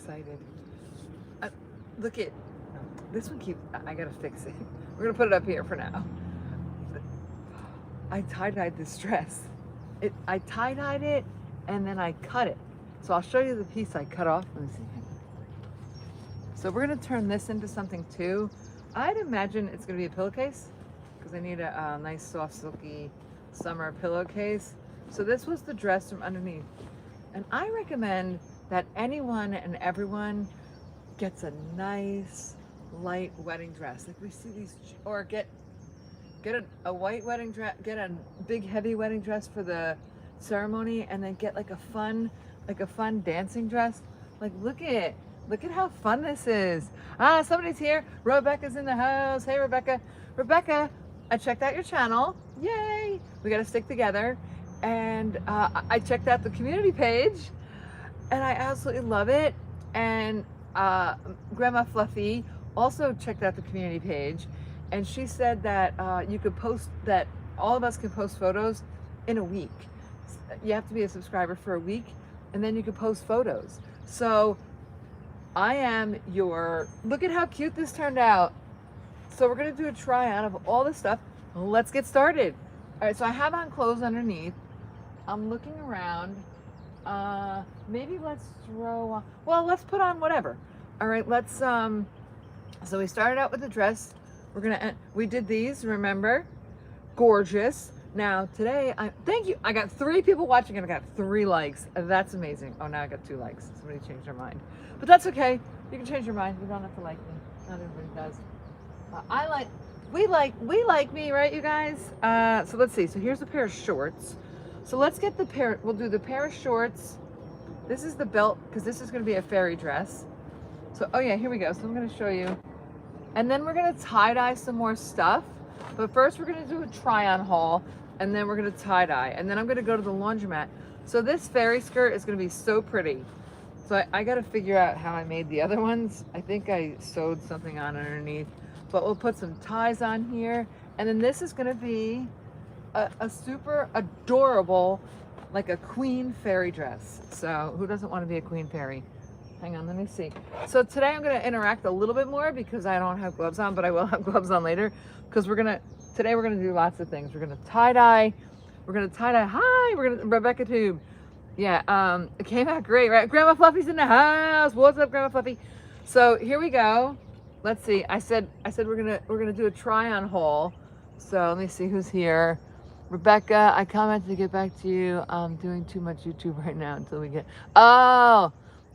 excited. Look at this one. I gotta fix it. We're gonna put it up here for now. I tie-dyed this dress. I tie-dyed it and then I cut it. So I'll show you the piece I cut off. Let me see. So we're gonna turn this into something too. I'd imagine it's gonna be a pillowcase because I need a nice soft silky summer pillowcase. So this was the dress from underneath. And I recommend that anyone and everyone gets a nice light wedding dress. Like we see these, or get a white wedding dress, get a big heavy wedding dress for the ceremony, and then get like a fun dancing dress. Like look at how fun this is. Somebody's here. Rebecca's in the house. Hey Rebecca. Rebecca, I checked out your channel. Yay! We got to stick together. And I checked out the community page and I absolutely love it. And Grandma Fluffy also checked out the community page, and she said that you could post, that all of us can post photos in a week. You have to be a subscriber for a week, and then you can post photos. So I am your, look at how cute this turned out. So we're gonna do a try on of all this stuff. Let's get started. All right, so I have on clothes underneath. I'm looking around. Maybe let's throw on, well, let's put on whatever. All right, let's, so we started out with the dress. We did these, remember? Gorgeous. Now today, thank you. I got 3 people watching and I got 3 likes. That's amazing. Oh, now I got 2 likes. Somebody changed their mind. But that's okay. You can change your mind. You don't have to like me. Not everybody does. We like me, right, you guys? So let's see. So here's a pair of shorts. So let's get the pair, we'll do the pair of shorts. This is the belt, because this is going to be a fairy dress. So, oh yeah, here we go. So I'm going to show you. And then we're going to tie-dye some more stuff. But first we're going to do a try-on haul, and then we're going to tie-dye. And then I'm going to go to the laundromat. So this fairy skirt is going to be so pretty. So I got to figure out how I made the other ones. I think I sewed something on underneath. But we'll put some ties on here. And then this is going to be a super adorable, like a queen fairy dress. So who doesn't want to be a queen fairy? Hang on, let me see. So today I'm going to interact a little bit more because I don't have gloves on, but I will have gloves on later, because today we're going to do lots of things. We're going to tie-dye. Hi, we're going to Rebecca Tube. Yeah, it came out great, right? Grandma Fluffy's in the house. What's up, Grandma Fluffy? So here we go. Let's see. I said we're gonna do a try-on haul. So let me see who's here. Rebecca, I commented to get back to you. I'm doing too much YouTube right now until we get. Oh,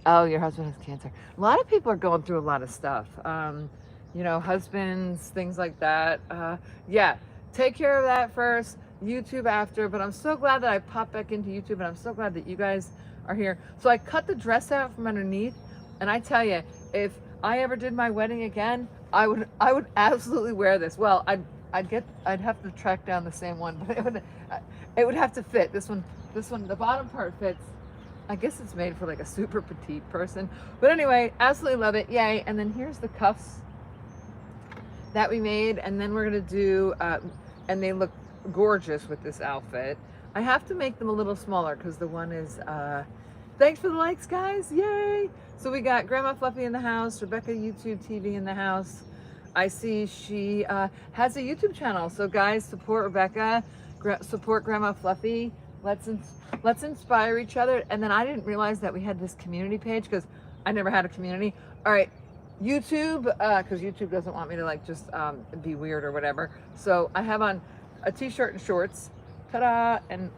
your husband has cancer. A lot of people are going through a lot of stuff. You know, husbands, things like that. Yeah, take care of that first. YouTube after. But I'm so glad that I popped back into YouTube, and I'm so glad that you guys are here. So I cut the dress out from underneath, and I tell you, if I ever did my wedding again, I would absolutely wear this. Well, I'd have to track down the same one, but it would have to fit. This one, the bottom part fits. I guess it's made for like a super petite person. But anyway, absolutely love it. Yay. And then here's the cuffs that we made. And then we're going to do, and they look gorgeous with this outfit. I have to make them a little smaller because the one is, thanks for the likes, guys. Yay. So we got Grandma Fluffy in the house, Rebecca YouTube TV in the house. I see she has a YouTube channel. So guys, support Rebecca, support Grandma Fluffy. Let's inspire each other. And then I didn't realize that we had this community page because I never had a community. All right, YouTube, because YouTube doesn't want me to like just be weird or whatever. So I have on a t-shirt and shorts. Ta-da! And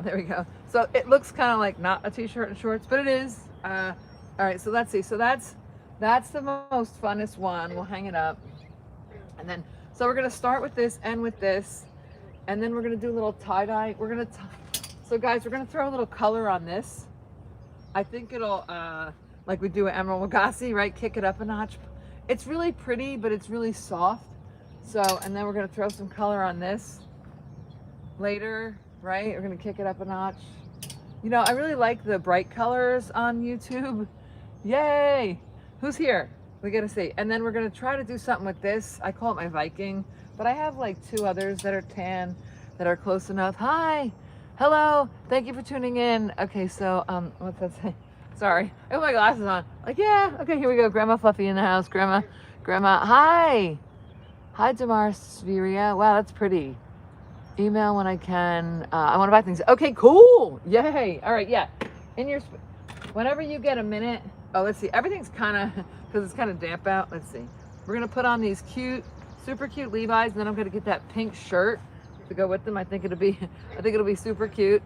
there we go. So it looks kind of like not a t-shirt and shorts, but it is. All right, so let's see. So that's the most funnest one. We'll hang it up. And then, so we're gonna start with this and with this, and then we're gonna do a little tie-dye. So guys, we're gonna throw a little color on this. I think it'll, like we do at Emerald Lagasse, right? Kick it up a notch. It's really pretty, but it's really soft. So, and then we're gonna throw some color on this later, right? We're gonna kick it up a notch. You know, I really like the bright colors on YouTube. Yay! Who's here? We gotta see. And then we're gonna try to do something with this. I call it my Viking, but I have like 2 others that are tan, that are close enough. Hi, hello, thank you for tuning in. Okay, so what's that say? Sorry, I have my glasses on. Like, yeah, okay, here we go. Grandma Fluffy in the house. Grandma, hi. Hi, Damar Sviria. Wow, that's pretty. Email when I can. I want to buy things. Okay, cool. Yay. All right, yeah. Whenever you get a minute. Oh, let's see. Everything's kind of, because it's kind of damp out. Let's see. We're going to put on these super cute Levi's, and then I'm going to get that pink shirt to go with them. I think it'll be super cute.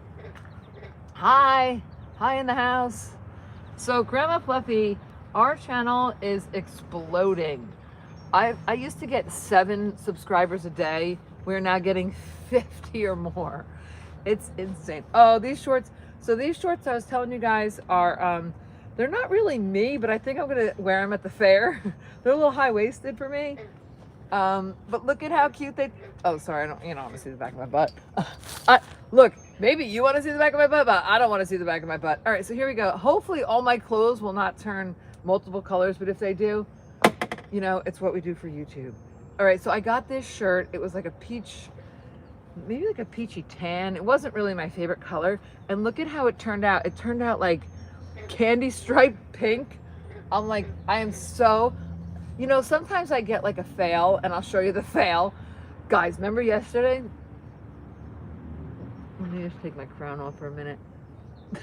Hi in the house. So Grandma Fluffy, our channel is exploding. I used to get 7 subscribers a day. We're now getting 50 or more. It's insane. Oh, these shorts. So these shorts I was telling you guys are, they're not really me, but I think I'm gonna wear them at the fair. They're a little high-waisted for me. But look at how cute they, oh, sorry, you don't want to see the back of my butt. Look, maybe you want to see the back of my butt, but I don't want to see the back of my butt. All right, so here we go. Hopefully all my clothes will not turn multiple colors, but if they do, you know, it's what we do for YouTube. All right, so I got this shirt. It was like a peach, maybe like a peachy tan. It wasn't really my favorite color. And look at how it turned out. It turned out like candy striped pink. I'm like, I am so, you know, sometimes I get like a fail, and I'll show you the fail. Guys, remember yesterday? Let me just take my crown off for a minute. All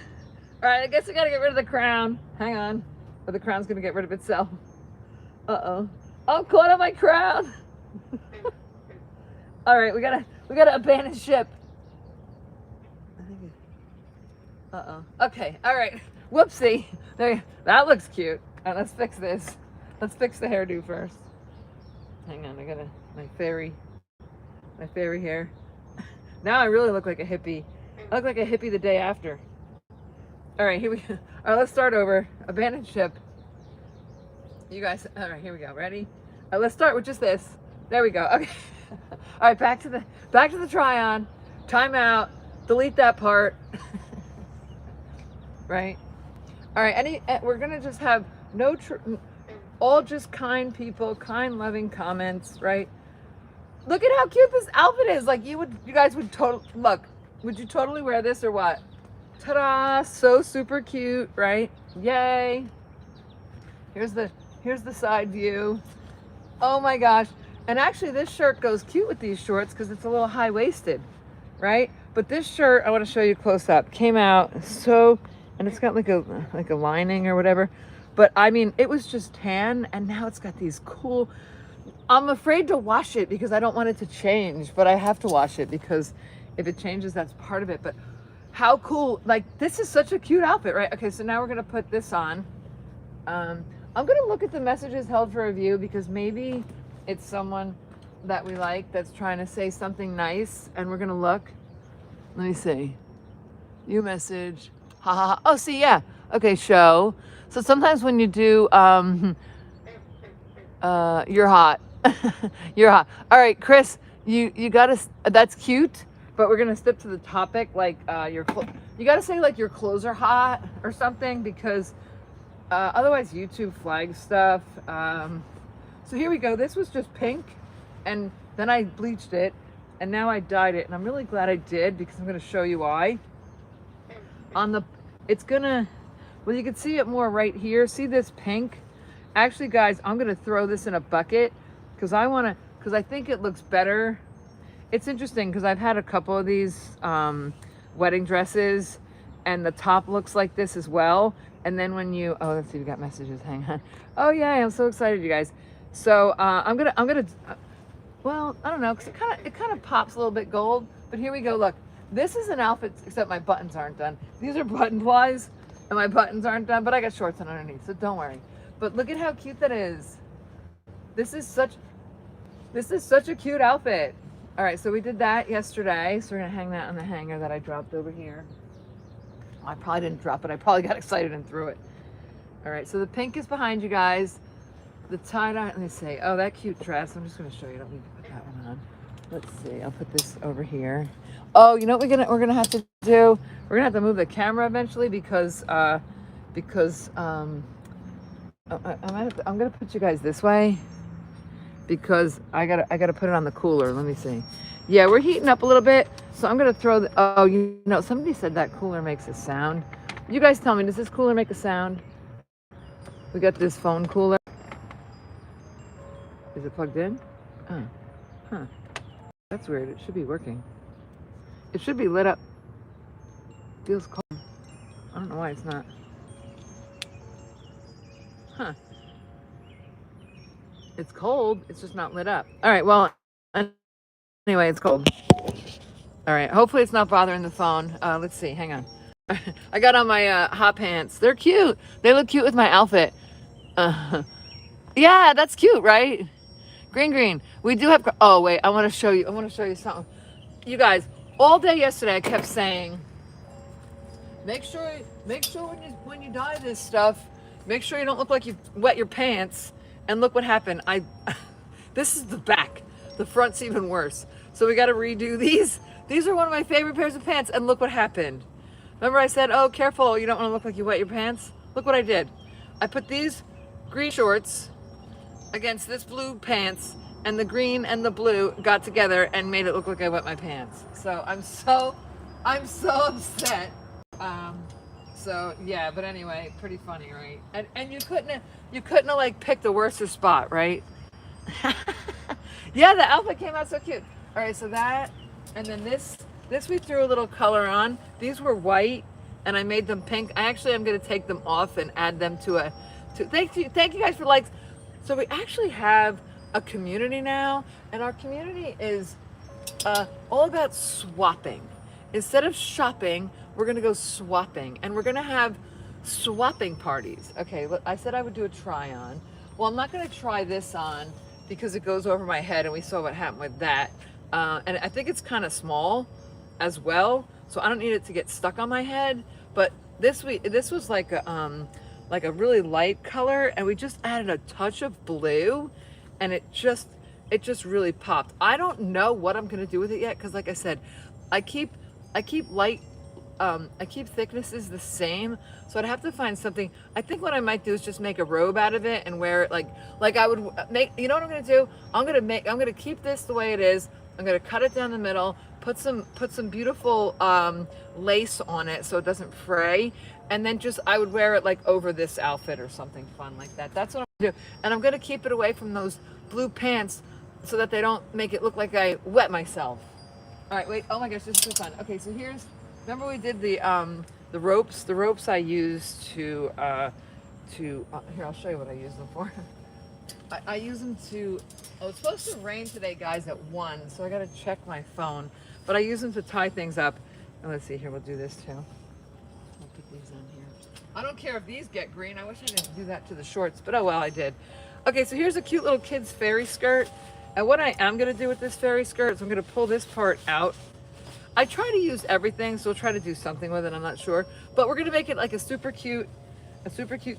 right, I guess I gotta get rid of the crown. Hang on, or the crown's gonna get rid of itself. Uh-oh, I'm caught on my crown. All right, we gotta abandon ship. Uh-oh. Okay, all right. Whoopsie. That looks cute. All right, let's fix this. Let's fix the hairdo first. Hang on, I got my fairy hair. Now I really look like a hippie. I look like a hippie the day after. All right, here we go. All right, let's start over. Abandon ship. You guys, all right, here we go. Ready? All right, let's start with just this. There we go. Okay. All right, back to the try-on. Time out. Delete that part. Right? All right, we're gonna just have all just kind people, kind, loving comments, right? Look at how cute this outfit is. Like you guys would totally, look, would you totally wear this or what? Ta-da, so super cute, right? Yay. Here's the side view. Oh my gosh. And actually this shirt goes cute with these shorts because it's a little high-waisted, right? But this shirt, I want to show you close up, came out so, and it's got like a lining or whatever. But I mean, it was just tan, and now it's got these cool, I'm afraid to wash it because I don't want it to change, but I have to wash it because if it changes, that's part of it. But how cool, like this is such a cute outfit, right? Okay, so now we're gonna put this on. I'm gonna look at the messages held for review because maybe it's someone that we like that's trying to say something nice, and we're gonna look. Let me see. New message. Ha ha ha. Oh, see, yeah. Okay, show. So sometimes when you do, you're hot. You're hot. All right, Chris, you gotta, that's cute, but we're gonna step to the topic, like you gotta say like your clothes are hot or something because otherwise YouTube flags stuff. So here we go. This was just pink, and then I bleached it, and now I dyed it, and I'm really glad I did because I'm gonna show you why. It's gonna, well, you can see it more right here. See this pink? Actually, guys, I'm gonna throw this in a bucket because I think it looks better. It's interesting because I've had a couple of these wedding dresses, and the top looks like this as well. And then when you, oh, let's see, we got messages. Hang on. Oh yeah, I'm so excited, you guys. So I'm gonna, well, I don't know, because it kind of pops a little bit gold. But here we go. Look, this is an outfit, except my buttons aren't done. These are button plies, and my buttons aren't done. But I got shorts on underneath, so don't worry. But look at how cute that is. This is such a cute outfit. All right, so we did that yesterday. So we're gonna hang that on the hanger that I dropped over here. I probably didn't drop it. I probably got excited and threw it. All right, so the pink is behind you guys. The tie-dye, let me see. Oh, that cute dress. I'm just going to show you. I don't need to put that one on. Let's see. I'll put this over here. Oh, you know what we're gonna have to do? We're gonna have to move the camera eventually because I'm gonna put you guys this way because I gotta put it on the cooler. Let me see. Yeah, we're heating up a little bit, so I'm gonna throw the, oh, you know, somebody said that cooler makes a sound. You guys tell me, does this cooler make a sound? We got this phone cooler. Is it plugged in? Oh, huh. That's weird. It should be working. It should be lit up. Feels cold. I don't know why it's not. Huh. It's cold. It's just not lit up. All right. Well, anyway, it's cold. All right. Hopefully it's not bothering the phone. Let's see. Hang on. I got on my hot pants. They're cute. They look cute with my outfit. Yeah, that's cute, right? Green. We do have. Oh wait, I want to show you. I want to show you something. You guys, all day yesterday, I kept saying, make sure when you dye this stuff, make sure you don't look like you wet your pants. And look what happened. This is the back. The front's even worse. So we got to redo these. These are one of my favorite pairs of pants. And look what happened. Remember I said, oh, careful, you don't want to look like you wet your pants? Look what I did. I put these green shorts against this blue pants, and the green and the blue got together and made it look like I wet my pants. So I'm so upset. So yeah, but anyway, pretty funny, right? And you couldn't have like picked a worse spot, right? Yeah, the outfit came out so cute. All right, so that, and then this we threw a little color on. These were white, and I made them pink. I'm gonna take them off and add them to thank you guys for likes. So we actually have a community now, and our community is all about swapping. Instead of shopping, we're gonna go swapping, and we're gonna have swapping parties. Okay, look, I said I would do a try on. Well, I'm not gonna try this on because it goes over my head, and we saw what happened with that. And I think it's kind of small as well, so I don't need it to get stuck on my head. But this was like a really light color, and we just added a touch of blue, and it just really popped. I don't know what I'm gonna do with it yet, because like I said, I keep thicknesses the same, so I'd have to find something. I think what I might do is just make a robe out of it and wear it like I would make. You know what I'm gonna do? I'm gonna keep this the way it is. I'm gonna cut it down the middle, put some beautiful lace on it so it doesn't fray, and then I would wear it like over this outfit or something fun like that. That's what I'm gonna do. And I'm gonna keep it away from those blue pants so that they don't make it look like I wet myself. All right, wait. Oh my gosh, this is so fun. Okay, so remember we did the ropes. The ropes I used to here, I'll show you what I use them for. I use them to, it's supposed to rain today, guys, at 1, so I got to check my phone. But I use them to tie things up. And let's see here, we'll do this too. I'll put these on here. I don't care if these get green. I wish I didn't do that to the shorts, but oh well, I did. Okay, so here's a cute little kid's fairy skirt. And what I am going to do with this fairy skirt is I'm going to pull this part out. I try to use everything, so we'll try to do something with it, I'm not sure. But we're going to make it like a super cute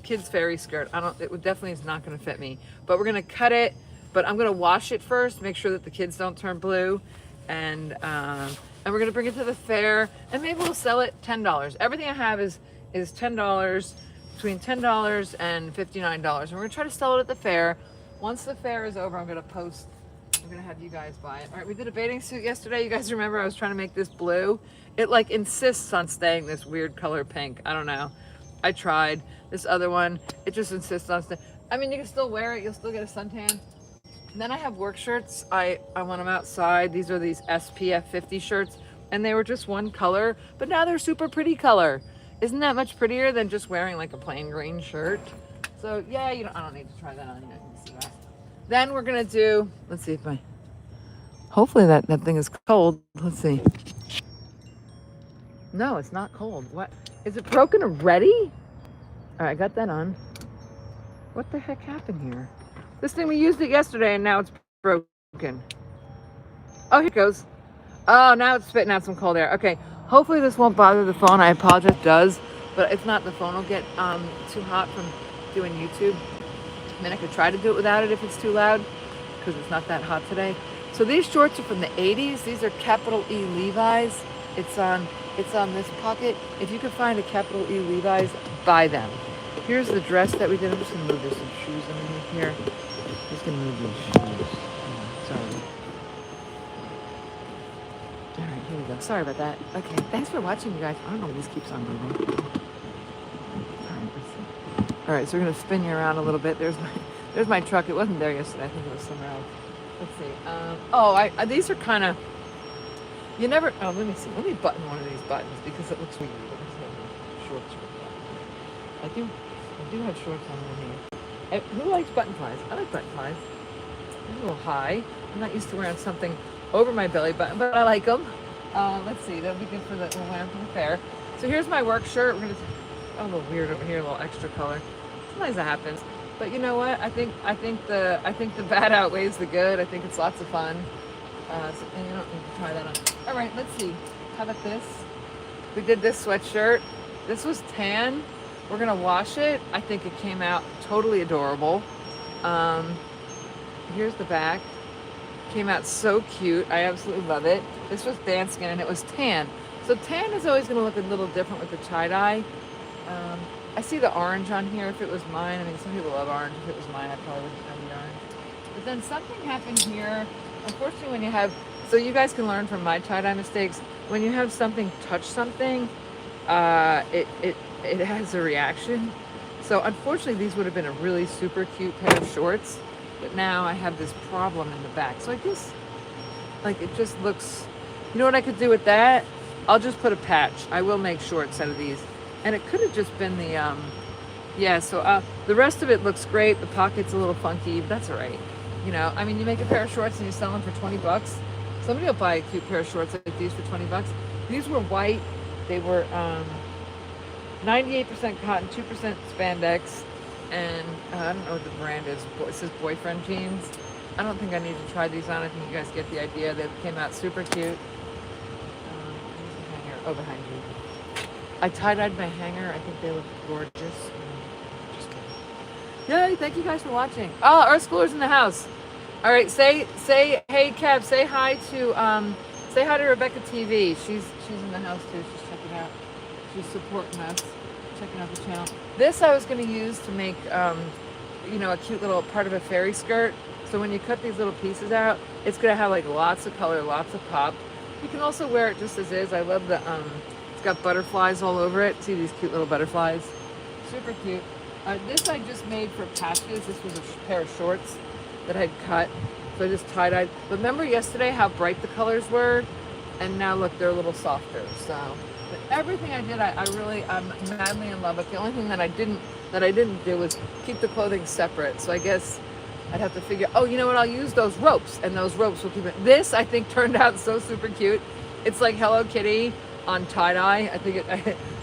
kid's fairy skirt. It definitely is not going to fit me. But we're going to cut it, but I'm going to wash it first, make sure that the kids don't turn blue. And we're going to bring it to the fair, and maybe we'll sell it $10. Everything I have is $10, between $10 and $59. And we're going to try to sell it at the fair. Once the fair is over, I'm going to have you guys buy it. All right, we did a bathing suit yesterday. You guys remember I was trying to make this blue? It like insists on staying this weird color pink. I don't know. I tried. This other one, it just insists on staying. I mean, you can still wear it. You'll still get a suntan. And then I have work shirts. I want them outside. These are these SPF 50 shirts, and they were just one color, but now they're super pretty color. Isn't that much prettier than just wearing like a plain green shirt? So yeah, I don't need to try that on yet. You can see that. Then we're gonna do, let's see if hopefully that thing is cold. Let's see. No, it's not cold. What? Is it broken already? All right, I got that on. What the heck happened here? This thing, we used it yesterday and now it's broken. Oh, here it goes. Oh, now it's spitting out some cold air. Okay, hopefully this won't bother the phone. I apologize if it does, but if not, the phone will get too hot from doing YouTube. I mean, I could try to do it without it if it's too loud, because it's not that hot today. So these shorts are from the 80s. These are capital E Levi's. It's on this pocket. If you could find a capital E Levi's, buy them. Here's the dress that we did. I'm just gonna move. There's some shoes underneath here. Just gonna move these shoes. Sorry. All right, here we go. Sorry about that. Okay, thanks for watching, you guys. I don't know why this keeps on moving. All right, so we're gonna spin you around a little bit. There's my truck. It wasn't there yesterday. I think it was somewhere else. Let's see. These are kind of, you never, let me see. Let me button one of these buttons because it looks weird. Shorts. I do have shorts on here. Who likes button flies? I like button flies. They're a little high. I'm not used to wearing something over my belly button, but I like them. Let's see. That'll be good for the, we'll wear them for the fair. So here's my work shirt. We're gonna, a little weird over here, a little extra color. Sometimes that happens. But you know what? I think the bad outweighs the good. I think it's lots of fun. And you don't need to try that on. All right, let's see. How about this? We did this sweatshirt. This was tan. We're gonna wash it. I think it came out totally adorable. Here's the back. Came out so cute. I absolutely love it. This was danskin and it was tan. So tan is always gonna look a little different with the tie-dye. I see the orange on here. If it was mine, I mean, some people love orange. If it was mine, I probably wouldn't have the orange. But then something happened here. Unfortunately, when you have, so you guys can learn from my tie-dye mistakes. When you have something touch something, it has a reaction. So unfortunately, these would have been a really super cute pair of shorts. But now I have this problem in the back. So I guess, like, it just looks, you know what I could do with that? I'll just put a patch. I will make shorts out of these. And it could have just been the, the rest of it looks great. The pocket's a little funky, but that's all right. You know, I mean, you make a pair of shorts and you sell them for 20 bucks. Somebody will buy a cute pair of shorts like these for 20 bucks. These were white. They were 98% cotton, 2% spandex. And I don't know what the brand is. It says boyfriend jeans. I don't think I need to try these on. I think you guys get the idea. They came out super cute. Oh, behind you. I tie-dyed my hanger. I think they look gorgeous. Just kidding. Yay, thank you guys for watching. Oh, our schooler's in the house. All right, say, hey, Kev, say hi to Rebecca TV. She's in the house too. She's checking out. She's supporting us, checking out the channel. This I was going to use to make, a cute little part of a fairy skirt. So when you cut these little pieces out, it's going to have like lots of color, lots of pop. You can also wear it just as is. I love the, it's got butterflies all over it. See these cute little butterflies? Super cute. This I just made for patches. This was a pair of shorts that I'd cut. So I just tie-dyed. But remember yesterday how bright the colors were? And now look, they're a little softer. So but everything I did, I'm madly in love with. The only thing that I didn't do was keep the clothing separate. So I guess I'd have to figure, oh, you know what? I'll use those ropes, and those ropes will keep it. This, I think, turned out so super cute. It's like Hello Kitty on tie-dye.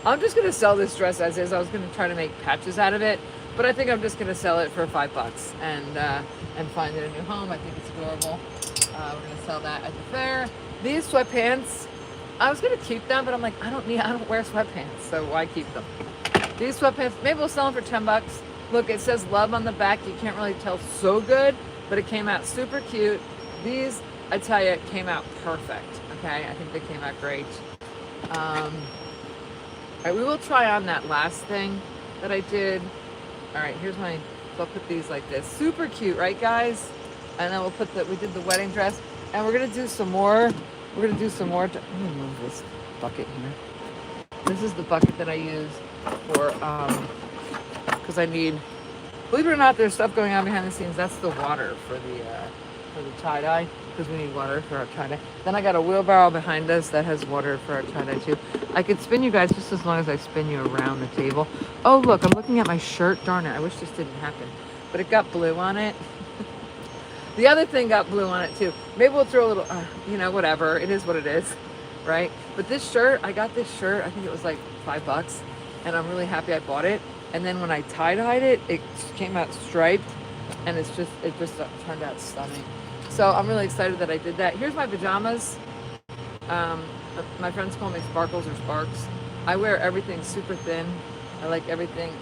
I'm just going to sell this dress as is. I was going to try to make patches out of it, but I think I'm just going to sell it for $5 and find it a new home. I think it's adorable. We're going to sell that at the fair. These sweatpants, I was going to keep them, but I'm like, I don't wear sweatpants, so why keep them? These sweatpants, maybe we'll sell them for 10 bucks. Look, it says love on the back. You can't really tell so good, but it came out super cute. These, I tell you, came out perfect. Okay, I think they came out great. All right, we will try on that last thing that I did. All right, here's my, so I'll put these like this. Super cute, right, guys? And then we'll put we did the wedding dress, and we're gonna do some more. We're gonna do some more. Let me move this bucket here. This is the bucket that I use for, because I need, believe it or not, there's stuff going on behind the scenes. That's the water for the tie-dye, because we need water for our tie-dye. Then I got a wheelbarrow behind us that has water for our tie-dye too. I could spin you guys just as long as I spin you around the table. Oh, look, I'm looking at my shirt. Darn it, I wish this didn't happen. But it got blue on it. The other thing got blue on it too. Maybe we'll throw a little, whatever. It is what it is, right? But this shirt, I got this shirt, I think it was like $5, and I'm really happy I bought it. And then when I tie-dyed it, it came out striped, and it just turned out stunning. So I'm really excited that I did that. Here's my pajamas. My friends call me Sparkles or Sparks. I wear everything super thin. I like everything.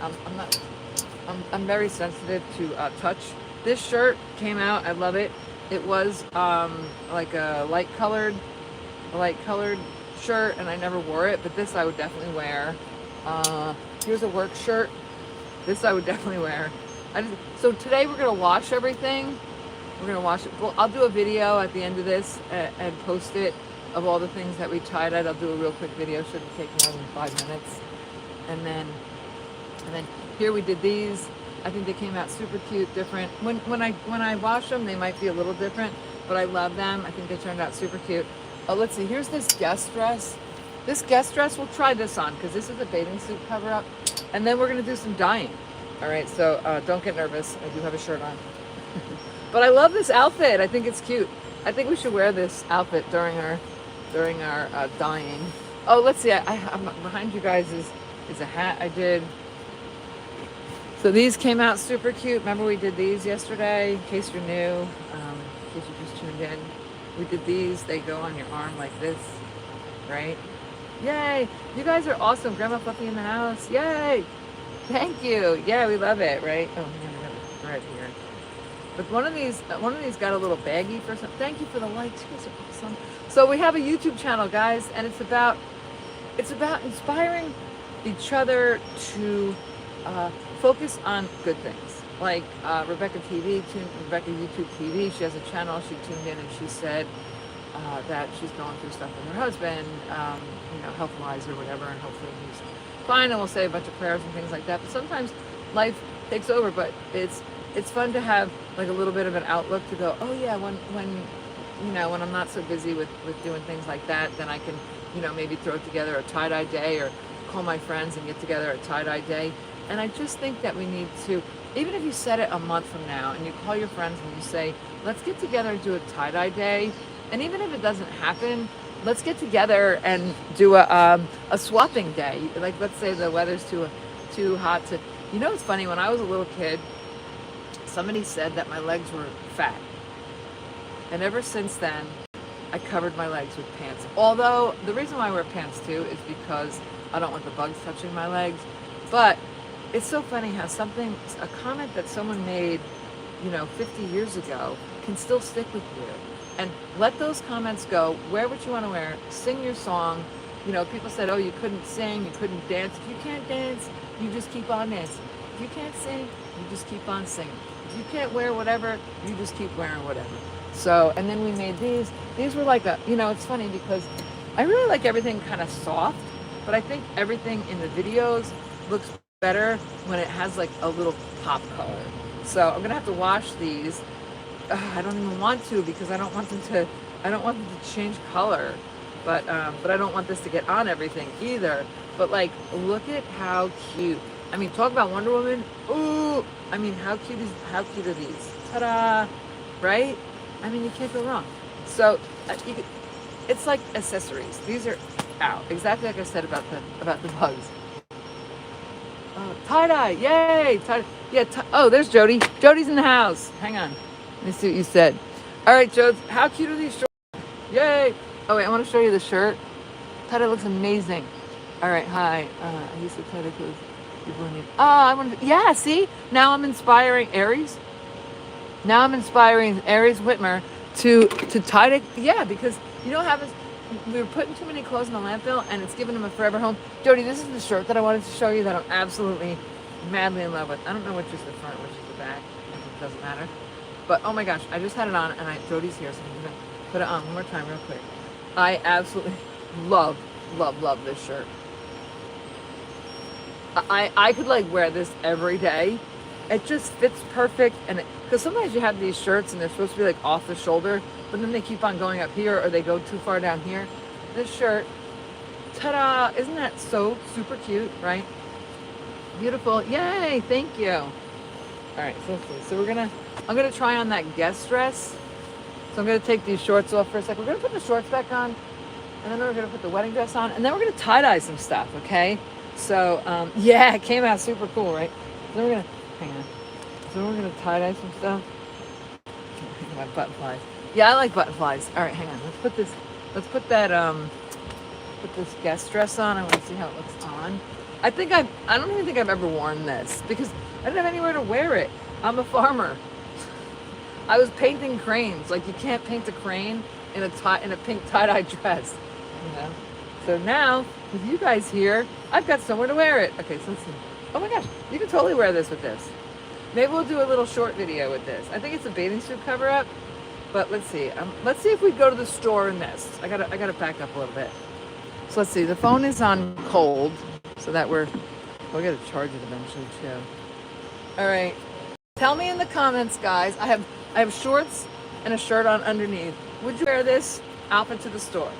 I'm very sensitive to touch. This shirt came out. I love it. It was like a light colored shirt, and I never wore it. But this I would definitely wear. Here's a work shirt. This I would definitely wear. So today we're gonna wash everything. We're gonna wash it. Well, I'll do a video at the end of this and post it of all the things that we tie-dyed. I'll do a real quick video. Shouldn't take more than 5 minutes. And then Here we did these. I think they came out super cute, different. When I wash them, they might be a little different, but I love them. I think they turned out super cute. Oh, let's see. Here's this guest dress. This guest dress, we'll try this on because this is a bathing suit cover up, and then we're gonna do some dyeing. All right, so don't get nervous. I do have a shirt on, but I love this outfit. I think it's cute. I think we should wear this outfit during our dyeing. Oh, let's see. I'm behind you guys is a hat I did. So these came out super cute. Remember we did these yesterday, in case you're new, in case you just tuned in. We did these. They go on your arm like this, right? Yay! You guys are awesome. Grandma Fluffy in the house. Yay! Thank you. Yeah, we love it, right? Oh man, I got it right here. But one of these got a little baggy for some. Thank you for the likes. You guys are awesome. So we have a YouTube channel, guys, and it's about inspiring each other to focus on good things. Like Rebecca YouTube TV, she has a channel. She tuned in and she said that she's going through stuff with her husband, health-wise or whatever, and hopefully he's fine. And we'll say a bunch of prayers and things like that. But sometimes life takes over. But it's fun to have like a little bit of an outlook to go, oh yeah, when I'm not so busy with doing things like that, then I can maybe throw together a tie-dye day or call my friends and get together a tie-dye day. And I just think that we need to, even if you set it a month from now and you call your friends and you say, let's get together and do a tie-dye day. And even if it doesn't happen, let's get together and do a swapping day. Like, let's say the weather's too hot to, it's funny, when I was a little kid, somebody said that my legs were fat. And ever since then, I covered my legs with pants. Although the reason why I wear pants too is because I don't want the bugs touching my legs. But it's so funny how a comment that someone made, 50 years ago can still stick with you. And let those comments go. Wear what you want to wear. Sing your song. People said, oh, you couldn't sing, you couldn't dance. If you can't dance, you just keep on dancing. If you can't sing, you just keep on singing. If you can't wear whatever, you just keep wearing whatever. So, and then we made these. These were like it's funny because I really like everything kind of soft, but I think everything in the videos looks better when it has like a little pop color. So I'm gonna have to wash these. I don't even want to because I don't want them to change color. But I don't want this to get on everything either. But like, look at how cute. I mean, talk about Wonder Woman. Ooh, I mean, how cute are these? Ta-da! Right? I mean, you can't go wrong. So it's like accessories. These are exactly like I said about the bugs. Tie-dye, yay! Yeah. Oh, there's Jody. Jody's in the house. Hang on. Let me see what you said. All right, Jody. How cute are these shorts? Yay! Oh wait, I want to show you the shirt. Tie-dye looks amazing. All right, hi. I used to tie-dye clothes. Yeah, see? Now I'm inspiring Aries. Now I'm inspiring Aries Whitmer to tie-dye. Yeah, because you know what happens? We were putting too many clothes in the landfill and it's giving them a forever home. Jody, this is the shirt that I wanted to show you that I'm absolutely madly in love with. I don't know which is the front, which is the back. It doesn't matter. But oh my gosh, I just had it on and Jody's here, so I'm gonna put it on one more time real quick. I absolutely love this shirt. I could like wear this every day. It just fits perfect, and because sometimes you have these shirts and they're supposed to be like off the shoulder, but then they keep on going up here or they go too far down here. This shirt, ta-da! Isn't that so super cute, right? Beautiful, yay! Thank you. All right, so let's see. So I'm gonna try on that guest dress. So I'm gonna take these shorts off for a second. We're gonna put the shorts back on, and then we're gonna put the wedding dress on, and then we're gonna tie-dye some stuff, okay? So yeah, it came out super cool, right? So we're gonna hang on. So we're gonna tie-dye some stuff. My butterflies. Yeah, I like butterflies. All right, hang on. Let's put this guest dress on. I want to see how it looks on. I don't even think I've ever worn this because I didn't have anywhere to wear it. I'm a farmer. I was painting cranes. Like, you can't paint a crane in a pink tie-dye dress, So now with you guys here, I've got somewhere to wear it. Okay, so let's see. Oh my gosh, you can totally wear this with this. Maybe we'll do a little short video with this. I think it's a bathing suit cover-up, but let's see. Let's see if we go to the store in this. I gotta back up a little bit. So let's see. The phone is on cold, so that we're We'll get to charge it eventually too. All right. Tell me in the comments, guys. I have shorts and a shirt on underneath. Would you wear this outfit to the store?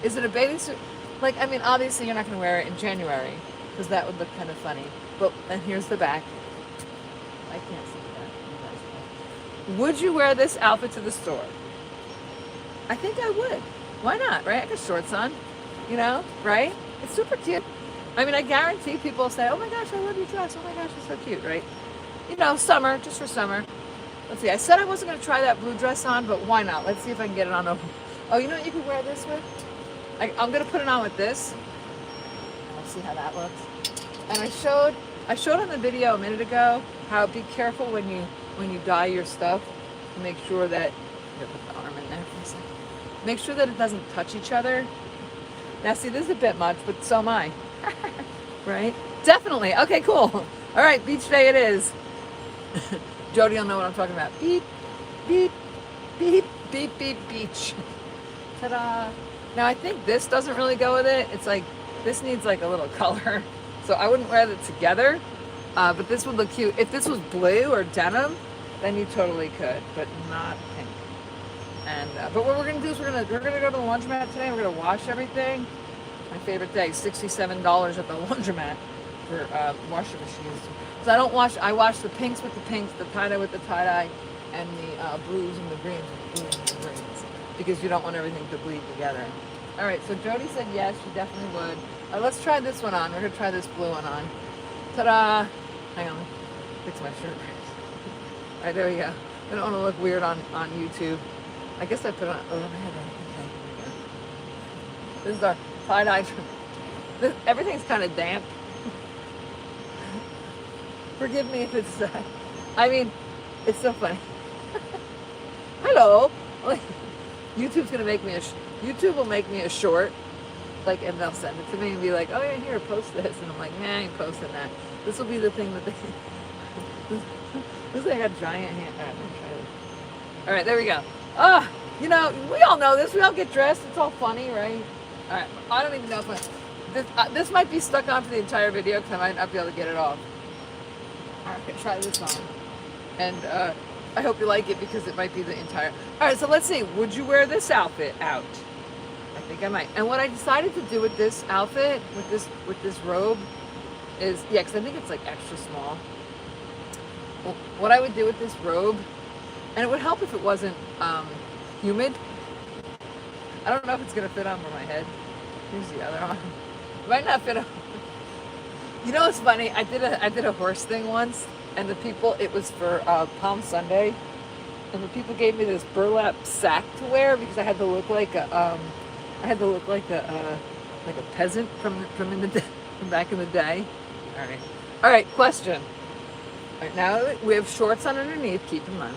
Is it a bathing suit? Like, I mean, obviously you're not going to wear it in January because that would look kind of funny. But, and here's the back. I can't see that. You guys can. Would you wear this outfit to the store? I think I would. Why not, right? I got shorts on, you know, right? It's super cute. I mean, I guarantee people say, oh my gosh, I love your dress. Oh my gosh, it's so cute, right? You know, summer, just for summer. Let's see, I said I wasn't going to try that blue dress on, but why not? Let's see if I can get it on over. Oh, you know what you could wear this with? I'm going to put it on with this. Let's see how that looks. And I showed on the video a minute ago how be careful when you dye your stuff. Make sure that, put the arm in there for a second. Make sure that it doesn't touch each other. Now see, this is a bit much, but so am I. Right? Definitely. Okay, cool. All right, beach day it is. Jody will know what I'm talking about. Beep, beep, beep, beep, beep, beach. Ta-da. Now I think this doesn't really go with it. It's like, this needs like a little color. So I wouldn't wear it together, but this would look cute. If this was blue or denim, then you totally could, but not pink. And but what we're gonna do is we're gonna go to the laundromat today. We're gonna wash everything. My favorite day, $67 at the laundromat for washing machines. So I wash the pinks with the pinks, the tie-dye with the tie-dye, and the blues and the greens with the blues and the greens, because you don't want everything to bleed together. All right, so Jody said yes, she definitely would. All right, let's try this one on. We're gonna try this blue one on. Ta-da! Hang on, fix my shirt. All right, there we go. I don't want to look weird on YouTube. I guess I put on, oh, my head. Okay, this is our tie-dye. Everything's kind of damp. Forgive me if it's, I mean, it's so funny. Hello. YouTube's gonna make me YouTube will make me a short, like, and they'll send it to me and be like, oh yeah, here, post this, and I'm like, nah, I ain't posting that. This will be the thing that they. Looks like I got a giant hand. All right, let me try this. All right, there we go. You know, we all know this. We all get dressed. It's all funny, right? All right, I don't even know if this might be stuck on for the entire video because I might not be able to get it off. All right, try this on, and I hope you like it because it might be the entire. All right, so let's see. Would you wear this outfit out? I think I might. And what I decided to do with this outfit, with this robe, is because I think it's like extra small. Well, what I would do with this robe, and it would help if it wasn't humid. I don't know if it's gonna fit on my head. Here's the other arm. It might not fit on. You know what's funny? I did a horse thing once, and the people, it was for Palm Sunday, and the people gave me this burlap sack to wear because I had to look like a peasant from back in the day. All right. Question. All right, now we have shorts on underneath. Keep in mind,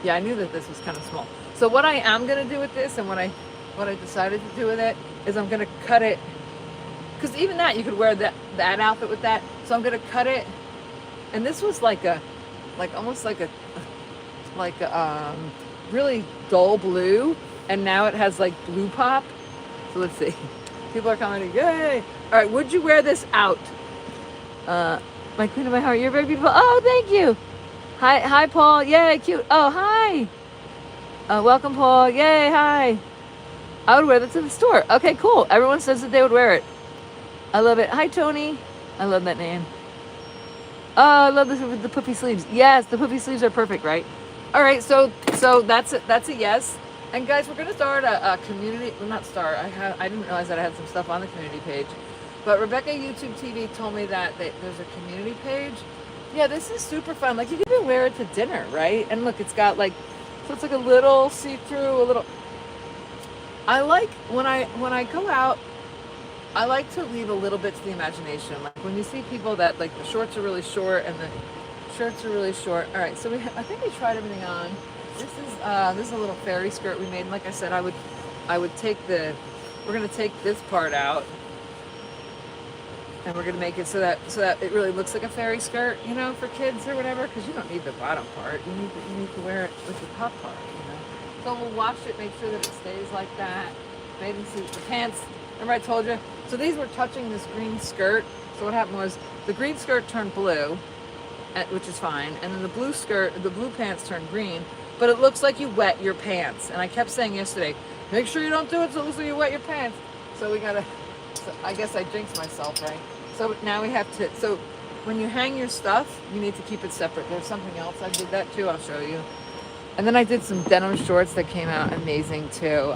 I knew that this was kind of small. So what I am gonna do with this, and what I decided to do with it, is I'm gonna cut it. Because even that, you could wear that outfit with that. So I'm gonna cut it, and this was almost like a really dull blue, and now it has like blue pop. So let's see. People are commenting, yay! All right, would you wear this out? My queen of my heart, you're very beautiful. Oh, thank you. Hi, Paul. Yay, cute. Oh, hi. Welcome, Paul. Yay, hi. I would wear that to the store. Okay, cool. Everyone says that they would wear it. I love it. Hi, Tony. I love that name. Oh, I love this with the puffy sleeves. Yes, the puffy sleeves are perfect, right? All right, so that's a yes. And guys, we're gonna start a community. Well, not start. I didn't realize that I had some stuff on the community page. But Rebecca YouTube TV told me that there's a community page. Yeah, this is super fun. Like, you can even wear it to dinner, right? And look, it's got like, so it's like a little see-through, a little. I like when I go out, I like to leave a little bit to the imagination. Like when you see people that like the shorts are really short and the shirts are really short. All right, so I think we tried everything on. This is a little fairy skirt we made. And like I said, I would take we're gonna take this part out. And we're gonna make it so that it really looks like a fairy skirt, you know, for kids or whatever, because you don't need the bottom part. You need to wear it with the top part, you know. So we'll wash it, make sure that it stays like that. Bathing suit, the pants. Remember I told you? So these were touching this green skirt. So what happened was the green skirt turned blue, which is fine, and then the blue pants turned green, but it looks like you wet your pants. And I kept saying yesterday, make sure you don't do it so it looks like you wet your pants. So I guess I jinxed myself, right? So now we have to, so when you hang your stuff, you need to keep it separate. There's something else, I did that too, I'll show you. And then I did some denim shorts that came out amazing too.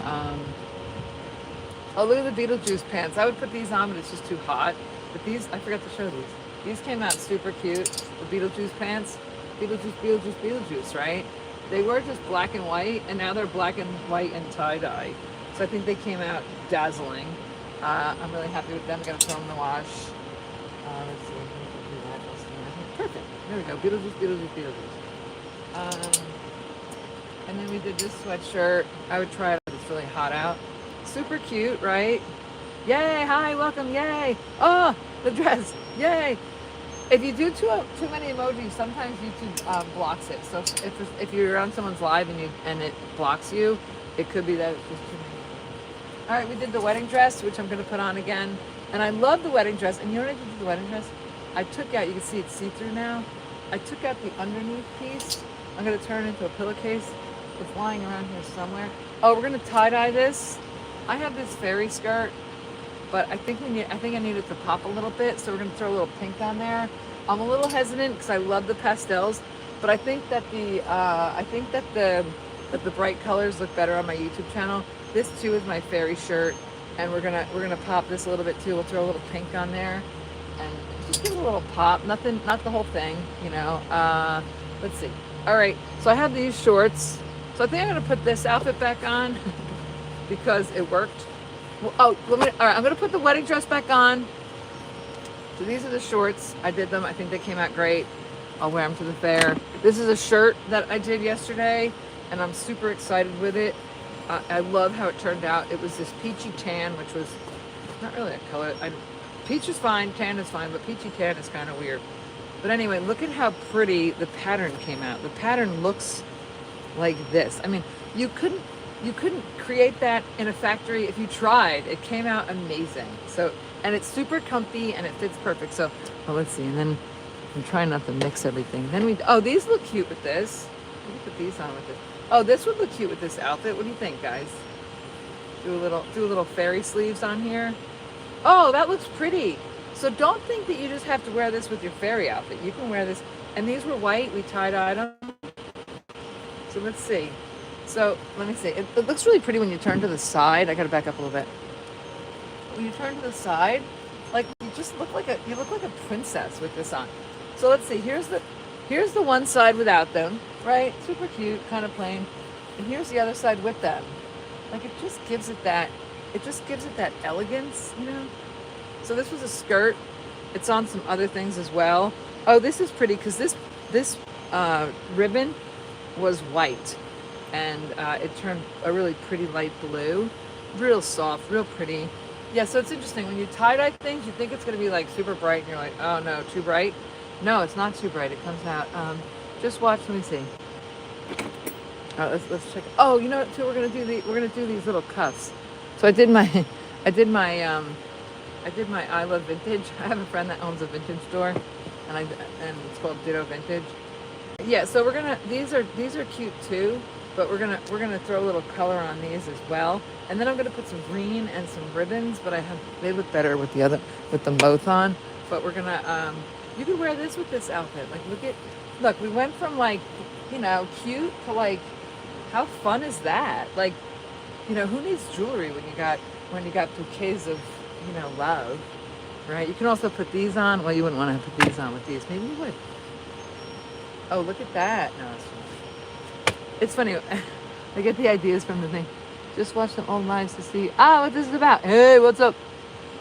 Oh, look at the Beetlejuice pants. I would put these on, but it's just too hot. But these, I forgot to show these. These came out super cute. The Beetlejuice pants. Beetlejuice, right? They were just black and white, and now they're black and white and tie-dye. So I think they came out dazzling. I'm really happy with them. I'm going to throw them in the wash. Let's see. Perfect. There we go. Beetlejuice. And then we did this sweatshirt. I would try it if it's really hot out. Super cute, right? Yay, hi, welcome, yay. Oh, the dress, yay. If you do too many emojis, sometimes YouTube blocks it. So if you're on someone's live and it blocks you, it could be that it's just too many. All right, we did the wedding dress, which I'm going to put on again. And I love the wedding dress. And you know what I did with the wedding dress? I took out, you can see it's see-through now. I took out the underneath piece. I'm going to turn it into a pillowcase. It's lying around here somewhere. Oh, we're going to tie-dye this. I have this fairy skirt, but I think I need it to pop a little bit, so we're going to throw a little pink on there. I'm a little hesitant because I love the pastels, but I think that the bright colors look better on my YouTube channel. This too is my fairy shirt, and we're gonna pop this a little bit too. We'll throw a little pink on there, and just give it a little pop. Not the whole thing, you know. Let's see. All right, so I have these shorts. So I think I'm gonna put this outfit back on because it worked. Well, all right, I'm gonna put the wedding dress back on. So these are the shorts. I did them. I think they came out great. I'll wear them to the fair. This is a shirt that I did yesterday, and I'm super excited with it. I love how it turned out. It was this peachy tan, which was not really a color. Peach is fine, tan is fine, but peachy tan is kind of weird. But anyway, look at how pretty the pattern came out. The pattern looks like this. I mean, you couldn't create that in a factory if you tried. It came out amazing. So, and it's super comfy and it fits perfect. So, well, let's see. And then I'm trying not to mix everything. Then these look cute with this. Let me put these on with this. Oh, this would look cute with this outfit. What do you think, guys? Do a little fairy sleeves on here. Oh, that looks pretty. So don't think that you just have to wear this with your fairy outfit. You can wear this. And these were white. We tie-dyed them. So let's see. So let me see. It looks really pretty when you turn to the side. I gotta back up a little bit. When you turn to the side, like you look like a princess with this on. So let's see. Here's the one side without them, right? Super cute, kind of plain. And here's the other side with them. Like it just gives it that elegance, you know? So this was a skirt. It's on some other things as well. Oh, this is pretty because this ribbon was white. And it turned a really pretty light blue. Real soft, real pretty. Yeah, so it's interesting. When you tie-dye things, you think it's going to be like super bright, and you're like, oh no, too bright? No, it's not too bright. It comes out. Just watch. Let me see. All right, let's check. Oh, you know what? Too, we're gonna do these little cuffs. So I did my I Love Vintage. I have a friend that owns a vintage store, and it's called Ditto Vintage. Yeah, so we're gonna. These are cute too. But we're gonna throw a little color on these as well, and then I'm gonna put some green and some ribbons. But they look better with them both on. But we're gonna you can wear this with this outfit. Like look, we went from like, you know, cute to like, how fun is that? Like, you know, who needs jewelry when you got bouquets of, you know, love, right? You can also put these on. Well, you wouldn't want to put these on with these. Maybe you would. Oh, look at that. No, it's funny. I get the ideas from the thing. Just watch some old lives to see what this is about. Hey, what's up?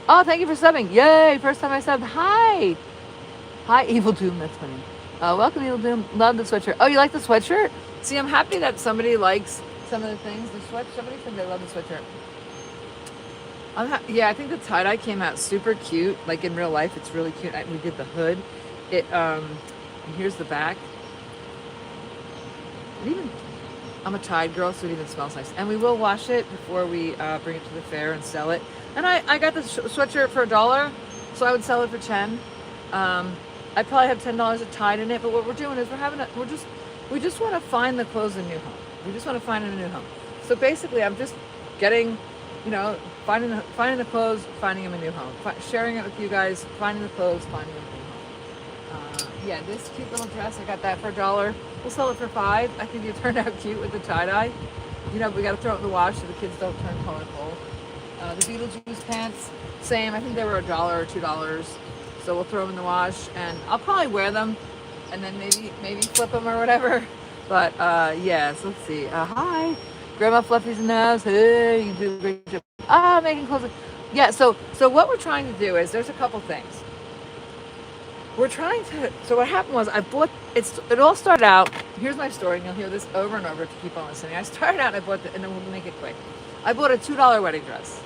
Oh, thank you for subbing. Yay, first time I subbed. Hi, Evil Doom. That's funny. Welcome, Evil Doom. Love the sweatshirt. Oh, you like the sweatshirt? See, I'm happy that somebody likes some of the things. Somebody said they love the sweatshirt. Yeah, I think the tie-dye came out super cute. Like in real life, it's really cute. We did the hood. Here's the back. I'm a Tide girl, so it even smells nice. And we will wash it before we bring it to the fair and sell it. And I got the sweatshirt for $1, so I would sell it for 10. I probably have $10 of Tide in it, but what we're doing is we just want to find the clothes in a new home. We just want to find a new home. So basically, I'm just getting, finding the clothes, finding them a new home, sharing it with you guys, finding the clothes, finding them a new home. Yeah, this cute little dress, I got that for $1. We'll sell it for $5. I think it turned out cute with the tie-dye. We got to throw it in the wash so the kids don't turn colorful. The Beetlejuice pants, same. I think they were $1 or $2. So we'll throw them in the wash, and I'll probably wear them, and then maybe flip them or whatever. But yeah, so let's see. Hi, Grandma Fluffy's in the house. Hey, you do a great job. Making clothes. Yeah. So what we're trying to do is there's a couple things. We're trying to. So what happened was I bought. It all started out. Here's my story, and you'll hear this over and over if you keep on listening. I started out and I bought and then we'll make it quick. I bought a $2 wedding dress,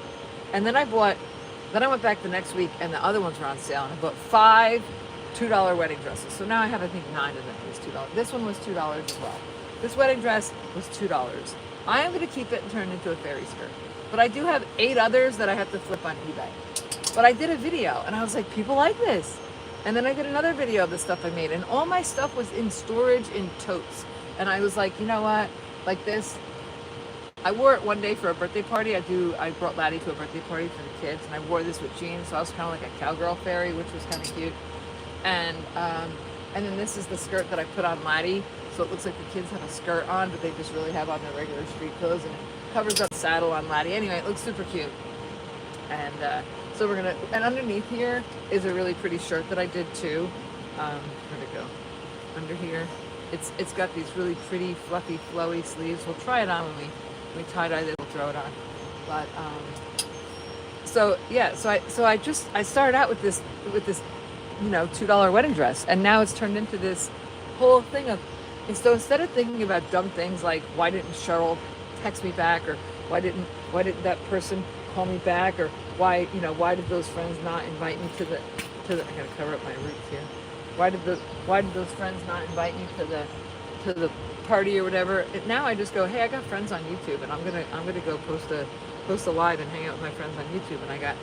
and then I went back the next week and the other ones were on sale, and I bought 5 $2 wedding dresses. So now I have, I think, 9 of them. It was $2. This one was $2 as well. This wedding dress was $2. I am going to keep it and turn it into a fairy skirt. But I do have 8 others that I have to flip on eBay. But I did a video and I was like, people like this. And then I did another video of the stuff I made, and all my stuff was in storage in totes. And I was like, you know what? Like this. I wore it one day for a birthday party. I brought Laddie to a birthday party for the kids, and I wore this with jeans, so I was kind of like a cowgirl fairy, which was kind of cute. And then this is the skirt that I put on Laddie, so it looks like the kids have a skirt on, but they just really have on their regular street clothes, and it covers up the saddle on Laddie. Anyway, it looks super cute. And so and underneath here is a really pretty shirt that I did too. Where'd it go? Under here, it's got these really pretty, fluffy, flowy sleeves. We'll try it on when we tie-dye it, we'll throw it on. But so I started out with this $2 wedding dress, and now it's turned into this whole thing of. And so instead of thinking about dumb things like why didn't Cheryl text me back, or why didn't that person call me back, or why did those friends not invite me to the I gotta cover up my roots here. Why did those friends not invite me to the party or whatever? Now I just go, hey, I got friends on YouTube, and I'm gonna go post a live and hang out with my friends on YouTube. And I got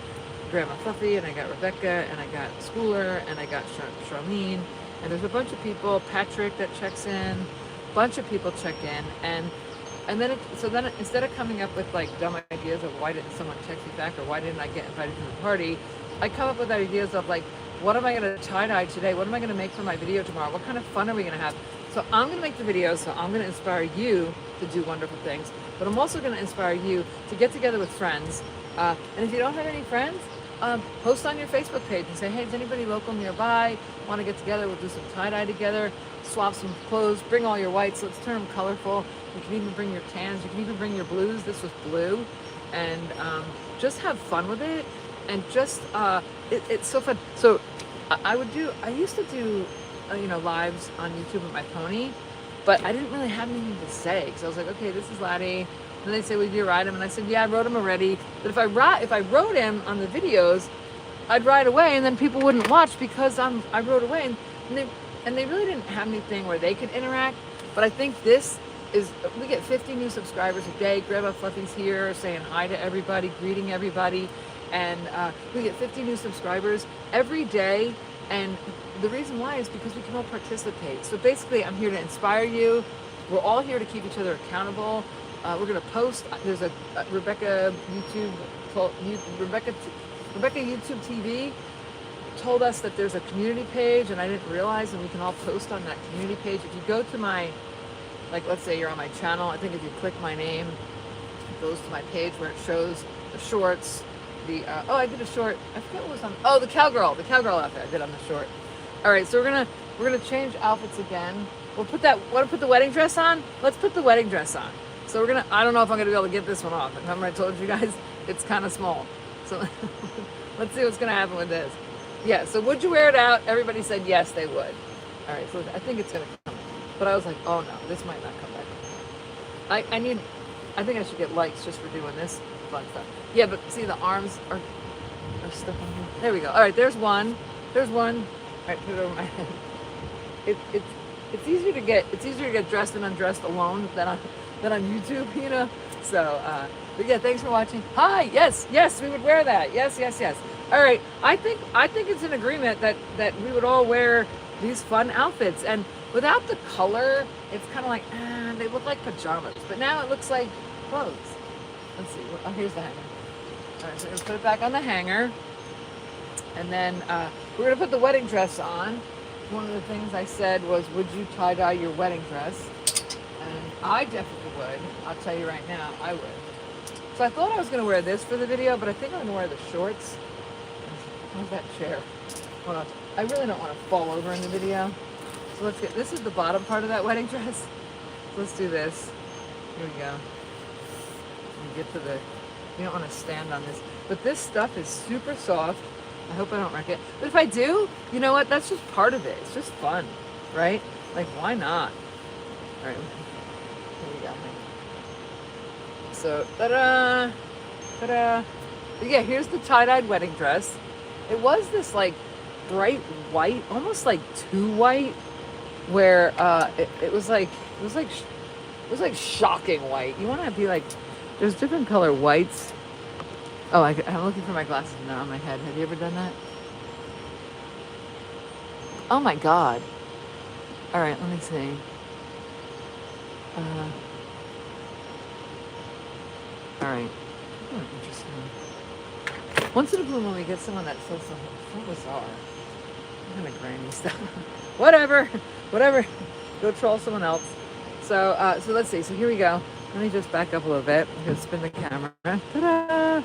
Grandma Fluffy, and I got Rebecca, and I got Schooler, and I got Charlene, and there's a bunch of people, Patrick that checks in, a bunch of people check in, and then instead of coming up with like dumb ideas of why didn't someone text me back, or why didn't I get invited to the party, I come up with ideas of like, what am I going to tie-dye today? What am I going to make for my video tomorrow? What kind of fun are we going to have? So I'm going to make the videos, so I'm going to inspire you to do wonderful things, but I'm also going to inspire you to get together with friends. And if you don't have any friends, post on your Facebook page and say, hey, is anybody local nearby? Want to get together? We'll do some tie-dye together, swap some clothes, bring all your whites, let's turn them colorful. You can even bring your tans, you can even bring your blues. This was blue. And just have fun with it. And just, it's so fun. So I used to do, lives on YouTube with my pony, but I didn't really have anything to say. Because I was like, okay, this is Laddie. And they say, well, did you ride him? And I said, yeah, I rode him already. But if I rode him on the videos, I'd ride away, and then people wouldn't watch because I rode away. And they really didn't have anything where they could interact. But I think we get 50 new subscribers a day. Grandma Fluffy's here saying hi to everybody, greeting everybody. And we get 50 new subscribers every day. And the reason why is because we can all participate. So basically, I'm here to inspire you. We're all here to keep each other accountable. We're going to post. There's a Rebecca YouTube TV told us that there's a community page, and I didn't realize, and we can all post on that community page. If you go to my, let's say you're on my channel, I think if you click my name, it goes to my page where it shows the shorts, I did a short, I forget what was on, the cowgirl outfit I did on the short. All right, so we're gonna change outfits again. Want to put the wedding dress on? Let's put the wedding dress on. So I don't know if I'm gonna be able to get this one off. Remember I told you guys, it's kind of small. So let's see what's gonna happen with this. Yeah, so would you wear it out? Everybody said yes, they would. All right, so I think it's gonna come. But I was like, oh no, this might not come back. I think I should get likes just for doing this fun stuff. Yeah, but see, the arms are stuck on here. There we go. All right, there's one. All right, put it over my head. It's easier to get dressed and undressed alone than on YouTube, So, but yeah, thanks for watching. Hi, yes, we would wear that. Yes. All right, I think it's an agreement that we would all wear these fun outfits, and without the color, it's kind of like they look like pajamas, but now it looks like clothes. Let's see. Oh, here's the hanger. All right, so we're gonna put it back on the hanger, and then we're gonna put the wedding dress on. One of the things I said was, would you tie dye your wedding dress? And I definitely would. I'll tell you right now, I would. So I thought I was gonna wear this for the video, but I think I'm gonna wear the shorts. How's that chair? Hold on. I really don't want to fall over in the video. So let's get, this is the bottom part of that wedding dress. So let's do this. Here we go. And get to the, you don't want to stand on this. But this stuff is super soft. I hope I don't wreck it. But if I do, you know what? That's just part of it. It's just fun, right? Like, why not? All right. Here we go. So, ta-da! Ta-da! But yeah, here's the tie-dyed wedding dress. It was this like bright white, almost like too white, where it was like shocking white. You want to be like, there's different color whites. Oh, I'm looking for my glasses now on my head. Have you ever done that? Oh my God. All right, let me see. All right. Interesting. Once in a blue moon, we get someone that says something so bizarre. I'm gonna granny stuff. Whatever. Go troll someone else. So let's see. So here we go. Let me just back up a little bit. I'm gonna spin the camera. Ta-da!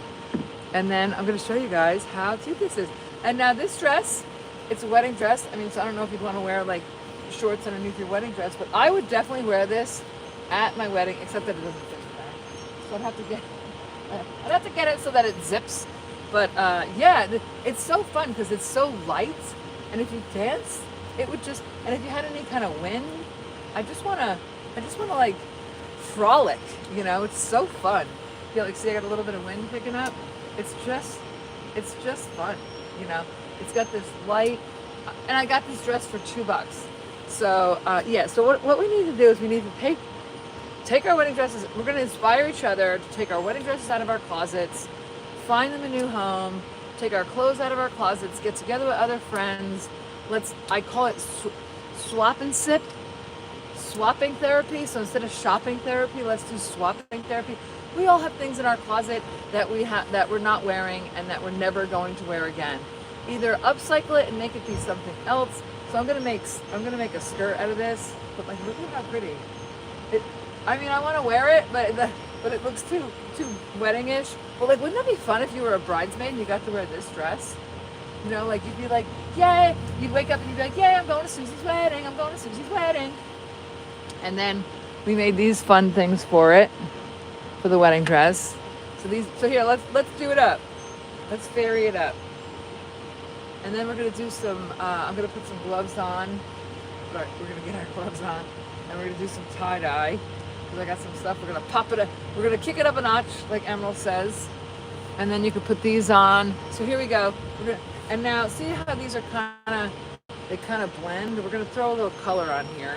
And then I'm gonna show you guys how cute this is. And now this dress, it's a wedding dress. I mean, so I don't know if you'd want to wear like shorts underneath your wedding dress, but I would definitely wear this at my wedding, except that it doesn't fit me back. So I'd have to get it so that it zips. But yeah, it's so fun because it's so light, and if you dance, it would just. And if you had any kind of wind, I just wanna like frolic. You know, it's so fun. You know, like, see, I got a little bit of wind picking up. It's just fun. You know, it's got this light, and I got this dress for $2. So yeah. So what we need to do is we need to take our wedding dresses. We're gonna inspire each other to take our wedding dresses out of our clodsets. Find them a new home, take our clothes out of our closets, get together with other friends. I call it swap and sip, swapping therapy. So instead of shopping therapy, let's do swapping therapy. We all have things in our closet that that we're not wearing and that we're never going to wear again. Either upcycle it and make it be something else. So I'm gonna make a skirt out of this. But like, look at how pretty. I mean, I want to wear it, but it looks too wedding-ish. But like, wouldn't that be fun if you were a bridesmaid and you got to wear this dress? You know, like you'd be like, yay! You'd wake up and you'd be like, yay! I'm going to Susie's wedding. I'm going to Susie's wedding. And then we made these fun things for it, for the wedding dress. So here, let's do it up. Let's fairy it up. And then we're gonna do some. I'm gonna put some gloves on. We're gonna get our gloves on, and we're gonna do some tie dye. I got some stuff. We're gonna pop it. We're gonna kick it up a notch, like Emerald says, and then you can put these on. So here we go. And now see how these are they kind of blend. We're gonna throw a little color on here,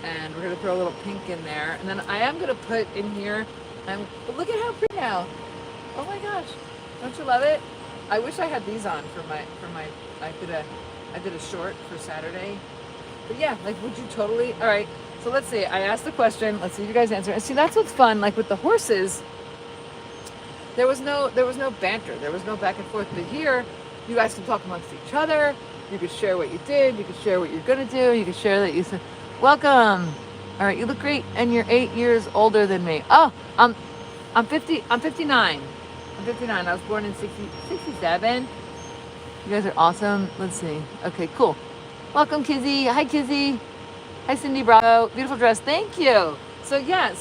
and we're gonna throw a little pink in there. And then I am gonna put in here. But look at how pretty now. Oh my gosh, don't you love it? I wish I had these on for my. I did a short for Saturday. But yeah, like, would you totally? All right. So let's see. I asked the question. Let's see if you guys answer. And see, that's what's fun. Like with the horses, there was no banter. There was no back and forth. But here, you guys can talk amongst each other. You could share what you did. You could share what you're gonna do. You could share that you said, "Welcome." All right, you look great, and you're 8 years older than me. Oh, I'm 50. I'm 59. I'm 59. I was born in 67. You guys are awesome. Let's see. Okay, cool. Welcome, Kizzy. Hi, Kizzy. Hi, Cindy Bravo. Beautiful dress. Thank you. So yeah,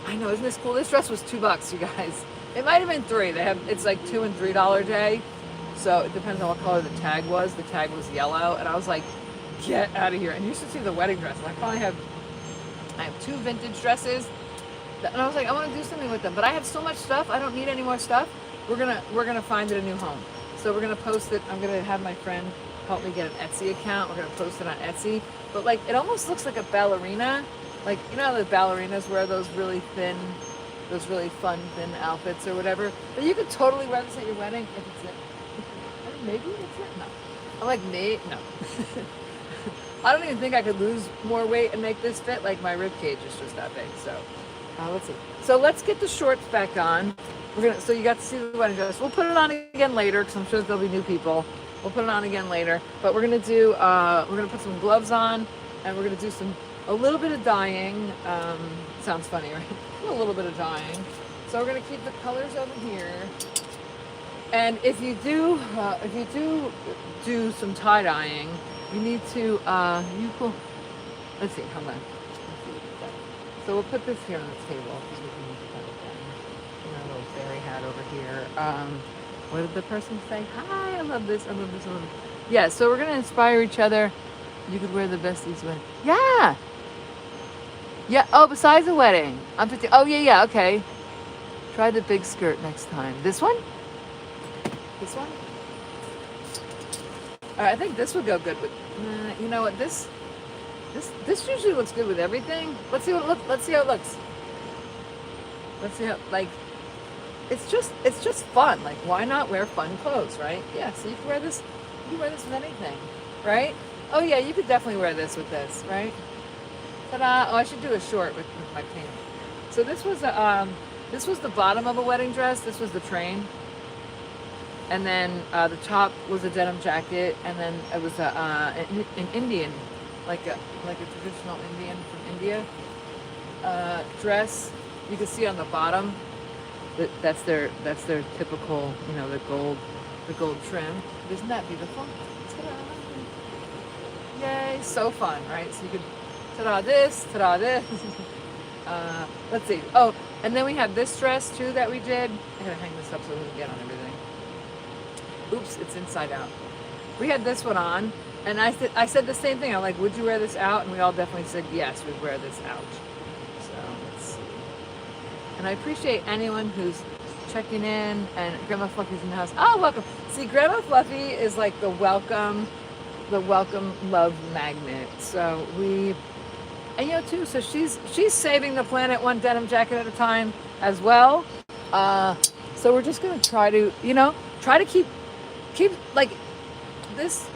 I know, isn't this cool? This dress was $2, you guys. It might have been $3. It's like $2 and $3 day. So it depends on what color the tag was. The tag was yellow, and I was like, get out of here. And you should see the wedding dress. I have 2 vintage dresses, and I was like, I want to do something with them, but I have so much stuff. I don't need any more stuff. We're gonna find it a new home. So we're gonna post it. I'm gonna have my friend help me get an Etsy account. We're gonna post it on Etsy. But like, it almost looks like a ballerina. Like, you know how the ballerinas wear those really fun thin outfits or whatever. But you could totally wear this at your wedding if it's maybe it's it. No. I'm like, me? No. I don't even think I could lose more weight and make this fit. Like my rib cage is just that big. So let's see. So let's get the shorts back on. So you got to see the wedding dress. We'll put it on again later because I'm sure there'll be new people. We'll put it on again later. But we're gonna do we're gonna put some gloves on, and we're gonna do a little bit of dyeing. Sounds funny, right? A little bit of dyeing. So we're gonna keep the colors over here. And if you do some tie dyeing, you need to let's see, hold on. So we'll put this here on the table because we can put it down. Our little fairy hat over here. What did the person say? Hi, I love this, I love this, I love this. Yeah, so we're gonna inspire each other. You could wear the besties wedding. Yeah. Yeah, oh, besides the wedding. I'm 50. Oh yeah, okay. Try the big skirt next time. This one? This one? I think this would go good with. You know what? This usually looks good with everything. Let's see how it looks. Let's see how it's just fun. Like, why not wear fun clothes, right? Yeah. So you can wear this. You can wear this with anything, right? Oh yeah, you could definitely wear this with this, right? Ta-da! Oh, I should do a short with my pants. So this was the bottom of a wedding dress. This was the train. And then the top was a denim jacket, and then it was an Indian, like a traditional Indian from India dress. You can see on the bottom that's their typical, you know, the gold trim. Isn't that beautiful? Ta-da! Yay! So fun, right? So you could ta-da this, ta-da this. Let's see. Oh, and then we have this dress too that we did. I gotta hang this up so we can get on everything. Oops, it's inside out. We had this one on, and I said the same thing. I'm like, would you wear this out? And we all definitely said yes, we'd wear this out. So let's see. And I appreciate anyone who's checking in, and Grandma Fluffy's in the house. Oh, welcome. See, Grandma Fluffy is like the welcome love magnet. So and you know too, so she's saving the planet one denim jacket at a time as well. So we're just gonna try to, try to keep like this,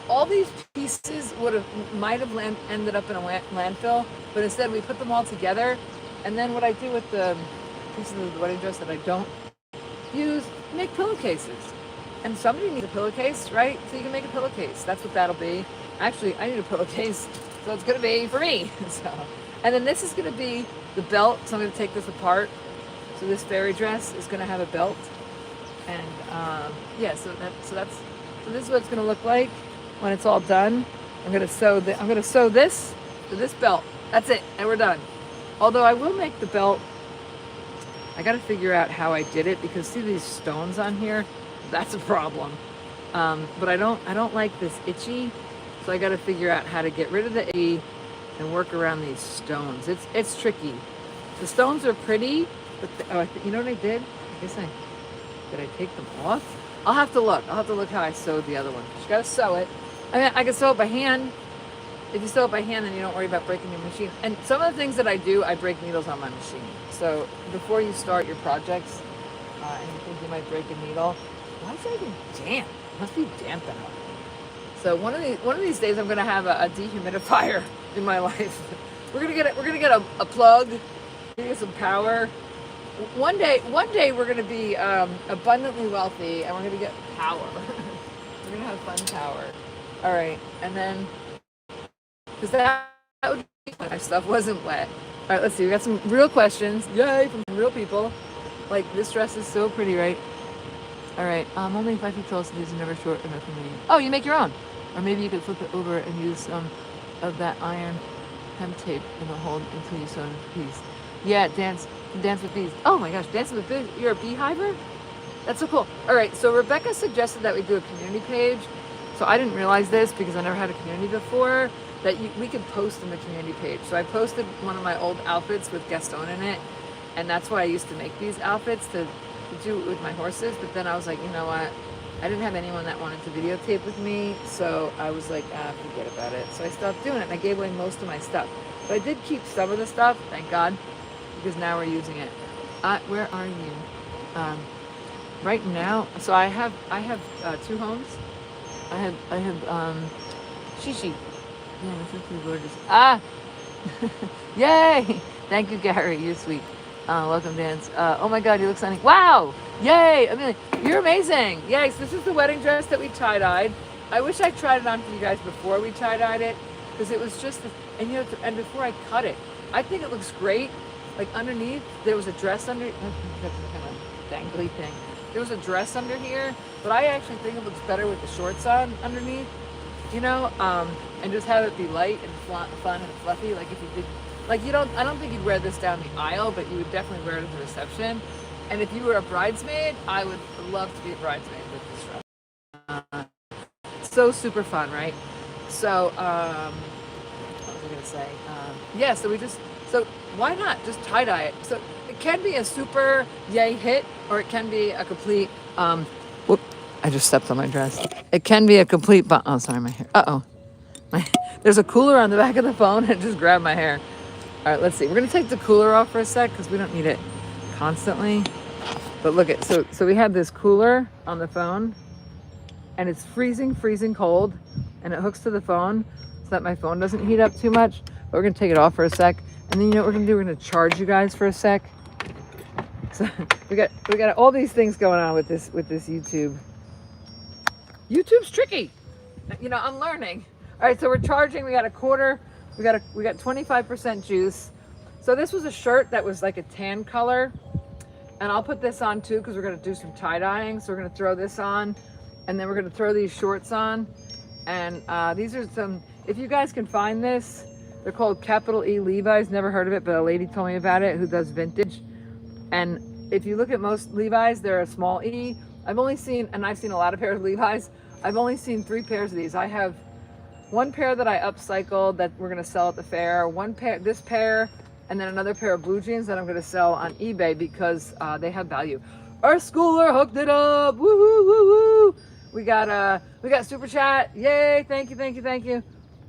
all these pieces might have ended up in a landfill, but instead we put them all together. And then what I do with the pieces of the wedding dress that I don't use, make pillowcases. And somebody needs a pillowcase, right? So you can make a pillowcase. That's what that'll be. Actually, I need a pillowcase, so it's gonna be for me. And then this is gonna be the belt. So I'm gonna take this apart. So this fairy dress is gonna have a belt. And yeah, so this is what it's gonna look like when it's all done. I'm gonna sew this to this belt. That's it, and we're done. Although I will make the belt. I gotta figure out how I did it, because see these stones on here? That's a problem. But I don't like this itchy, so I gotta figure out how to get rid of the itchy and work around these stones. It's tricky. The stones are pretty, but you know what I did? Did I take them off? I'll have to look. I'll have to look how I sewed the other one. You gotta sew it. I mean, I can sew it by hand. If you sew it by hand, then you don't worry about breaking your machine. And some of the things that I do, I break needles on my machine. So before you start your projects, and you think you might break a needle, why is it even damp? It must be damp out. So one of these days, I'm gonna have a dehumidifier in my life. We're gonna get a plug. We're gonna get some power. One day we're gonna be abundantly wealthy, and we're gonna get power. We're gonna have fun power. All right, and then because that would be when my stuff wasn't wet. All right, let's see. We got some real questions. Yay, from real people. Like, this dress is so pretty, right? All right, I'm only 5 feet tall, so these are never short enough for me. Oh, you make your own, or maybe you could flip it over and use some of that iron hem tape in the hole until you sew it into piece. Yeah, dance with bees. Oh my gosh, dancing with bees. You're a beehiver? That's so cool. All right, so Rebecca suggested that we do a community page. So I didn't realize this because I never had a community before, that we could post in the community page. So I posted one of my old outfits with Gaston in it, and that's why I used to make these outfits to do it with my horses. But then I was like, you know what? I didn't have anyone that wanted to videotape with me, so I was like, forget about it. So I stopped doing it, and I gave away most of my stuff. But I did keep some of the stuff, thank God, because now we're using it. Where are you? right now, so I have two homes. I have Shishi. Yeah, this is pretty gorgeous. Ah, yay! Thank you, Gary. You're sweet. Welcome, Dance. Oh my God, you look stunning. Wow! Yay! I mean, you're amazing. Yay! So this is the wedding dress that we tie-dyed. I wish I tried it on for you guys before we tie-dyed it, because it was just, and you know, and before I cut it, I think it looks great. Like underneath, there was a dress under. That's kind of dangly thing. There was a dress under here, but I actually think it looks better with the shorts on underneath. You know, and just have it be light and fun and fluffy. Like if you did, like I don't think you'd wear this down the aisle, but you would definitely wear it at the reception. And if you were a bridesmaid, I would love to be a bridesmaid with this dress. So super fun, right? So, what was I gonna say? Yeah, so why not just tie-dye it? So it can be a super yay hit, or it can be a complete, whoop, I just stepped on my dress. It can be a complete, oh, sorry, my hair. Uh-oh. There's a cooler on the back of the phone and it just grabbed my hair. All right, let's see. We're gonna take the cooler off for a sec because we don't need it constantly. But look at, so we have this cooler on the phone and it's freezing cold, and it hooks to the phone so that my phone doesn't heat up too much. But we're gonna take it off for a sec. And then you know what we're gonna do? We're gonna charge you guys for a sec. So we got all these things going on with this YouTube. YouTube's tricky. You know, I'm learning. All right, so we're charging. We got a quarter. We got 25% juice. So this was a shirt that was like a tan color, and I'll put this on too because we're gonna do some tie dyeing. So we're gonna throw this on, and then we're gonna throw these shorts on. And these are some. If you guys can find this, they're called capital E Levi's. Never heard of it, but a lady told me about it who does vintage. And if you look at most Levi's, they're a small E. I've seen a lot of pairs of Levi's. I've only seen 3 pairs of these. I have one pair that I upcycled that we're gonna sell at the fair, this pair, and then another pair of blue jeans that I'm gonna sell on eBay because they have value. Our schooler hooked it up. Woo woo woo woo. We got super chat. Yay! Thank you.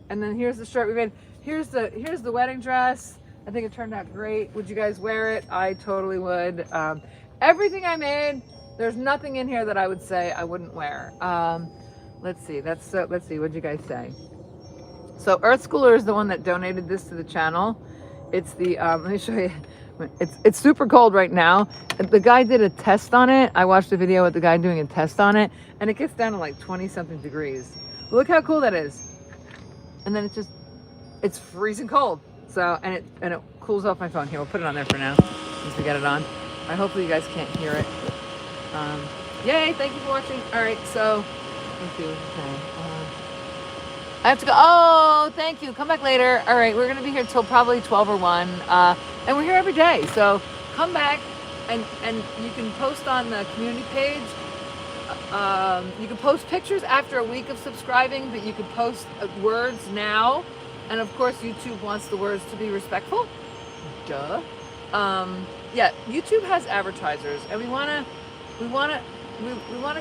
And then here's the shirt we made. Here's the wedding dress. I think it turned out great. Would you guys wear it? I totally would. Everything I made, there's nothing in here that I would say I wouldn't wear. Let's see. Let's see. What'd you guys say? So Earth Schooler is the one that donated this to the channel. It's the let me show you. It's super cold right now. The guy did a test on it. I watched a video with the guy doing a test on it, and it gets down to like 20 something degrees. Look how cool that is. And then it's freezing cold. So and it cools off my phone. Here, we'll put it on there for now since we got it on. Hopefully you guys can't hear it. Yay! Thank you for watching. All right, so thank you. Okay. I have to go. Oh, thank you. Come back later. All right, we're gonna be here till probably 12 or 1, and we're here every day. So come back, and you can post on the community page. You can post pictures after a week of subscribing, but you can post words now. And of course, YouTube wants the words to be respectful. Duh. Yeah, YouTube has advertisers, and we wanna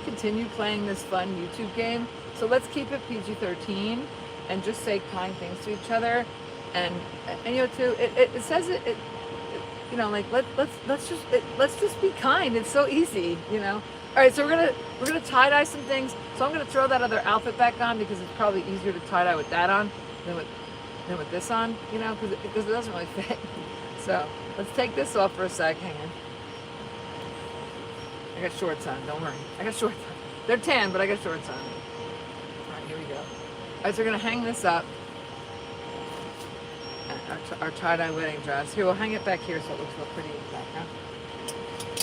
continue playing this fun YouTube game. So let's keep it PG-13 and just say kind things to each other. And you know, too, it says it you know, like let's just be kind. It's so easy, you know. All right, so we're gonna tie dye some things. So I'm gonna throw that other outfit back on because it's probably easier to tie dye with that on than with this on, you know, because it doesn't really fit. So let's take this off for a sec. Hang on. I got shorts on. Don't worry. I got shorts on. They're tan, but I got shorts on. Here we go. All right, so we're gonna hang this up. Our tie-dye wedding dress. Here, we'll hang it back here so it looks real pretty in the background.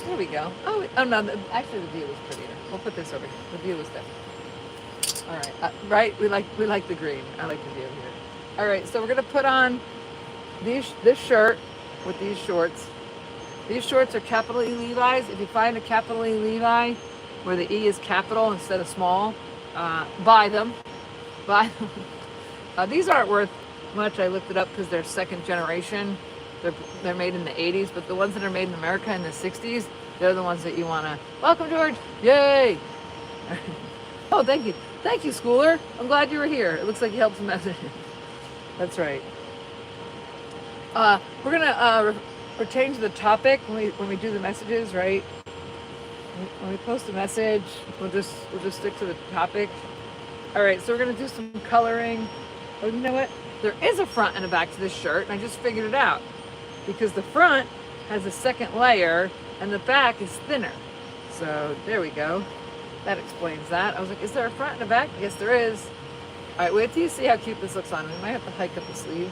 There we go. Oh no, actually the view was prettier. We'll put this over here. The view was different. All right, right? We like the green. I like the view here. All right, so we're gonna put on this shirt with these shorts. These shorts are capital E Levi's. If you find a capital E Levi where the E is capital instead of small, buy them. These aren't worth much. I looked it up because they're second generation. They're made in the 80s, but the ones that are made in America in the 60s, they're the ones that you want to. Welcome, George. Yay. Oh, thank you, schooler. I'm glad you were here. It looks like you helped some message. That's right. We're gonna change the topic when we do the messages, right? When we post a message, we'll just stick to the topic. All right, so we're gonna do some coloring. Oh, you know what? There is a front and a back to this shirt, and I just figured it out because the front has a second layer and the back is thinner. So there we go. That explains that. I was like, is there a front and a back? Yes, there is. All right, wait till you see how cute this looks on. We might have to hike up the sleeve,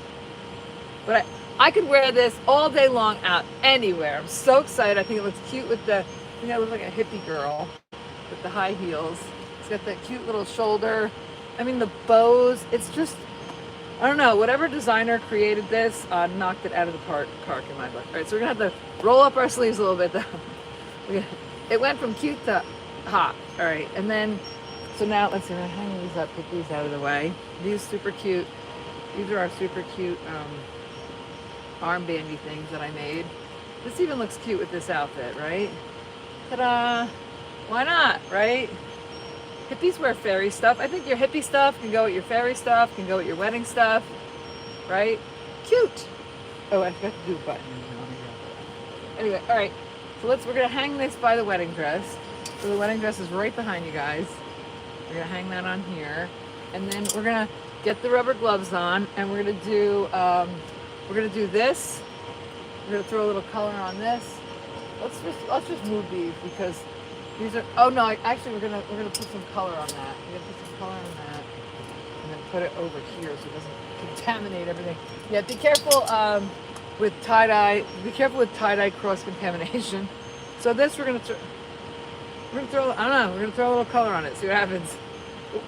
but I could wear this all day long out anywhere. I'm so excited. I think it looks cute with the, you know, I look like a hippie girl with the high heels. It's got that cute little shoulder. I mean, the bows. It's just, I don't know, whatever designer created this knocked it out of the park in my book. All right, so we're gonna have to roll up our sleeves a little bit though. It went from cute to hot. All right, and then, so now let's see, I'm gonna hang these up, get these out of the way. These super cute, these are our super cute armbandy things that I made. This even looks cute with this outfit, right? Ta-da! Why not, right? Hippies wear fairy stuff. I think your hippie stuff can go with your fairy stuff, can go with your wedding stuff, right? Cute. Oh, I forgot to do a button. Anyway, all right. So we're gonna hang this by the wedding dress. So the wedding dress is right behind you guys. We're gonna hang that on here, and then we're gonna get the rubber gloves on, and we're gonna do this. We're gonna throw a little color on this. Let's just move these because these are. Oh no! Actually, we're gonna put some color on that. We're gonna put some color on that, and then put it over here so it doesn't contaminate everything. Yeah, be careful with tie dye. Be careful with tie dye cross contamination. So this we're gonna throw. I don't know. We're gonna throw a little color on it. See what happens.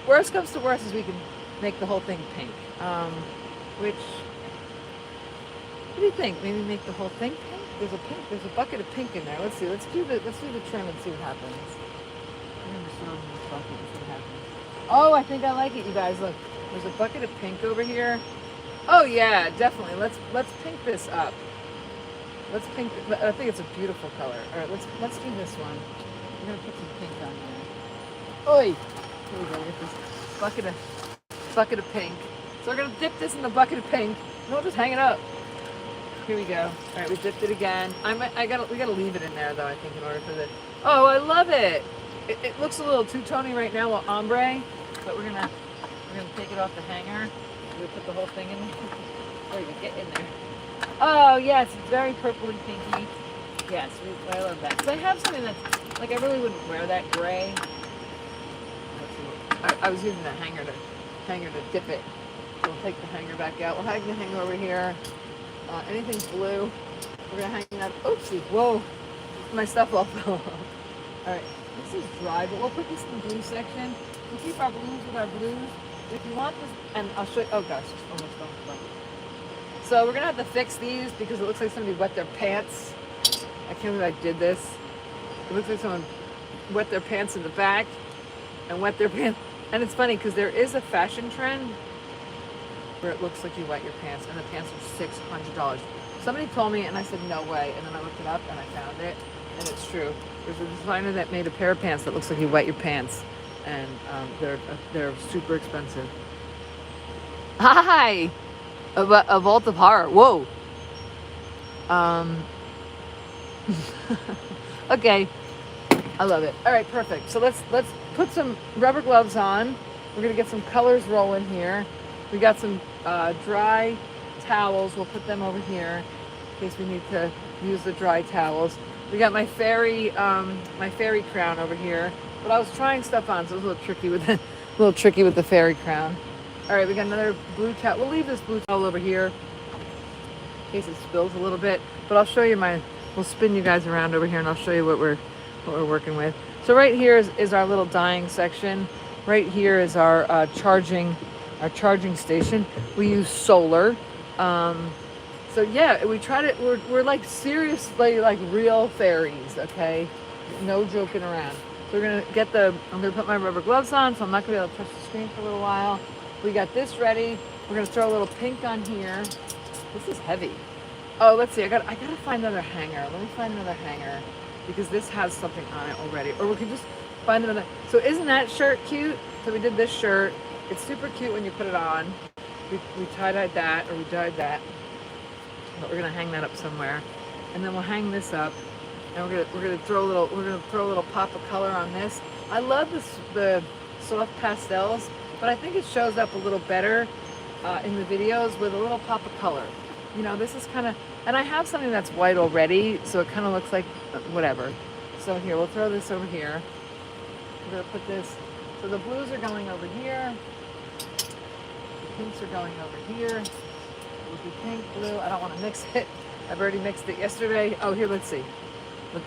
Worst comes to worst is we can make the whole thing pink. Which, what do you think? Maybe make the whole thing pink? There's a bucket of pink in there. Let's see. Let's do the trim and see what happens. I'm gonna just throw it in this bucket and see what happens. Oh, I think I like it, you guys. Look, there's a bucket of pink over here. Oh yeah, definitely. Let's pink this up. Let's pink. I think it's a beautiful color. All right, let's do this one. We're gonna put some pink on there. Oi! Here we go. We get this bucket of pink. So we're gonna dip this in the bucket of pink, and we'll just hang it up. Here we go. All right, we dipped it again. We gotta leave it in there though. I think in order for the. Oh, I love it. It looks a little two-tony right now, with ombre, but we're gonna take it off the hanger. We'll put the whole thing in. There you get in there. Oh yes, it's very purpley pinky. Yes, I love that. So I have something that's like I really wouldn't wear that gray. I was using the hanger to dip it. So we'll take the hanger back out. We'll hang the hanger over here. Anything blue, we're gonna hang that. Oopsie! Whoa! My stuff all fell off. All right, this is dry, but we'll put this in the blue section. We'll keep our blues with our blues. If you want this, and I'll show you. Oh gosh, it's almost gone. So we're gonna have to fix these because it looks like somebody wet their pants. I can't believe I did this. It looks like someone wet their pants in the back and wet their pants. And it's funny because there is a fashion trend where it looks like you wet your pants and the pants are $600. Somebody told me and I said no way, and then I looked it up and I found it, and it's true. There's a designer that made a pair of pants that looks like you wet your pants, and they're super expensive. Hi, a vault of horror. Whoa. Okay, I love it. All right, perfect. So let's put some rubber gloves on. We're gonna get some colors rolling here. We got some dry towels. We'll put them over here in case we need to use the dry towels. We got my fairy crown over here, but I was trying stuff on, so it was a little tricky with the fairy crown. All right, we got another blue towel. We'll leave this blue towel over here in case it spills a little bit, but I'll show you we'll spin you guys around over here and I'll show you what we're working with. So right here is our little dyeing section. Right here is our charging station. We use solar. So yeah, we try to, we're like seriously like real fairies, okay? No joking around. So we're gonna I'm gonna put my rubber gloves on, so I'm not gonna be able to touch the screen for a little while. We got this ready. We're gonna throw a little pink on here. This is heavy. Oh, let's see, I gotta find another hanger. Let me find another hanger because this has something on it already. Or we could just find another. So isn't that shirt cute? So we did this shirt. It's super cute when you put it on. We tie-dyed that, or we dyed that. But we're gonna hang that up somewhere. And then we'll hang this up. And we're gonna throw a little pop of color on this. I love the soft pastels, but I think it shows up a little better in the videos with a little pop of color. You know, this is kind of, and I have something that's white already, so it kind of looks like whatever. So here, we'll throw this over here. We're gonna put this, so the blues are going over here, the pinks are going over here. We'll do pink, blue. I don't want to mix it. I've already mixed it yesterday. Oh, here, let's see.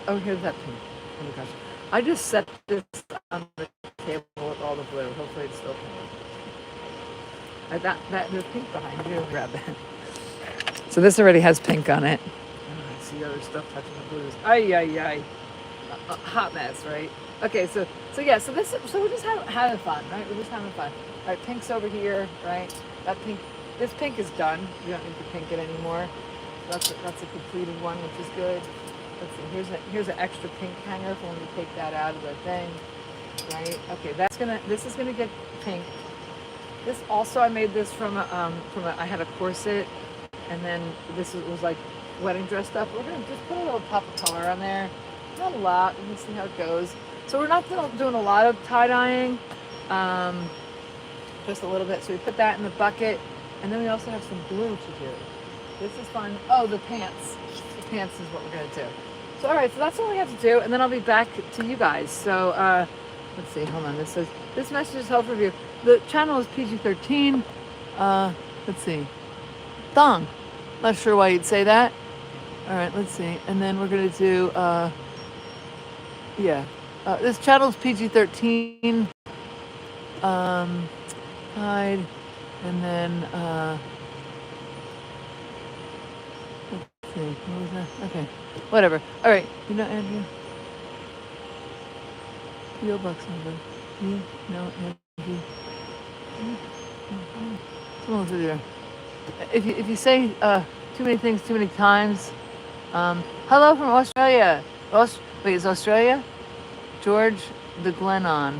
Oh, here's that pink. Oh my gosh. I just set this on the table with all the blue. Hopefully it's still pink. There's pink behind you. Grab that. So this already has pink on it. Oh, I see other stuff touching the blues. Ay, ay, ay. Hot mess, right? Okay, so yeah, so we're just having fun, right? We're just having fun. All right, pink's over here, right? That pink, this pink is done. We don't need to pink it anymore. That's a completed one, which is good. Let's see, here's an extra pink hanger for when you take that out of the thing, right? Okay, this is gonna get pink. This also, I made this from I had a corset, and then this was like wedding dress stuff. We're gonna just put a little pop of color on there. Not a lot. Let me see how it goes. So we're not doing a lot of tie-dyeing, just a little bit. So we put that in the bucket, and then we also have some glue to do. This is fun. Oh, the pants. The pants is what we're gonna do. So all right, so that's all we have to do, and then I'll be back to you guys. So let's see. Hold on. This says this message is health review. The channel is PG-13. Let's see. Thong. Not sure why you'd say that. All right, let's see. And then we're gonna do. Yeah. This channel is PG-13. Hide, and then let's see. What was that? Okay. Whatever. All right. You know, Andrew. P.O. Box number. You know, Andrew. Someone's there. If you say too many things too many times, hello from Australia. Wait, is Australia? George the Glennon.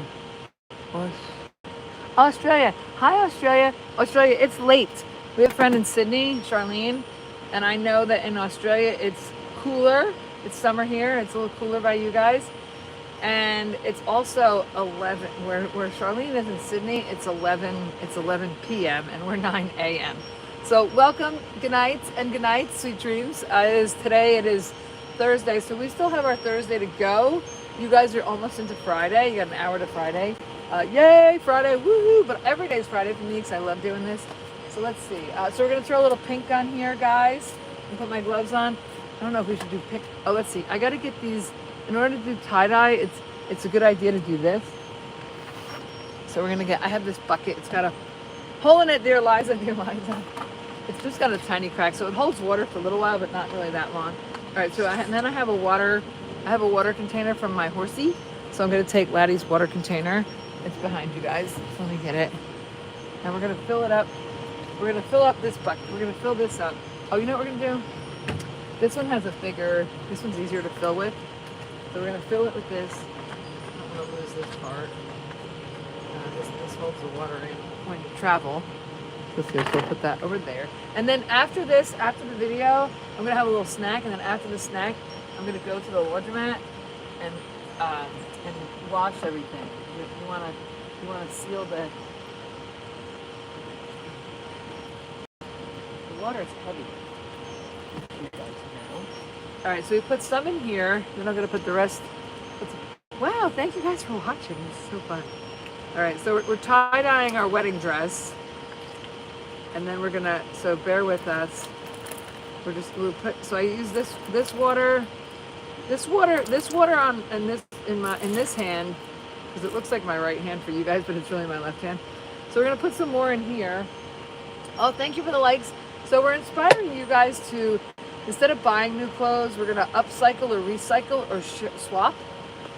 Australia. Hi, Australia. Australia, it's late. We have a friend in Sydney, Charlene, and I know that in Australia it's cooler. It's summer here. It's a little cooler by you guys. And it's also 11, where Charlene is in Sydney, it's 11 p.m. and we're 9 a.m. So welcome, good night, and good night, sweet dreams. Today it is Thursday, so we still have our Thursday to go. You guys are almost into Friday. You got an hour to Friday. Yay, Friday, woohoo! But every day is Friday for me because I love doing this. So let's see. So we're gonna throw a little pink on here, guys, and put my gloves on. I don't know if we should do pink. Oh, let's see. I gotta get these. In order to do tie-dye, it's a good idea to do this. So we're gonna get. I have this bucket. It's got a hole in it. Dear Liza, dear Liza. It's just got a tiny crack, so it holds water for a little while, but not really that long. All right. So and then I have a water container from my horsey. So I'm gonna take Laddie's water container. It's behind you guys. So let me get it. And we're gonna fill it up. We're gonna fill up this bucket. We're gonna fill this up. Oh, you know what we're gonna do? This one has a bigger. This one's easier to fill with. So we're gonna fill it with this. I don't want to lose this part. This holds the water in when you travel. So we'll put that over there. And then after this, after the video, I'm gonna have a little snack. And then after the snack, I'm gonna go to the laundromat and wash everything. You wanna seal the water is heavy. You guys know. All right, so we put some in here. Then I'm gonna put the rest. Wow, thank you guys for watching. It's so fun. All right, so we're tie-dyeing our wedding dress, and then we're gonna. So bear with us. We'll put. So I use this water on in this hand, because it looks like my right hand for you guys, but it's really my left hand. So we're gonna put some more in here. Oh, thank you for the likes. So we're inspiring you guys to, instead of buying new clothes, we're gonna upcycle or recycle or swap.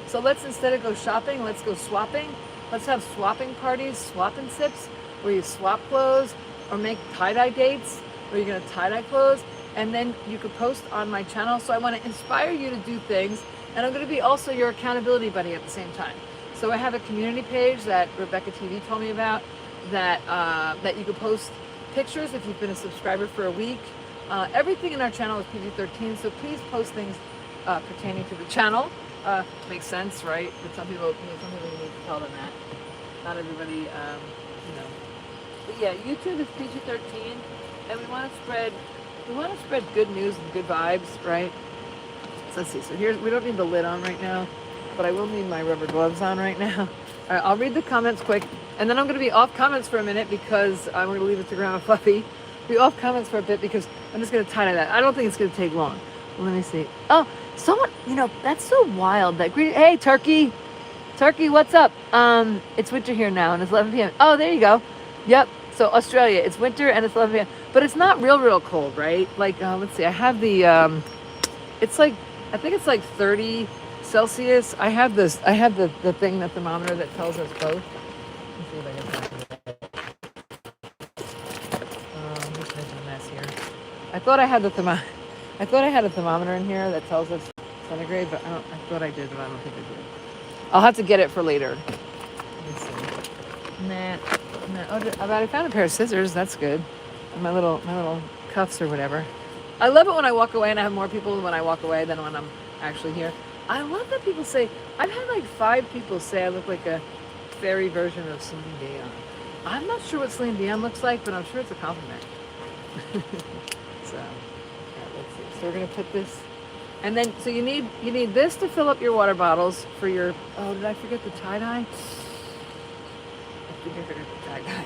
So let's, instead of go shopping, let's go swapping. Let's have swapping parties, swap and sips, where you swap clothes or make tie-dye dates where you're gonna tie-dye clothes, and then you could post on my channel. So I wanna inspire you to do things, and I'm gonna be also your accountability buddy at the same time. So I have a community page that Rebecca TV told me about that you could post pictures if you've been a subscriber for a week. Everything in our channel is PG-13, so please post things pertaining to the channel. Makes sense, right? But some people you need to tell them that. Not everybody, you know. But yeah, YouTube is PG-13, and we want to spread good news and good vibes, right? So let's see. So here's, we don't need the lid on right now, but I will need my rubber gloves on right now. All right, I'll read the comments quick, and then I'm going to be off comments for a minute because I'm going to leave it to Grandma Fluffy. Be off comments for a bit because I'm just going to tie that. I don't think it's going to take long. Let me see. Oh, someone, you know, that's so wild. That green, hey, Turkey, what's up? It's winter here now, and it's 11 p.m. Oh, there you go. Yep. So Australia, it's winter and it's 11 p.m. But it's not real cold, right? Like, let's see. I have the, it's like, I think it's like 30 Celsius. I have this. I have the thing, the thermometer that tells us both. Let's see if I can find it. I'm just making a mess here. I thought I had the thermometer in here that tells us centigrade, but I thought I did, but I don't think I did. I'll have to get it for later. Let's see. Nah. Oh, but I found a pair of scissors. That's good. And my little cuffs or whatever. I love it when I walk away and I have more people when I walk away than when I'm actually here. I love that people say, I've had like 5 people say I look like a fairy version of Celine Dion. I'm not sure what Celine Dion looks like, but I'm sure it's a compliment. So, yeah, let's see. So we're gonna put this, and then so you need this to fill up your water bottles for your. Oh, did I forget the tie dye? I think I forgot the tie dye.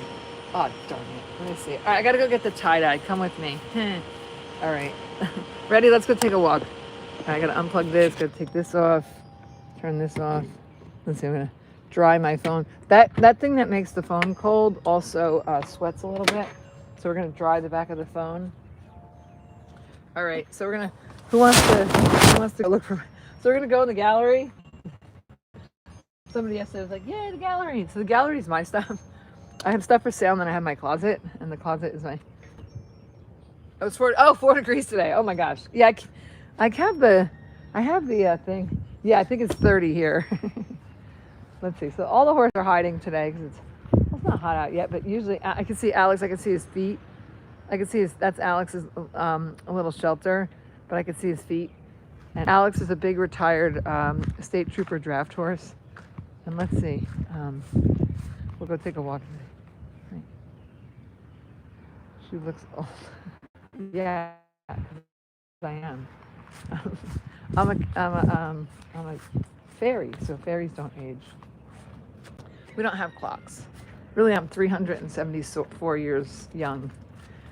Oh darn it! Let me see. All right, I gotta go get the tie dye. Come with me. All right, ready? Let's go take a walk. All right, I gotta unplug this. Gotta take this off. Turn this off. Let's see. I'm gonna dry my phone. That thing that makes the phone cold also sweats a little bit. So we're gonna dry the back of the phone. All right, so we're gonna. Who wants to go look for? So we're gonna go in the gallery. Somebody yesterday was like, "Yay, the gallery!" So the gallery is my stuff. I have stuff for sale, and then I have my closet, and the closet is my. Oh, it's 4 degrees today. Oh my gosh. Yeah, I have the thing. Yeah, I think it's 30 here. Let's see. So all the horses are hiding today because it's not hot out yet, but usually I can see Alex. I can see his feet. I can see that's Alex's a little shelter, but I can see his feet. And Alex is a big retired state trooper draft horse. And let's see. We'll go take a walk. She looks old. Yeah, I am. I'm a fairy, so fairies don't age. We don't have clocks. Really, I'm 374 years young.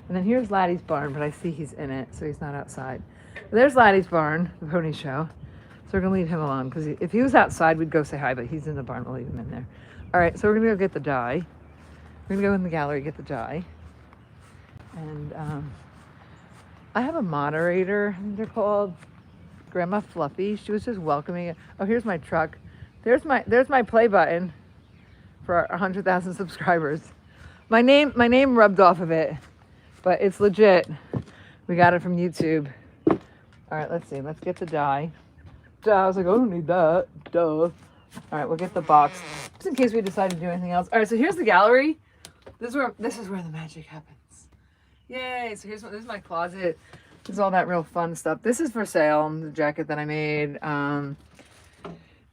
And then here's Laddie's barn, but I see he's in it, so he's not outside. There's Laddie's barn, the pony show. So we're gonna leave him alone, because if he was outside, we'd go say hi, but he's in the barn, we'll leave him in there. All right, so we're gonna go get the dye. We're gonna go in the gallery, get the dye. And I have a moderator, I think they're called Grandma Fluffy. She was just welcoming it. Oh, here's my truck. There's my play button for our 100,000 subscribers. My name rubbed off of it, but it's legit. We got it from YouTube. All right, let's see. Let's get the dye. I was like, oh, I don't need that. Duh. All right, we'll get the box just in case we decide to do anything else. All right, so here's the gallery. This is where the magic happens. Yay! So this is my closet. This is all that real fun stuff. This is for sale. The jacket that I made.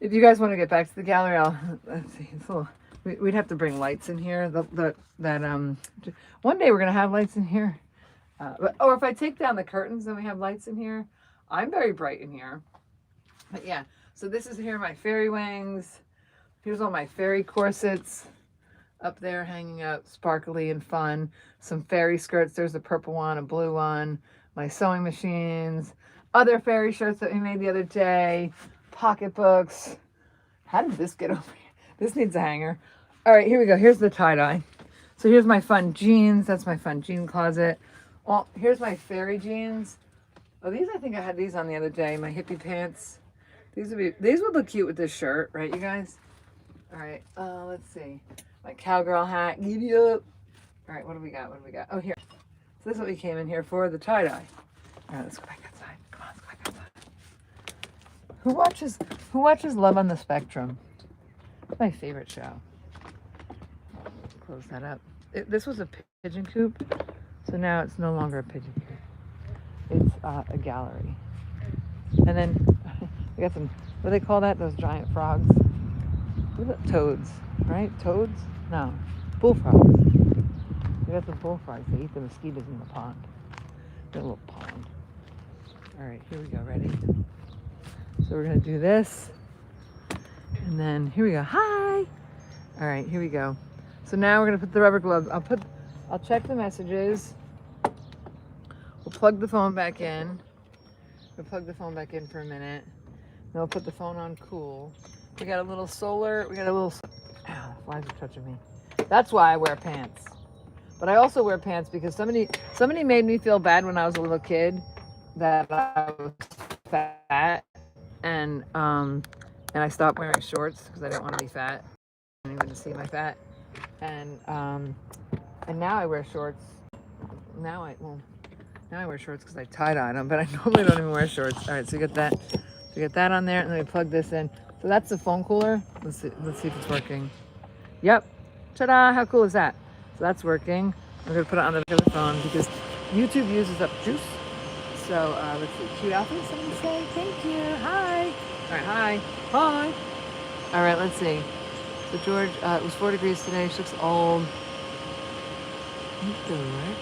If you guys want to get back to the gallery, let's see. It's a little. We'd have to bring lights in here. One day we're gonna have lights in here. Or if I take down the curtains, then we have lights in here. I'm very bright in here. But yeah, so this is here my fairy wings. Here's all my fairy corsets up there hanging out, sparkly and fun. Some fairy skirts. There's a purple one, a blue one. My sewing machines. Other fairy shirts that we made the other day. Pocketbooks. How did this get over here? This needs a hanger. All right, here we go. Here's the tie-dye. So here's my fun jeans. That's my fun jean closet. Well, here's my fairy jeans. Oh, I think I had these on the other day. My hippie pants. These would look cute with this shirt, right, you guys? All right, let's see. My cowgirl hat. Giddy up. All right, what do we got? Oh, here. So this is what we came in here for, the tie-dye. All right, let's go back outside. Come on, let's go back outside. Who watches Love on the Spectrum? It's my favorite show. Close that up. This was a pigeon coop, so now it's no longer a pigeon coop. It's a gallery. And then We got some, what do they call that? Those giant frogs? What are the toads, right? Toads? No, bullfrogs. We got some bullfrogs. They eat the mosquitoes in the pond. The little pond. All right, here we go. Ready? So we're gonna do this, and then here we go. Hi. All right, here we go. So now we're gonna put the rubber gloves. I'll check the messages. We'll plug the phone back in. We'll plug the phone back in for a minute. Then we'll put the phone on cool. We got a little solar. We got a little. Ow, flies are touching me. That's why I wear pants. But I also wear pants because somebody made me feel bad when I was a little kid that I was fat, and I stopped wearing shorts because I didn't want to be fat. I didn't even see my fat, and now I wear shorts. Now I wear shorts because I tie-dye them, but I normally don't even wear shorts. All right, so we get that. So we get that on there, and then we plug this in. So that's the phone cooler. Let's see if it's working. Yep. Ta-da! How cool is that? So that's working. I'm gonna put it on the back of the phone because YouTube uses up juice. So let's see. Cute outfit. Somebody say thank you. Hi. All right. Hi. Hi. All right. Let's see. So George, it was 4 degrees today. She looks old. Meet the rich.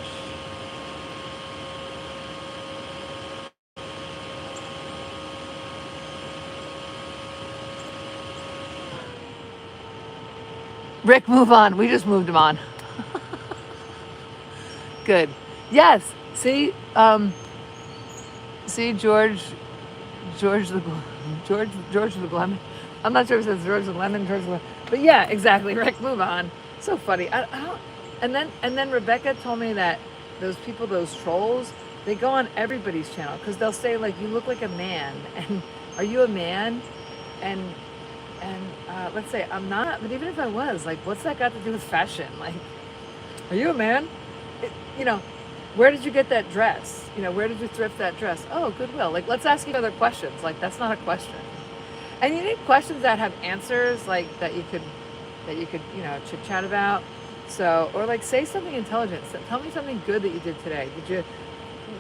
Rick, move on. We just moved him on. Good. Yes. See, George the Lemon. I'm not sure if it says George the Lemon, but yeah, exactly. Rick, move on. So funny. I don't. And then Rebecca told me that those people, those trolls, they go on everybody's channel because they'll say like, you look like a man, and are you a man? And let's say I'm not, but even if I was, like, what's that got to do with fashion? Like, are you a man? Where did you get that dress? Where did you thrift that dress? Oh, Goodwill. Like, let's ask each other questions. Like, that's not a question. And you need questions that have answers, like that you could chit chat about. So, or like say something intelligent. So tell me something good that you did today. Did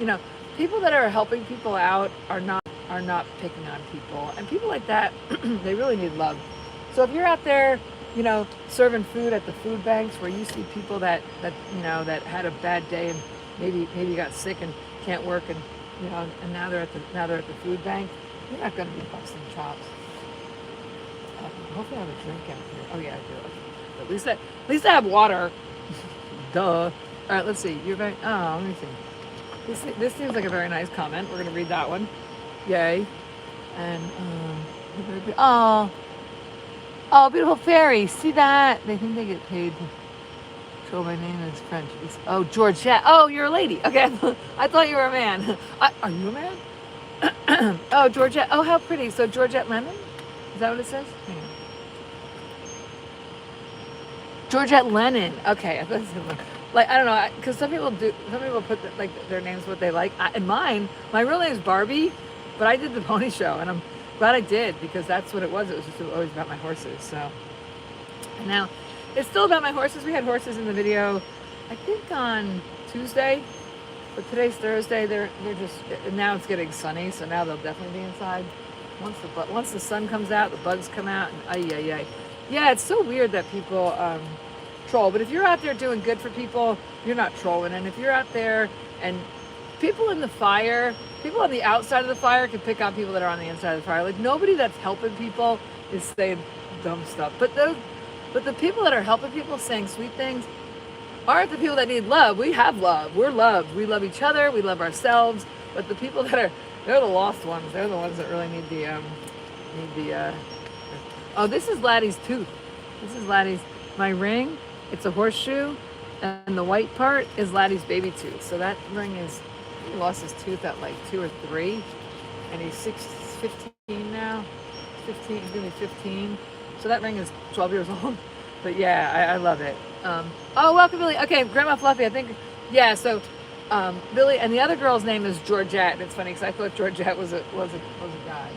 you, people that are helping people out are not picking on people, and people like that, they really need love. So if you're out there, serving food at the food banks where you see people that had a bad day and maybe got sick and can't work, and and now they're at the food bank, you're not going to be busting chops. Hopefully I have a drink out here. Oh yeah, I do. At least I have water. Duh. All right, let's see. Let me see. This seems like a very nice comment. We're going to read that one. Yay. And oh, beautiful fairy. See that? They think they get paid to show my name is French. Oh, Georgette. Oh, you're a lady. Okay, I thought you were a man. Are you a man? Oh, Georgette. Oh, how pretty. So Georgette Lemon? Is that what it says? Hang on. Georgette Lennon. Okay, like, I don't know, because some people put their names what they like. And my real name is Barbie, but I did the pony show, and I'm glad I did, because that's what it was. It was just always about my horses. So, and now it's still about my horses. We had horses in the video, I think on Tuesday, but today's Thursday. They're just, now it's getting sunny, so now they'll definitely be inside. Once the sun comes out, the bugs come out, and yeah, it's so weird that people troll. But if you're out there doing good for people, you're not trolling. And if you're out there and people in the fire, people on the outside of the fire can pick on people that are on the inside of the fire. Like, nobody that's helping people is saying dumb stuff. But the people that are helping people, saying sweet things, aren't the people that need love. We have love. We're loved. We love each other. We love ourselves. But the people they're the lost ones. They're the ones that really need the oh, this is Laddie's tooth. This is Laddie's, my ring. It's a horseshoe, and the white part is Laddie's baby tooth. So that ring he lost his tooth at like 2 or 3, and he's 15 now. 15, he's gonna be 15. So that ring is 12 years old. But yeah, I love it. Oh, welcome, Billy. Okay, Grandma Fluffy, I think, yeah, so Billy, and the other girl's name is Georgette, and it's funny because I thought Georgette was a guy,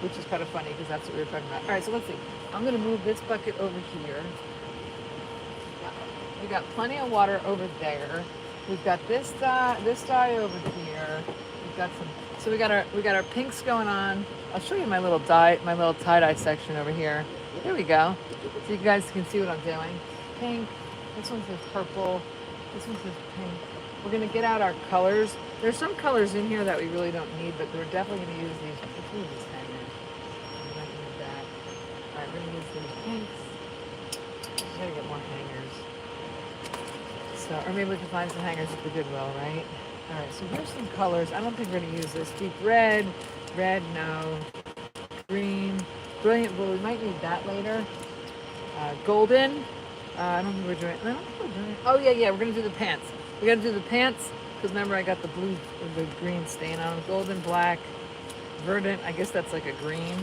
which is kind of funny because that's what we were talking about. All right, so let's see. I'm going to move this bucket over here. We got plenty of water over there. We've got this dye over here. We've got some So we got our pinks going on. I'll show you my little tie-dye section over here. There we go. So you guys can see what I'm doing. Pink. This one says purple. This one says pink. We're gonna get out our colors. There's some colors in here that we really don't need, but we're definitely gonna use these. Let's move this hanger. We might need that. All right, we're gonna use these pinks. We gotta get more hangers. So, or maybe we can find some hangers at the Goodwill, right? All right, so here's some colors. I don't think we're gonna use this. Deep red, no. Green, brilliant blue. We might need that later. Golden. I don't think we're doing. I don't think we're doing. Oh yeah, we're gonna do the pants. We gotta do the pants because remember I got the blue, the green stain on them. Golden, black, verdant. I guess that's like a green.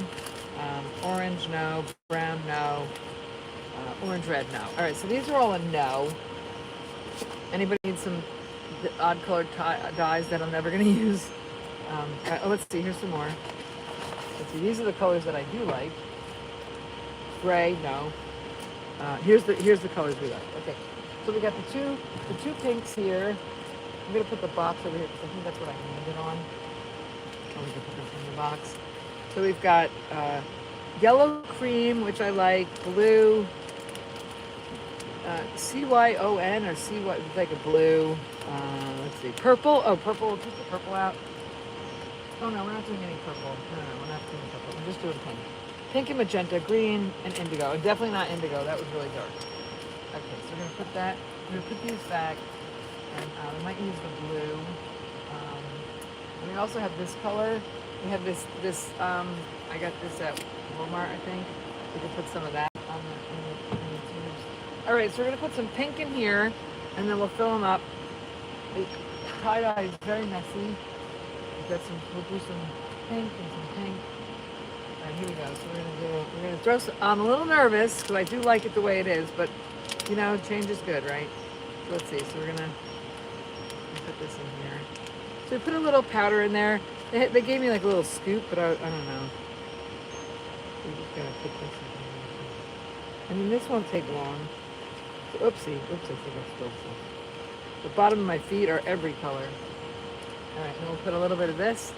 Orange, no. Brown, no. Orange, red, no. All right, so these are all a no. Anybody need some odd colored dyes that I'm never gonna use? Let's see. Here's some more. Let's see. These are the colors that I do like. Gray, no. Here's the colors we like. Okay, so we got the two pinks here. I'm gonna put the box over here because I think that's what I named it on. Oh, we can put them in the box. So we've got yellow cream, which I like. Blue, CYON or CY, like a blue. Let's see, purple. Oh, purple. We'll take the purple out. Oh no, we're not doing any purple. No, we're not doing purple. We're just doing pink. Pink and magenta, green and indigo. And definitely not indigo. That was really dark. Okay, so we're gonna put that. We're gonna put these back, and we might use the blue. And we also have this color. We have this. I got this at Walmart, I think. We can put some of that on in the tubes. All right, so we're gonna put some pink in here, and then we'll fill them up. The tie-dye is very messy. We'll do some pink and some pink. All right, here we go. So we're gonna throw some. I'm a little nervous because I do like it the way it is, but you know, change is good, right? So let's see. So we're gonna put this in here. So we put a little powder in there. They gave me like a little scoop, but I don't know. We're just gonna put this in here. I mean, this won't take long. So, oopsie. Oops, I think I spilled some. The bottom of my feet are every color. All right, and we'll put a little bit of this.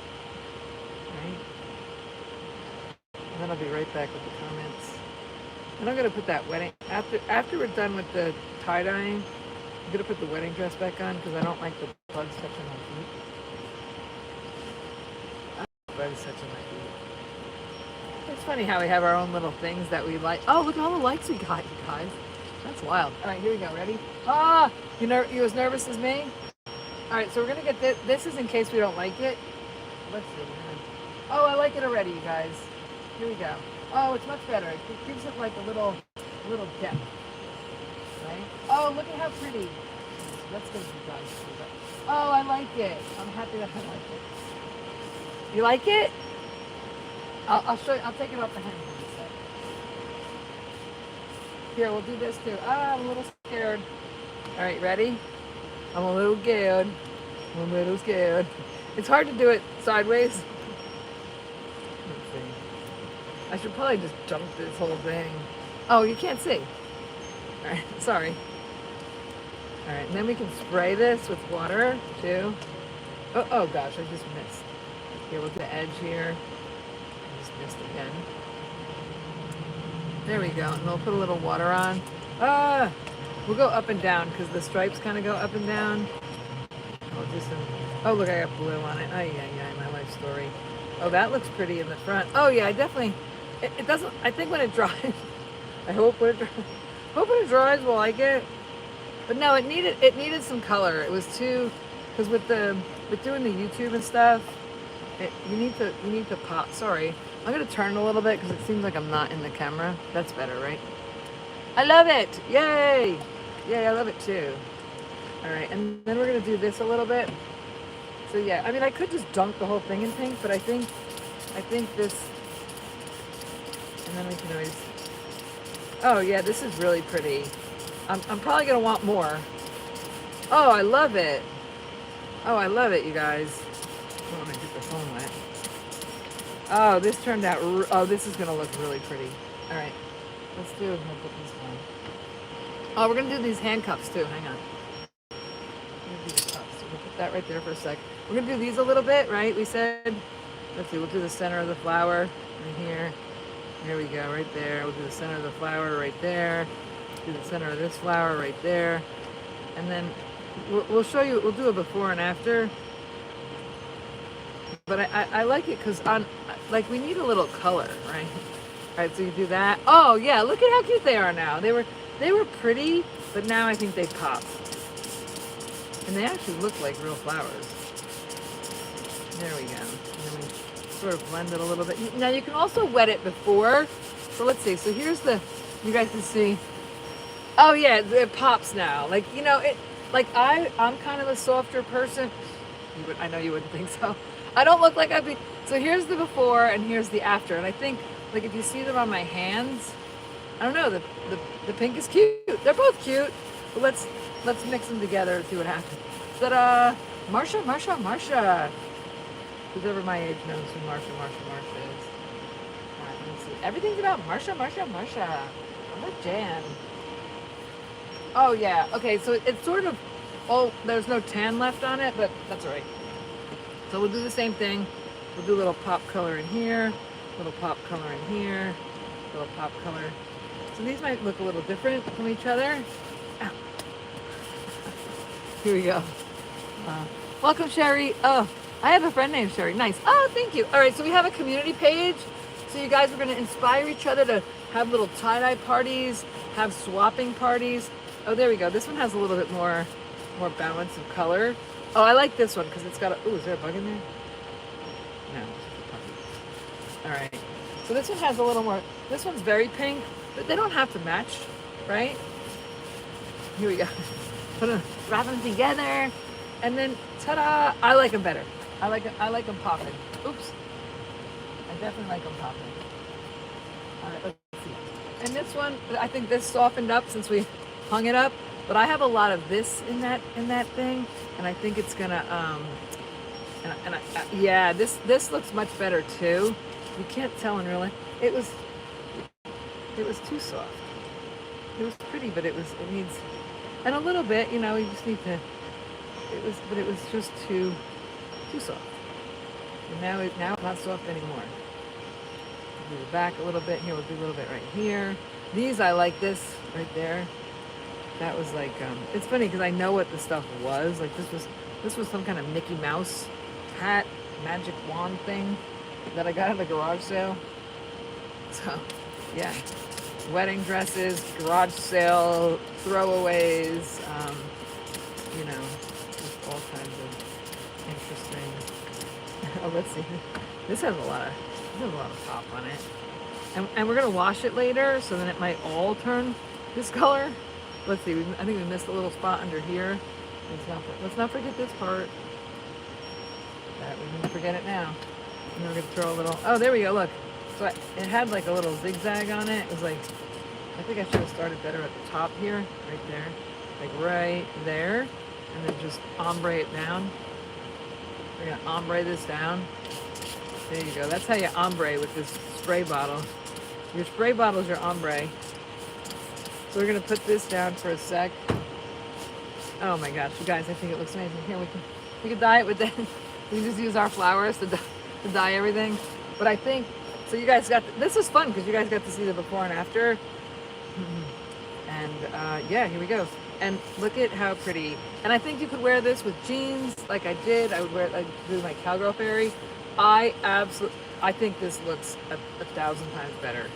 All right. And then I'll be right back with the comments. And I'm gonna put that wedding after we're done with the tie-dyeing. I'm gonna put the wedding dress back on because I don't like the bugs touching my feet. Bugs touching my feet. It's funny how we have our own little things that we like. Oh, look at all the likes we got, you guys. That's wild. All right, here we go. Ready? Ah, you as nervous as me? All right, so we're gonna get this. This is in case we don't like it. Let's see. Oh, I like it already, you guys. Here we go. Oh, it's much better. It gives it like a little depth, right? Oh, look at how pretty. Let's go, you guys. Oh, I like it. I'm happy that I like it. You like it? I'll show you. I'll take it off the hanger. Here, we'll do this too. Ah, I'm a little scared. All right, ready? I'm a little scared. I'm a little scared. It's hard to do it sideways. Let's see. I should probably just jump this whole thing. Oh, you can't see. All right, sorry. All right, and then we can spray this with water too. Oh gosh, I just missed. Here, look at the edge here. I just missed again. There we go, and we'll put a little water on. We'll go up and down because the stripes kind of go up and down. I'll do some. Oh, look, I got blue on it. Yeah, my life story. Oh, that looks pretty in the front. Oh yeah, I definitely. It doesn't. I think when it dries, I hope when it dries, we'll like it. But no, it needed some color. It was too, because with doing the YouTube and stuff, you need to pop. Sorry. I'm going to turn a little bit because it seems like I'm not in the camera. That's better, right? I love it. Yay. Yay, I love it too. All right, and then we're going to do this a little bit. So yeah, I mean, I could just dunk the whole thing in pink, but I think this, and then we can always, oh yeah, this is really pretty. I'm probably going to want more. Oh, I love it. Oh, I love it, you guys. I don't want to get the phone wet. Oh, this turned out, oh, this is going to look really pretty. All right, let's do it. I'll put this on. Oh, we're going to do these handcuffs too. Hang on. We'll put that right there for a sec. We're gonna do these a little bit, right? We said, let's see, we'll do the center of the flower right here. Here we go, right there. We'll do the center of the flower right there. Do the center of this flower right there. And then we'll show you, we'll do a before and after. But I like it because like we need a little color, right? All right, so you do that. Oh yeah, look at how cute they are now. They were pretty, but now I think they pop. And they actually look like real flowers. There we go. And then we sort of blend it a little bit. Now you can also wet it before. So let's see. So here's you guys can see. Oh yeah, it pops now. Like, you know, like I'm kind of a softer person. I know you wouldn't think so. I don't look like I'd be. So here's the before and here's the after. And I think, like, if you see them on my hands, I don't know, the pink is cute. They're both cute. But let's mix them together and see what happens. Ta-da! Marsha. Who's ever my age knows who Marsha is. All right, let me see. Everything's about Marsha. I'm like Jan. Oh yeah. Okay, so it's sort of. Oh, there's no tan left on it, but that's all right. So we'll do the same thing. We'll do a little pop color in here, little pop color in here, little pop color. So these might look a little different from each other. Ow. Here we go. Welcome, Sherry. Oh, I have a friend named Sherry. Nice. Oh, thank you. All right, so we have a community page. So you guys are going to inspire each other to have little tie-dye parties, have swapping parties. Oh, there we go. This one has a little bit more balance of color. Oh, I like this one because it's got a, ooh, is there a bug in there? No. All right. So this one has a little more, this one's very pink, but they don't have to match, right? Here we go. Put them, wrap them together, and then ta-da! I like them better. I like them popping. Oops. I definitely like them popping. All right, let's see. And this one, I think this softened up since we hung it up. But I have a lot of this in that thing, and I think it's gonna yeah, this looks much better too. You can't tell in real life. It was too soft. It was pretty, but it needs, and a little bit, you know, you just need to. But it was just too soft. And now it's not soft anymore. Do the back a little bit here. We'll do a little bit right here. These I like this right there. That was like, it's funny because I know what the stuff was. Like this was some kind of Mickey Mouse hat, magic wand thing that I got at a garage sale. So, yeah, wedding dresses, garage sale, throwaways, you know, just all kinds of interesting. Oh, let's see. This has a lot of pop on it. And we're gonna wash it later, so then it might all turn this color. Let's see, I think we missed a little spot under here. Let's not forget this part. We didn't forget it now. And we're gonna throw a little, oh, there we go, look. So it had like a little zigzag on it. It was like, I think I should have started better at the top here, right there. Like right there. And then just ombre it down. We're gonna ombre this down. There you go, that's how you ombre with this spray bottle. Your spray bottle is your ombre. So we're gonna put this down for a sec. Oh my gosh, you guys, I think it looks amazing. Here, we can dye it with that. We can just use our flowers to dye everything. But I think, so you guys this was fun because you guys got to see the before and after. And yeah, here we go. And look at how pretty. And I think you could wear this with jeans like I did. I would wear it like do my cowgirl fairy. I think this looks 1,000 times better.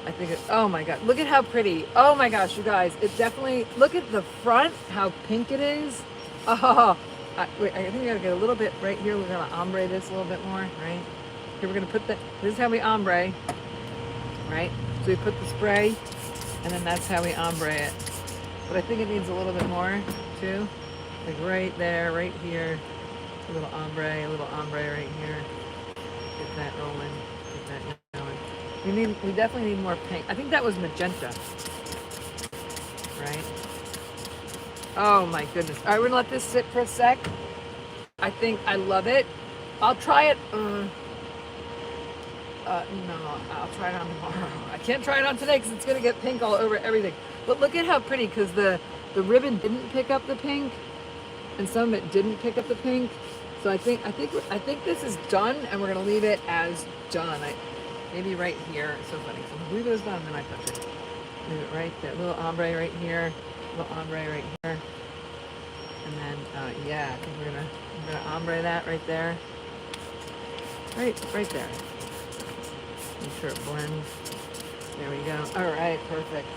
I think oh my god, look at how pretty. Oh my gosh, you guys, it definitely, look at the front, how pink it is. Oh, wait, I think we gotta get a little bit right here. We're gonna ombre this a little bit more, right? Here we're gonna put this is how we ombre, right? So we put the spray, and then that's how we ombre it. But I think it needs a little bit more too. Like right there, right here. A little ombre right here. Get that rolling, get that going. We definitely need more pink. I think that was magenta. Right? Oh my goodness. All right, we're gonna let this sit for a sec. I think I love it. I'll try it. No, I'll try it on tomorrow. I can't try it on today because it's gonna get pink all over everything. But look at how pretty, because the ribbon didn't pick up the pink. and some of it didn't pick up the pink. So I think this is done, and we're gonna leave it as done. Maybe right here. It's so funny. So leave it as done, and then I touch it. Leave it right there. Little ombre right here. Little ombre right here. And then yeah, I think I'm gonna ombre that right there. Right there. Make sure it blends. There we go. All right, perfect.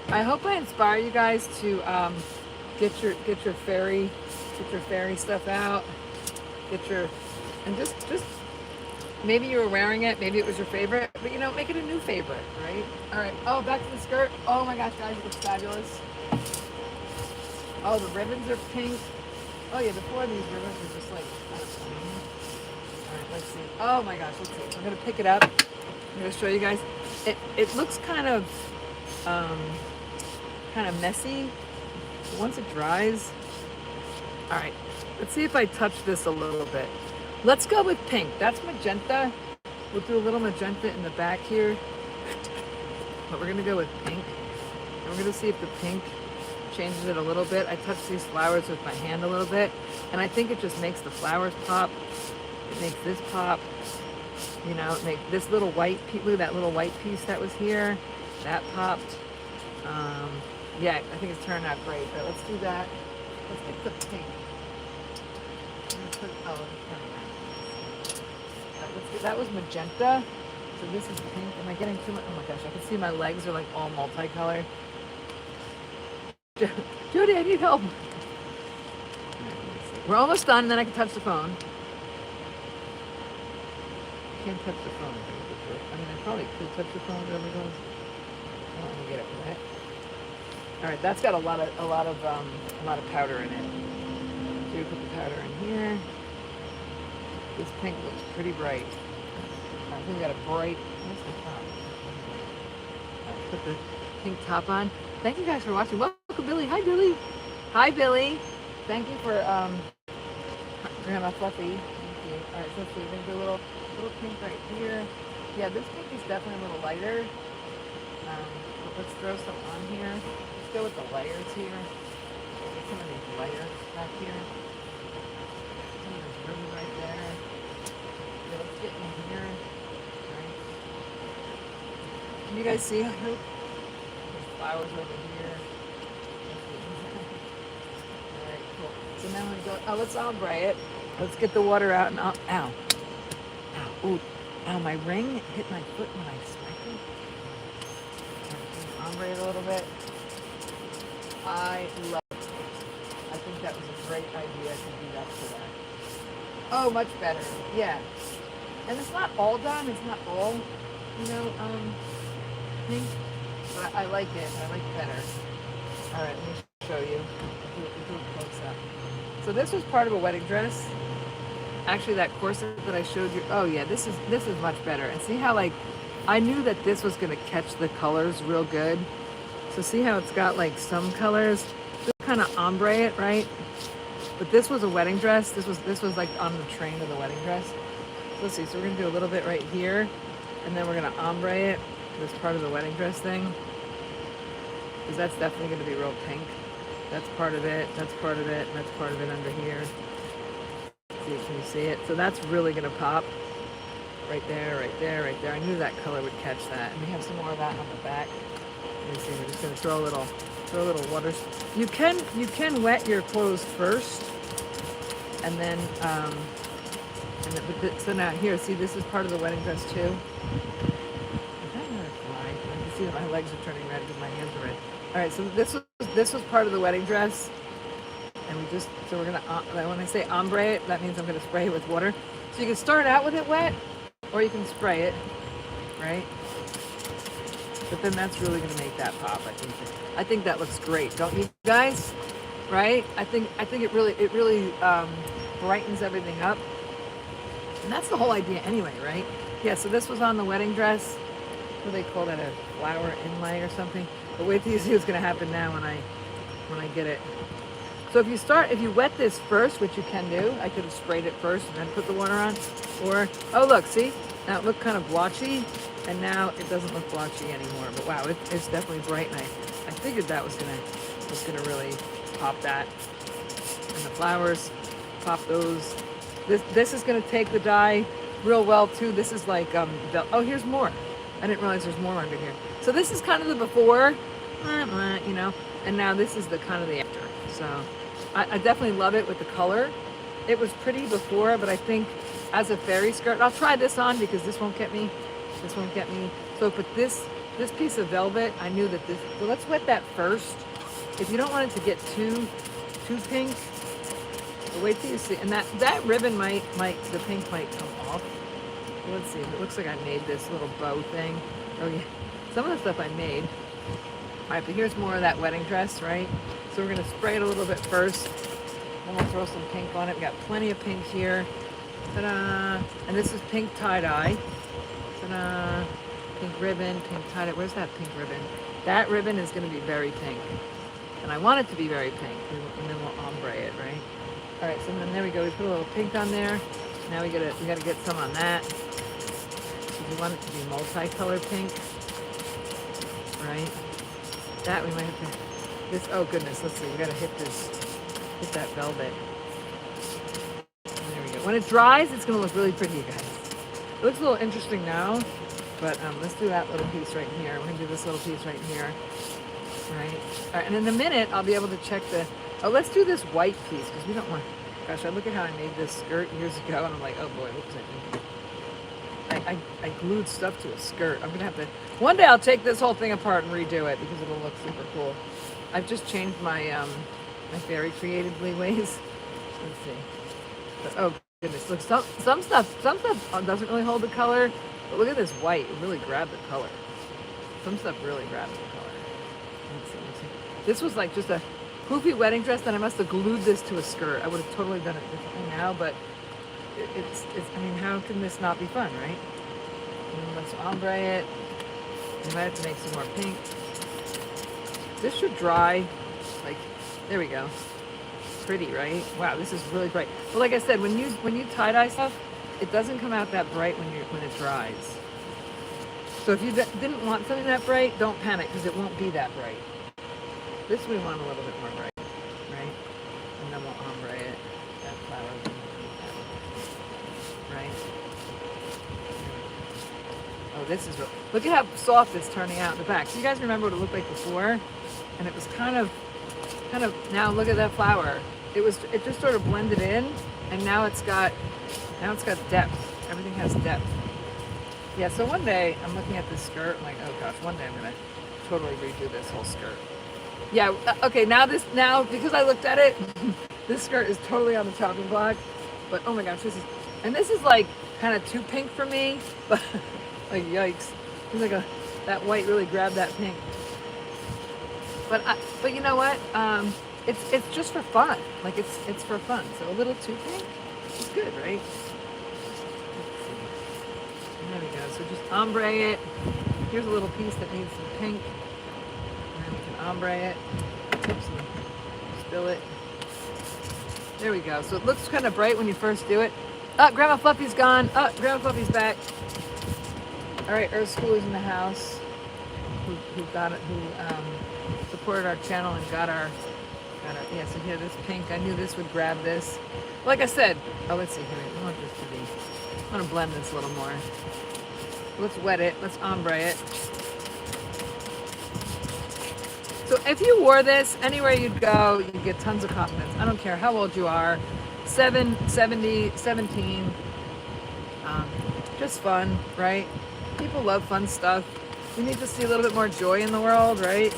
I hope I inspire you guys to get your fairy stuff out. And just maybe you were wearing it, maybe it was your favorite, but you know, make it a new favorite, right? All right. Oh, back to the skirt. Oh my gosh, guys, it looks fabulous. Oh, the ribbons are pink. Oh yeah, before these ribbons were just like kind of plain. All right, let's see. Oh my gosh, let's see. I'm gonna pick it up. I'm gonna show you guys. It looks kind of messy. But once it dries. All right, let's see if I touch this a little bit. Let's go with pink. That's magenta. We'll do a little magenta in the back here. But we're gonna go with pink. And we're gonna see if the pink changes it a little bit. I touched these flowers with my hand a little bit, and I think it just makes the flowers pop. It makes this pop. You know, it makes this little white piece, look at that little white piece that was here. That popped. Yeah, I think it's turned out great. But let's do that. Let's get the pink. That was magenta. So this is pink. Am I getting too much? Oh my gosh, I can see my legs are like all multicolored. Jody, I need help. We're almost done, then I can touch the phone. Can't touch the phone. I mean, I probably could touch the phone, whatever it goes. I don't want to get it wet. All right, that's got a lot of powder in it. So you put the powder in here. This pink looks pretty bright. I think we got a bright. What's the top? Put the pink top on. Thank you guys for watching. Welcome, Billy. Hi, Billy. Hi, Billy. Thank you for Grandma Fluffy. Thank you. All right, so let's see. We're gonna do a little pink right here. Yeah, this pink is definitely a little lighter. But let's throw some on here. Let's go with the layers here. Get some of these layers back here. Some of this room right there. Yeah, let's get in here. Right. Can you guys see? There's flowers over here. All right, cool. So now we go. Oh, let's ombre it. Let's get the water out and ow. Ooh, ow, my ring hit my foot when I sparkled. Ombre it a little bit. I love it. I think that was a great idea to do that for that. Oh, much better. Yeah. And it's not all done. It's not all, pink. But I like it. I like it better. All right, let me show you. Do a close up. So this was part of a wedding dress. Actually, that corset that I showed you. Oh yeah, this is much better. And see how I knew that this was gonna catch the colors real good. So see how it's got like some colors. Just kind of ombre it, right? But this was a wedding dress. This was like on the train of the wedding dress. So let's see. So we're gonna do a little bit right here, and then we're gonna ombre it. This part of the wedding dress thing, because that's definitely gonna be real pink. That's part of it. That's part of it. And that's part of it under here. See, can you see it? So that's really gonna pop. Right there, right there, right there. I knew that color would catch that. And we have some more of that on the back. Let me see. We're just gonna throw a little water. You can wet your clothes first, and then so now here, see, this is part of the wedding dress too. Is that another fly? I can see that my legs are turning red because my hands are red. All right, so this was part of the wedding dress. And so we're gonna, when I say ombre it, that means I'm gonna spray it with water. So you can start out with it wet, or you can spray it, right? But then that's really gonna make that pop, I think that looks great, don't you guys? Right? I think it really brightens everything up. And that's the whole idea anyway, right? Yeah, so this was on the wedding dress. What do they call that, a flower inlay or something? But wait till you see what's gonna happen now when I get it. So if you wet this first, which you can do, I could have sprayed it first and then put the water on. Or, oh look, see? Now it looked kind of blotchy, and now it doesn't look blotchy anymore. But wow, it's definitely bright, and I figured that was gonna really pop that. and the flowers, pop those. This is gonna take the dye real well too. This is like, oh, here's more. I didn't realize there's more under here. So this is kind of the before, you know, and now this is the kind of the after. So I definitely love it with the color. It was pretty before, but I think as a fairy skirt, I'll try this on because this won't get me. This won't get me. So, but this piece of velvet, I knew that this, well, let's wet that first. If you don't want it to get too pink, but wait till you see. And that ribbon the pink might come off. Let's see, it looks like I made this little bow thing. Oh yeah, some of the stuff I made. All right, but here's more of that wedding dress, right? So we're gonna spray it a little bit first. Then we'll throw some pink on it. We got plenty of pink here. Ta-da! And this is pink tie-dye. Ta-da! Pink ribbon, pink tie-dye. Where's that pink ribbon? That ribbon is gonna be very pink. And I want it to be very pink. And then we'll ombre it, right? All right, so then there we go. We put a little pink on there. Now we gotta get some on that. So we want it to be multicolored pink, right? That we might have to. This. Oh goodness, let's see. We gotta hit that velvet. There we go. When it dries, it's gonna look really pretty, you guys. It looks a little interesting now, but let's do that little piece right here. We're gonna do this little piece right here, right? All right, and in a minute, I'll be able to check the. Oh, let's do this white piece because we don't want. Gosh, I look at how I made this skirt years ago, and I'm like, oh boy, whoops, I glued stuff to a skirt. I'm gonna have to. One day I'll take this whole thing apart and redo it because it'll look super cool. I've just changed my my very creatively ways. Let's see. But, oh goodness, look, some stuff doesn't really hold the color, but look at this white. It really grabbed the color. Some stuff really grabbed the color. Let's see. This was like just a poofy wedding dress, then I must have glued this to a skirt. I would have totally done it differently now, but it's I mean, how can this not be fun, right? And let's ombre it. We might have to make some more pink. This should dry, like, there we go. Pretty, right? Wow, this is really bright. But like I said, when you tie-dye stuff, it doesn't come out that bright when it dries. So if you didn't want something that bright, don't panic because it won't be that bright. This we want a little bit more bright, right? And then we'll ombre it. That flower, right? Oh, this is real. Look at how soft it's turning out in the back. So you guys remember what it looked like before? And it was kind of. Now look at that flower. It just sort of blended in, and now it's got depth. Everything has depth. Yeah. So one day I'm looking at this skirt. I'm like, oh gosh, one day I'm gonna totally redo this whole skirt. Yeah, okay, now because I looked at it, this skirt is totally on the chopping block, but oh my gosh, this is like kind of too pink for me, but like yikes. It's like that white really grabbed that pink. But you know what? It's just for fun. Like it's for fun. So a little too pink is good, right? Let's see. There we go. So just ombre it. Here's a little piece that needs some pink. Ombre it, oops, spill it. There we go. So it looks kind of bright when you first do it. Oh, Grandma Fluffy's gone. Oh, Grandma Fluffy's back. All right, Earth School is in the house. Who supported our channel and got our. Yeah. So here, this pink. I knew this would grab this. Like I said. Oh, let's see here. I want this to be. I want to blend this a little more. Let's wet it. Let's ombre it. So if you wore this, anywhere you'd go, you'd get tons of compliments. I don't care how old you are, 7, 70, 17, just fun, right? People love fun stuff. We need to see a little bit more joy in the world, right?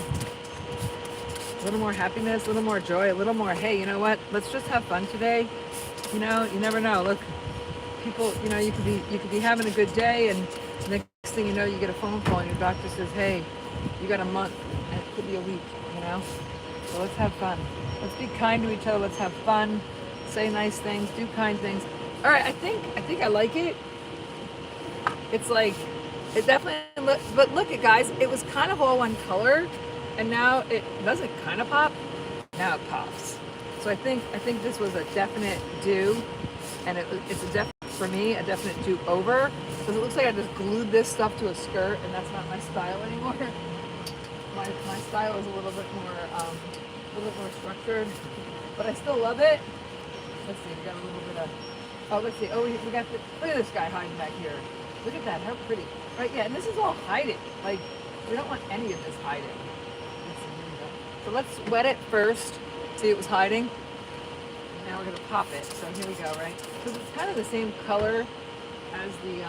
A little more happiness, a little more joy, a little more, hey, you know what? Let's just have fun today. You know, you never know. Look, people, you know, you could be having a good day, and next thing you know, you get a phone call and your doctor says, hey, you got a month. And it could be a week, you know? So let's have fun. Let's be kind to each other. Let's have fun. Say nice things. Do kind things. All right, I think I like it. It's like, it definitely, but look it guys, it was kind of all one color, and now it doesn't kind of pop. Now it pops. So I think this was a definite do, and it's a definite, for me, a definite do over, because it looks like I just glued this stuff to a skirt, and that's not my style anymore. My style is a little bit more structured. but I still love it. Let's see, we got a little bit of, oh, let's see, oh, we got the, look at this guy hiding back here. Look at that, how pretty. Right, yeah, and this is all hiding. Like, we don't want any of this hiding. Let's see, here we go. So let's wet it first. See, it was hiding. And now we're gonna pop it. So here we go, right? Because it's kind of the same color as the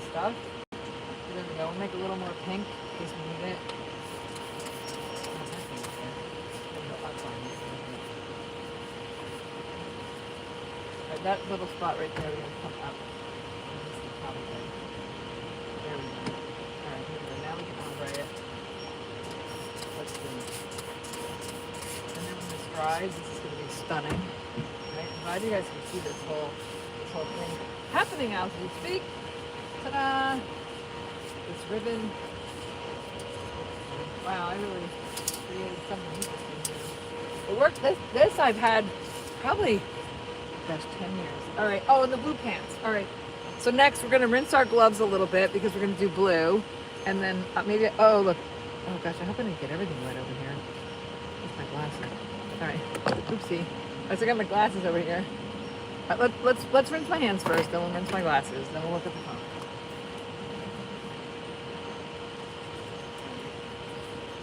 stuff. So there we go. We'll make it a little more pink in case we need it. Right, that little spot right there, we're gonna come up. There we go. All right, here we go. Now we can ombre it. Let's see. And then when this dries, this is going to be stunning. Right? I'm glad you guys can see this whole thing happening as we speak. Ta-da! This ribbon. Wow, I really created something interesting here. It worked. This I've had probably, gosh, 10 years. All right. Oh, and the blue pants. All right. So next we're going to rinse our gloves a little bit because we're going to do blue. And then maybe, oh, look. Oh, gosh, I hope I didn't get everything wet over here. Where's my glasses? All right. Oopsie. All right, so I got my glasses over here. All right, let's rinse my hands first, then we'll rinse my glasses, then we'll look at the phone.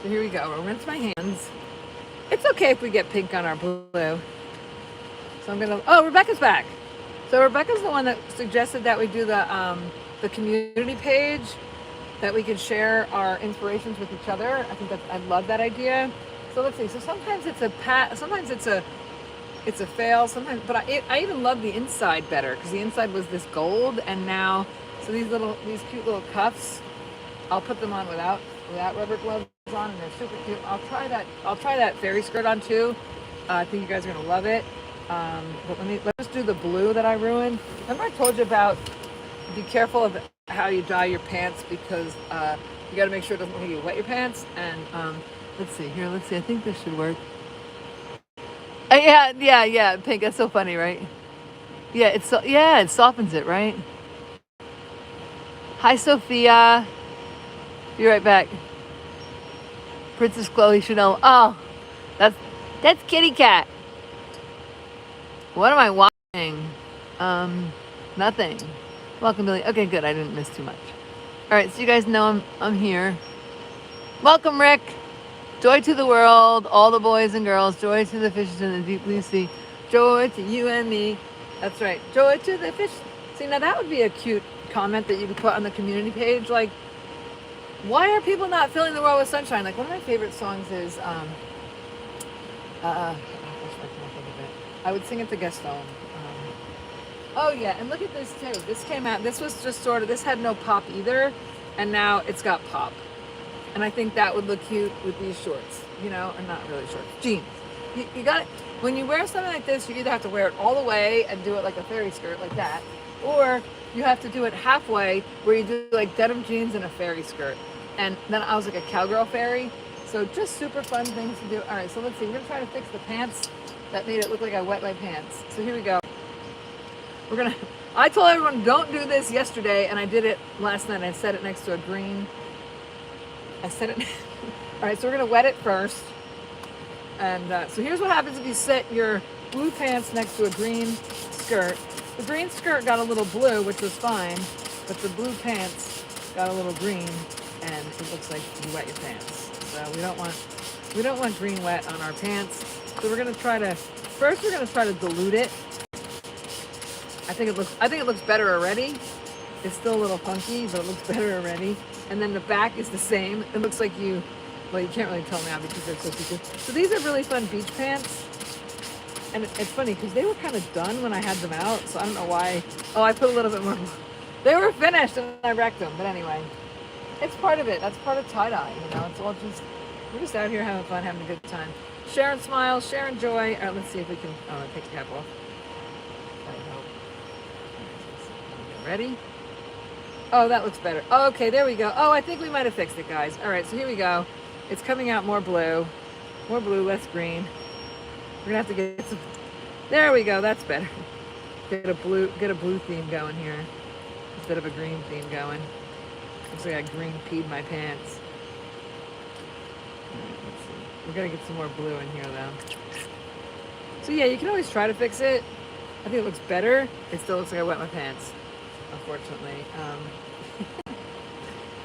So here we go. We'll rinse my hands. It's okay if we get pink on our blue. So I'm going to, oh, Rebecca's back. So Rebecca's the one that suggested that we do the community page, that we can share our inspirations with each other. I think I love that idea. So let's see. So sometimes it's sometimes it's a fail. Sometimes, but I even love the inside better because the inside was this gold, and now so these cute little cuffs. I'll put them on without rubber gloves on, and they're super cute. I'll try that fairy skirt on too. I think you guys are gonna love it. But let's do the blue that I ruined. Remember I told you about be careful of how you dye your pants because you got to make sure it doesn't make you wet your pants. And let's see here. Let's see. I think this should work. Yeah. Pink. That's so funny, right? Yeah. It softens it, right? Hi, Sophia. Be right back. Princess Chloe Chanel. Oh, that's Kitty Cat. What am I watching? Nothing. Welcome, Billy. Okay, good. I didn't miss too much. All right, so you guys know I'm here. Welcome, Rick. Joy to the world, all the boys and girls. Joy to the fishes in the deep blue sea. Joy to you and me. That's right. Joy to the fish. See, now that would be a cute comment that you could put on the community page. Like, why are people not filling the world with sunshine? Like, one of my favorite songs is, I would sing it to Gaston. Oh yeah, and look at this too. This came out, this was just sort of, this had no pop either, and now it's got pop. And I think that would look cute with these shorts, you know, or not really shorts, jeans. You got it. When you wear something like this, you either have to wear it all the way and do it like a fairy skirt like that, or you have to do it halfway where you do like denim jeans and a fairy skirt. And then I was like a cowgirl fairy. So just super fun things to do. All right, so let's see. We're gonna try to fix the pants that made it look like I wet my pants. So here we go. I told everyone don't do this yesterday, and I did it last night. I set it next to a green. All right, so we're gonna wet it first. And so here's what happens if you set your blue pants next to a green skirt. The green skirt got a little blue, which was fine, but the blue pants got a little green, and it looks like you wet your pants. So we don't want green wet on our pants. So we're gonna try to dilute it. I think it looks better already. It's still a little funky, but it looks better already. And then the back is the same. It looks like you can't really tell now because they're so secret. So these are really fun beach pants. And it's funny because they were kind of done when I had them out. So I don't know why. Oh, I put a little bit more. They were finished and I wrecked them. But anyway, it's part of it. That's part of tie-dye, you know. It's all we're just out here having fun, having a good time. Sharing smiles, sharing joy. All right, let's see if we can, take the cap off. I hope. Ready? Oh, that looks better. Oh, okay, there we go. Oh, I think we might have fixed it, guys. All right, so here we go. It's coming out more blue, less green. We're gonna have to get some. There we go. That's better. Get a blue theme going here instead of a green theme going. Looks like I green peed my pants. All right, let's see. We're gonna get some more blue in here though. So yeah, you can always try to fix it. I think it looks better. It still looks like I wet my pants, unfortunately.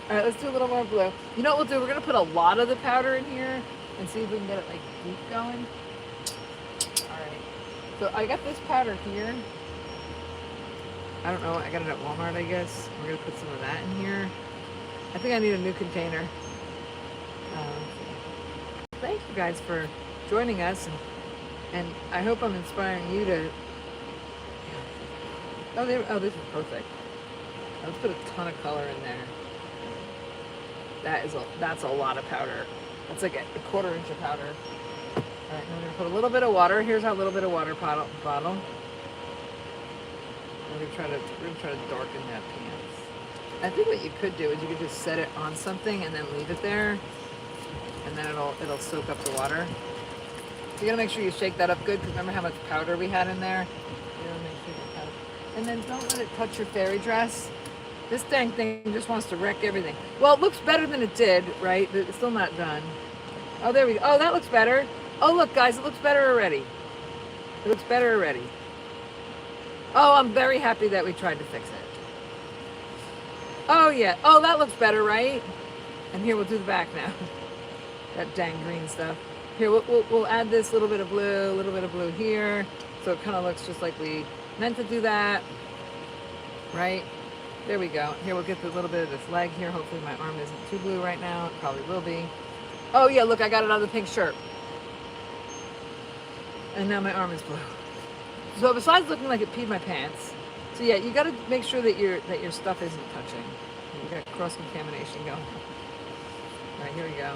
All right, let's do a little more blue. You know what we'll do? We're gonna put a lot of the powder in here and see if we can get it like deep going. All right, so I got this powder here. I don't know, I got it at Walmart, I guess. We're gonna put some of that in here. I think I need a new container. Thank you guys for joining us, and I hope I'm inspiring you to. Oh, this is perfect. Let's put a ton of color in there. That's a lot of powder. That's like a quarter inch of powder. All right, now we're gonna put a little bit of water. Here's our little bit of water bottle. We're gonna try to darken that pants. I think what you could do is you could just set it on something and then leave it there, and then it'll soak up the water. So you gotta make sure you shake that up good, because remember how much powder we had in there? You gotta make sure you powder. And then don't let it touch your fairy dress. This dang thing just wants to wreck everything. Well, it looks better than it did, right? But it's still not done. Oh, there we go. Oh, that looks better. Oh, look, guys, it looks better already. It looks better already. Oh, I'm very happy that we tried to fix it. Oh, yeah. Oh, that looks better, right? And here, we'll do the back now. That dang green stuff. Here, we'll add this little bit of blue here. So it kind of looks just like we meant to do that. Right? There we go. Here, we'll get a little bit of this leg here. Hopefully my arm isn't too blue right now. It probably will be. Oh, yeah, look, I got it on the pink shirt. And now my arm is blue. So besides looking like it peed my pants, so yeah, you got to make sure that your stuff isn't touching. You got cross-contamination going. All right, here we go.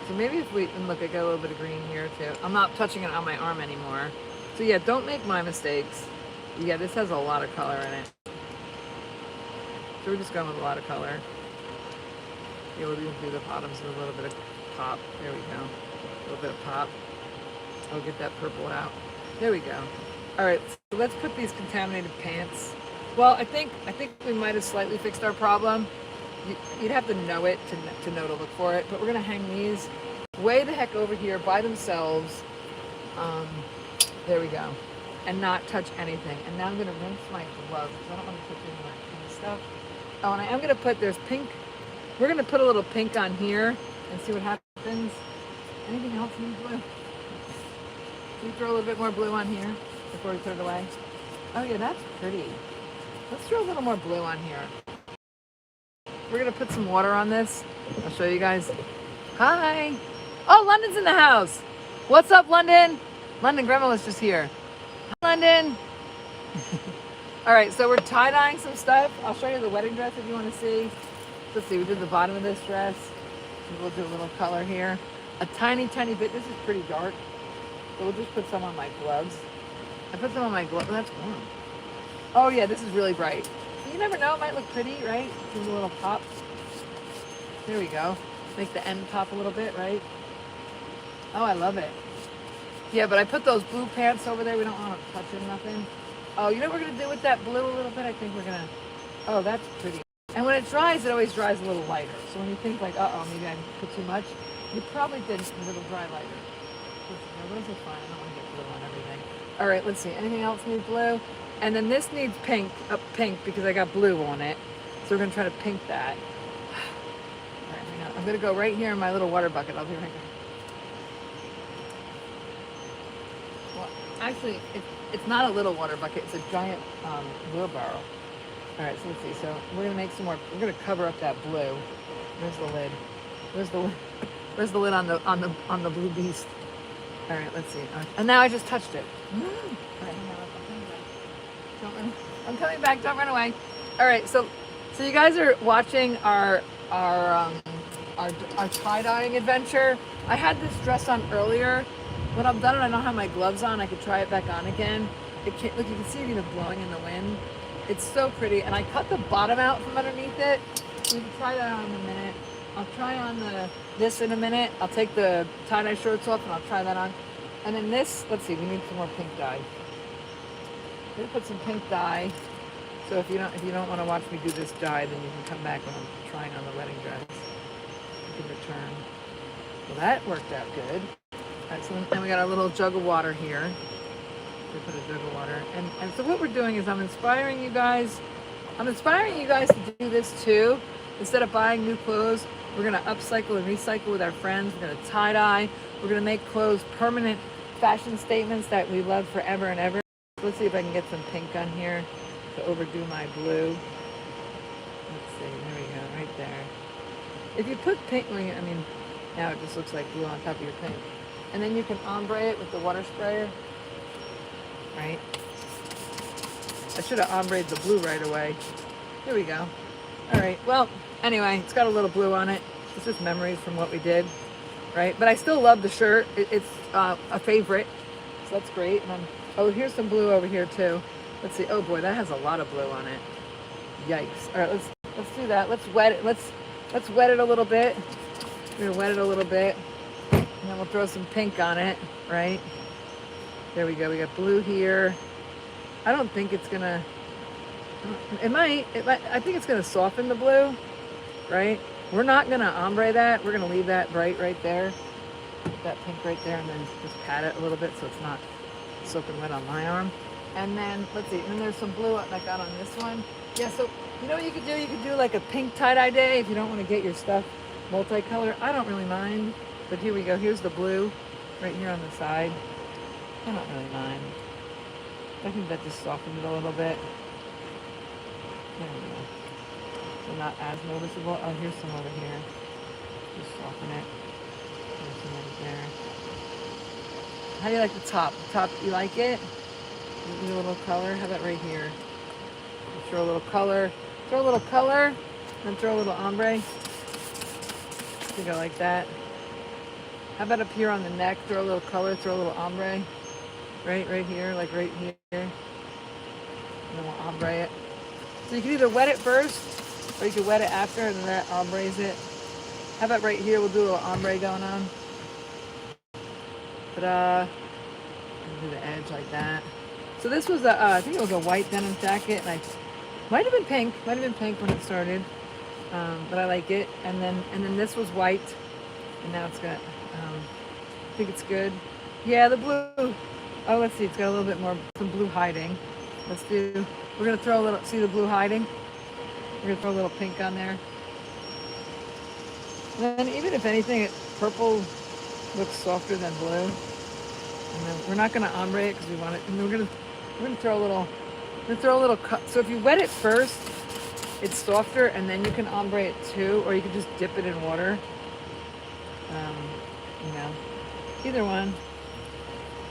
So maybe if we, and look, I got a little bit of green here too. I'm not touching it on my arm anymore. So yeah, don't make my mistakes. Yeah, this has a lot of color in it. So we're just going with a lot of color. Yeah, we'll even do the bottoms with a little bit of pop. There we go. A little bit of pop. I'll get that purple out. There we go. All right, so let's put these contaminated pants. Well, I think we might have slightly fixed our problem. You'd have to know it to know to look for it. But we're gonna hang these way the heck over here by themselves. There we go. And not touch anything. And now I'm gonna rinse my gloves because I don't want to touch any of my pink stuff. Oh, and I am gonna put, there's pink. We're gonna put a little pink on here and see what happens. Anything else need blue? Can we throw a little bit more blue on here before we put it away? Oh yeah, that's pretty. Let's throw a little more blue on here. We're gonna put some water on this. I'll show you guys. Hi. Oh, London's in the house. What's up, London? London, Grandma was just here. Hi, London. All right, so we're tie-dyeing some stuff. I'll show you the wedding dress if you want to see. Let's see, we did the bottom of this dress. We'll do a little color here. A tiny, tiny bit. This is pretty dark. So we'll just put some on my gloves. I put some on my gloves. Oh, that's warm. Oh yeah, this is really bright. You never know, it might look pretty, right? Give it a little pop. There we go. Make the end pop a little bit, right? Oh, I love it. Yeah, but I put those blue pants over there. We don't want to touch them, nothing. Oh, you know what we're going to do with that blue a little bit? I think we're going to... Oh, that's pretty. And when it dries, it always dries a little lighter. So when you think like, uh-oh, maybe I put too much, you probably didn't, because it'll dry lighter. Those are fine. I don't want to get blue on everything. All right, let's see. Anything else need blue? And then this needs pink, because I got blue on it. So we're going to try to pink that. All right, hang on. I'm going to go right here in my little water bucket. I'll be right there. Well, actually, it's not a little water bucket. It's a giant wheelbarrow. All right, so let's see. So we're going to make some more. We're going to cover up that blue. Where's the lid? Where's the lid? Where's the lid on the blue beast? All right, let's see. And now I just touched it. All right, I'm coming back. Don't run away. All right, so you guys are watching our tie-dyeing adventure. I had this dress on earlier. When I'm done and I don't have my gloves on, I could try it back on again. Look, you can see it even blowing in the wind. It's so pretty, and I cut the bottom out from underneath it. We can try that on in a minute. I'll try on this in a minute. I'll take the tie-dye shorts off and I'll try that on. And then this, let's see, we need some more pink dye. I'm gonna put some pink dye. So if you don't want to watch me do this dye, then you can come back when I'm trying on the wedding dress. You can return. Well, that worked out good. All right, so then we got our little jug of water here. We put a jug of water. And so what we're doing is I'm inspiring you guys to do this too. Instead of buying new clothes, we're gonna upcycle and recycle with our friends. We're gonna tie-dye. We're gonna make clothes permanent fashion statements that we love forever and ever. Let's see if I can get some pink on here to overdo my blue. Let's see, there we go, right there. If you put pink, I mean, now it just looks like blue on top of your pink. And then you can ombre it with the water sprayer, right? I should have ombre'd the blue right away. Here we go. All right, well, anyway, it's got a little blue on it. It's just memories from what we did, right? But I still love the shirt. It's a favorite, so that's great. And oh, here's some blue over here too. Let's see. Oh boy, that has a lot of blue on it. Yikes. All right, let's do that. Let's wet it. Let's wet it a little bit. We're gonna wet it a little bit, and then we'll throw some pink on it, right? There we go. We got blue here. I don't think it's gonna. It might. I think it's gonna soften the blue, right? We're not gonna ombre that. We're gonna leave that bright right there. Put that pink right there, and then just pat it a little bit so it's not soaking wet on my arm. And then let's see. And then there's some blue I got on this one. Yeah. So you know what you could do? You could do like a pink tie-dye day if you don't want to get your stuff multicolor. I don't really mind. But here we go. Here's the blue right here on the side. I don't really mind. I think that just softened it a little bit. There we go. So not as noticeable. Oh, here's some over here. Just soften it. There's some over there. How do you like the top? The top, you like it? You need a little color? How about right here? Throw a little color. Throw a little color. Then throw a little ombre. I think I like that. How about up here on the neck? Throw a little color. Throw a little ombre. Right here, like right here. And then we'll ombre it. So you can either wet it first, or you can wet it after, and then that ombres it. How about right here? We'll do a little ombre going on. Ta-da! Do the edge like that. So this was I think it was a white denim jacket, and I might have been pink when it started, but I like it. And then this was white, and now it's got. I think it's good. Yeah, the blue. Oh, let's see. It's got a little bit more, some blue hiding. We're gonna throw a little. See the blue hiding? We're gonna throw a little pink on there. And then even if anything, purple looks softer than blue. And then we're not gonna ombre it because we want it. And we're gonna throw a little. So if you wet it first, it's softer, and then you can ombre it too, or you can just dip it in water. Either one.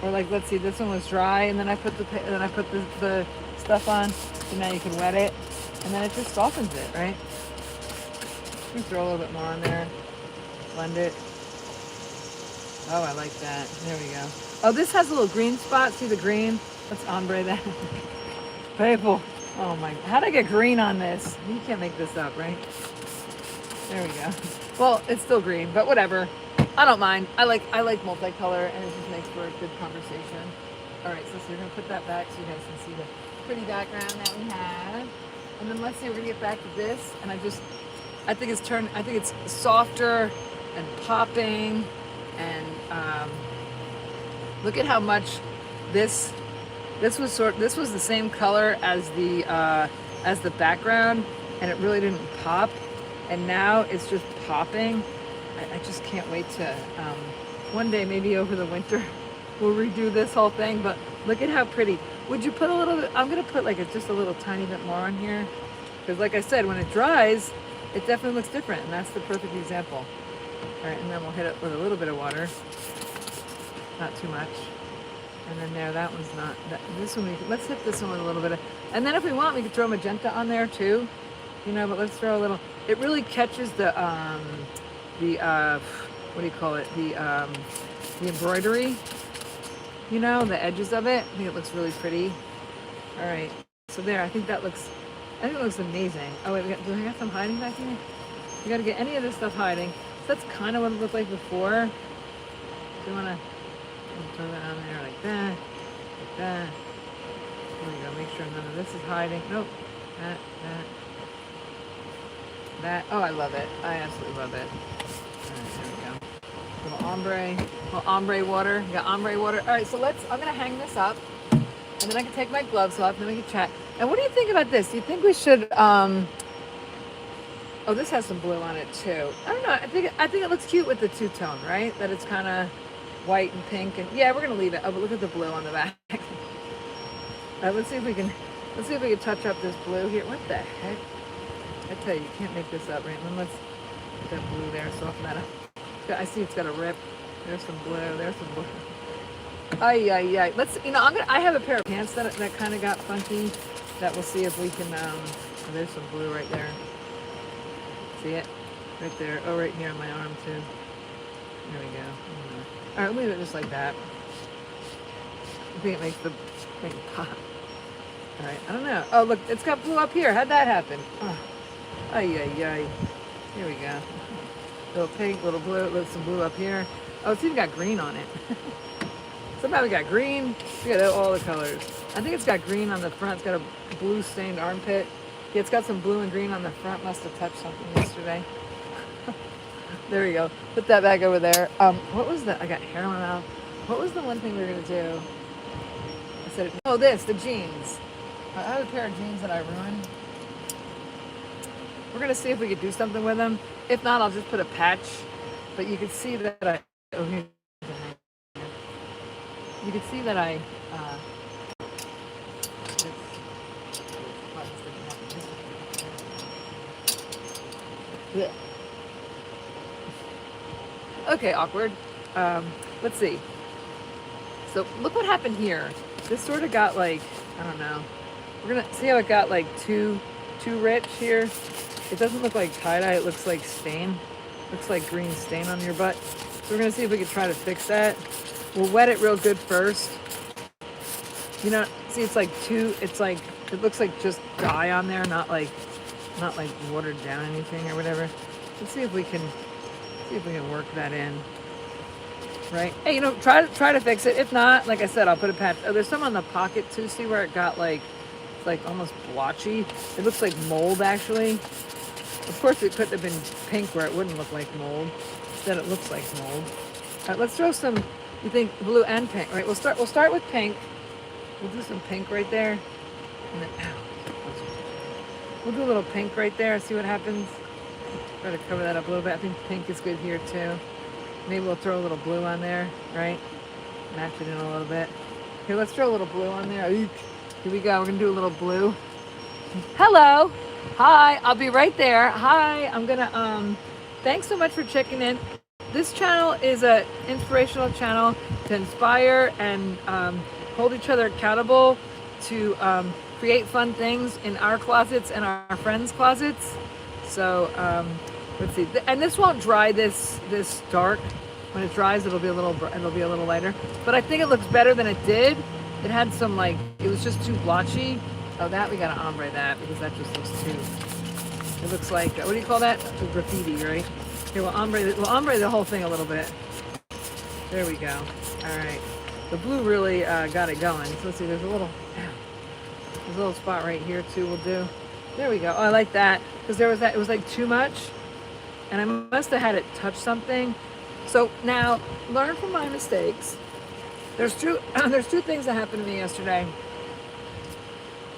Or like, let's see, this one was dry, and then I put the stuff on, so now you can wet it, and then it just softens it, right? You can throw a little bit more on there, blend it. Oh, I like that. There we go. Oh, this has a little green spot. See the green? Let's ombre that. People. Oh my, how'd I get green on this? You can't make this up, right? There we go. Well, it's still green, but whatever. I don't mind. I like multicolor, and it just makes for a good conversation. All right, so we're gonna put that back so you guys can see the pretty background that we have. And then let's see, we're gonna get back to this, and I think it's softer and popping, and look at how much this was the same color as the background, and it really didn't pop, and now it's just popping. I just can't wait to, one day, maybe over the winter, we'll redo this whole thing, but look at how pretty. Would you put a little bit, I'm going to put just a little tiny bit more on here, because like I said, when it dries, it definitely looks different, and that's the perfect example. All right, and then we'll hit it with a little bit of water, not too much. And then there, that one's not, this one, let's hit this one with a little bit of, and then if we want, we could throw magenta on there too, but let's throw a little, it really catches the what do you call it? The embroidery, the edges of it. I think it looks really pretty. All right, so there, I think it looks amazing. Oh wait, do I got some hiding back here? You gotta get any of this stuff hiding. So that's kind of what it looked like before. Do you wanna throw that on there like that, like that? There we go, make sure none of this is hiding. Nope, that. Oh, I love it. I absolutely love it. All right, there we go. Little ombre water. You got ombre water. All right, so I'm gonna hang this up, and then I can take my gloves off, and then we can chat. And what do you think about this? Do you think we should? Oh, this has some blue on it too. I don't know. I think it looks cute with the two-tone, right? That it's kind of white and pink, and yeah, we're gonna leave it. Oh, but look at the blue on the back. All right, let's see if we can touch up this blue here. What the heck? I tell you can't make this up, right? Let's put that blue there, soften that up. I see it's got a rip. There's some blue. There's some blue. Ay, ay, ay. Let's, I have a pair of pants that kind of got funky. That we'll see if we can, oh, there's some blue right there. See it? Right there. Oh, right here on my arm too. There we go. All right, leave it just like that. I think it makes the thing pop. All right, I don't know. Oh, look, it's got blue up here. How'd that happen? Oh. Ay, ay, ay. Here we go. Little pink, little blue, some blue up here. Oh, it's even got green on it. Somehow we got green. We got all the colors. I think it's got green on the front. It's got a blue stained armpit. Yeah, it's got some blue and green on the front. Must have touched something yesterday. There we go. Put that back over there. What was the, I got hair in my mouth. What was the one thing we were gonna do? I said, oh, the jeans. I have a pair of jeans that I ruined. We're gonna see if we could do something with them. If not, I'll just put a patch. But you can see that you can see that yeah. Okay, awkward. Let's see. So look what happened here. This sort of got like, I don't know. We're gonna see how it got like too rich here. It doesn't look like tie-dye, it looks like stain. Looks like green stain on your butt. So we're gonna see if we can try to fix that. We'll wet it real good first. See, it looks like just dye on there, not like watered down anything or whatever. Let's see if we can work that in. Right? Hey, try to fix it. If not, like I said, I'll put a patch. Oh, there's some on the pocket too. See where it got it's like almost blotchy. It looks like mold actually. Of course, it couldn't have been pink where it wouldn't look like mold. Instead, it looks like mold. All right, let's throw some. You think blue and pink? Right? We'll start with pink. We'll do some pink right there, and then we'll do a little pink right there. See what happens. Try to cover that up a little bit. I think pink is good here too. Maybe we'll throw a little blue on there, right? Match it in a little bit. Here, let's throw a little blue on there. Here we go. We're gonna do a little blue. Hello. Hi. I'll be right there. Hi. I'm gonna. Thanks so much for checking in. This channel is an inspirational channel to inspire and hold each other accountable to create fun things in our closets and our friends' closets. So let's see. And this won't dry this dark. When it dries, it'll be a little lighter. But I think it looks better than it did. It had some it was just too blotchy. Oh, that we gotta ombre that because that just looks too. It looks like what do you call that? Graffiti, right? Here, we'll ombre the whole thing a little bit. There we go. All right. The blue really got it going. So let's see. There's a little spot right here too. We'll do. There we go. Oh, I like that because there was that. It was like too much, and I must have had it touch something. So now, learn from my mistakes. There's two things that happened to me yesterday.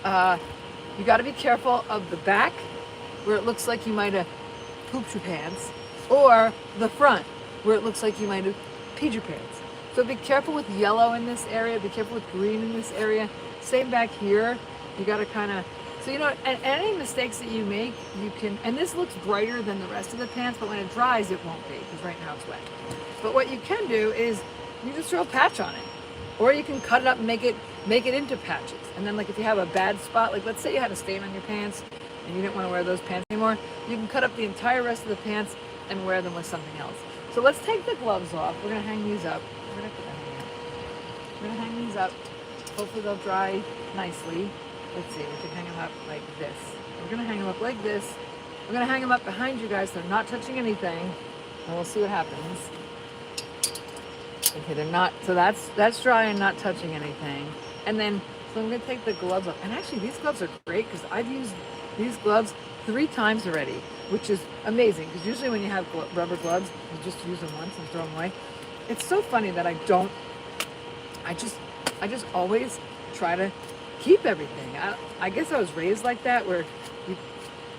You got to be careful of the back, where it looks like you might have pooped your pants, or the front, where it looks like you might have peed your pants. So be careful with yellow in this area. Be careful with green in this area. Same back here. You got to kind of. So and any mistakes that you make, you can. And this looks brighter than the rest of the pants, but when it dries, it won't be because right now it's wet. But what you can do is you just throw a patch on it, or you can cut it up and make it into patches. And then if you have a bad spot, let's say you had a stain on your pants and you didn't want to wear those pants anymore, you can cut up the entire rest of the pants and wear them with something else. So let's take the gloves off. We're gonna hang these up. We're gonna hang these up. Hopefully they'll dry nicely. Let's see, we can hang them up like this. We're gonna hang them up like this. We're gonna hang them up behind you guys so they're not touching anything. And we'll see what happens. Okay, they're not, so that's dry and not touching anything. And then, so I'm gonna take the gloves off. And actually these gloves are great because I've used these gloves 3 times already, which is amazing because usually when you have rubber gloves, you just use them once and throw them away. it's so funny that I just always try to keep everything. I guess I was raised like that, where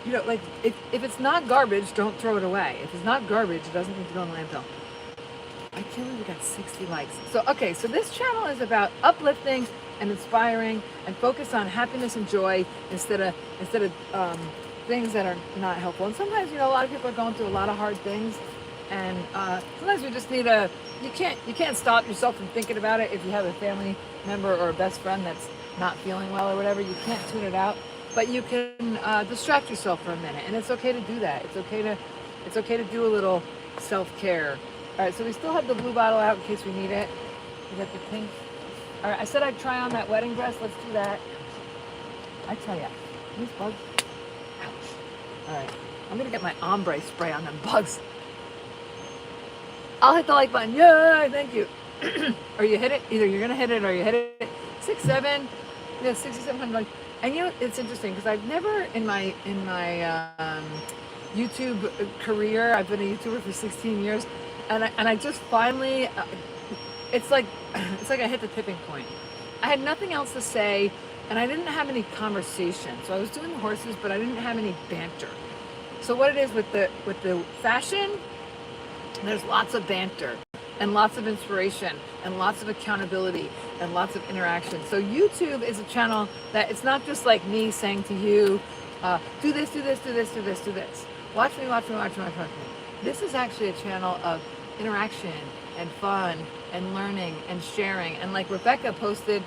you know, like if it's not garbage, don't throw it away. If it's not garbage, it doesn't need to go in the landfill. I can't believe we got 60 likes. So, okay, so this channel is about uplifting and inspiring and focus on happiness and joy instead of things that are not helpful. And sometimes, you know, a lot of people are going through a lot of hard things, and sometimes we just need you can't stop yourself from thinking about it. If you have a family member or a best friend that's not feeling well or whatever, you can't tune it out, but you can distract yourself for a minute, and it's okay to do that. It's okay to do a little self-care. All right, so we still have the blue bottle out in case we need it. We got the pink. All right, I said I'd try on that wedding dress. Let's do that. I tell ya, these bugs. Ouch. All right, I'm gonna get my ombre spray on them bugs. I'll hit the like button. Yay! Thank you. Or you hit it. Either you're gonna hit it or you hit it. 6,700. And you know, it's interesting because I've never in my YouTube career, I've been a YouTuber for 16 years, and I just finally, it's like I hit the tipping point. I had nothing else to say, and I didn't have any conversation. So I was doing the horses, but I didn't have any banter. So what it is with the fashion, there's lots of banter and lots of inspiration and lots of accountability and lots of interaction. So YouTube is a channel that it's not just like me saying to you, do this, do this, do this, do this, do this. Watch me, watch me, watch me, watch me. This is actually a channel of interaction and fun and learning and sharing. And like Rebecca posted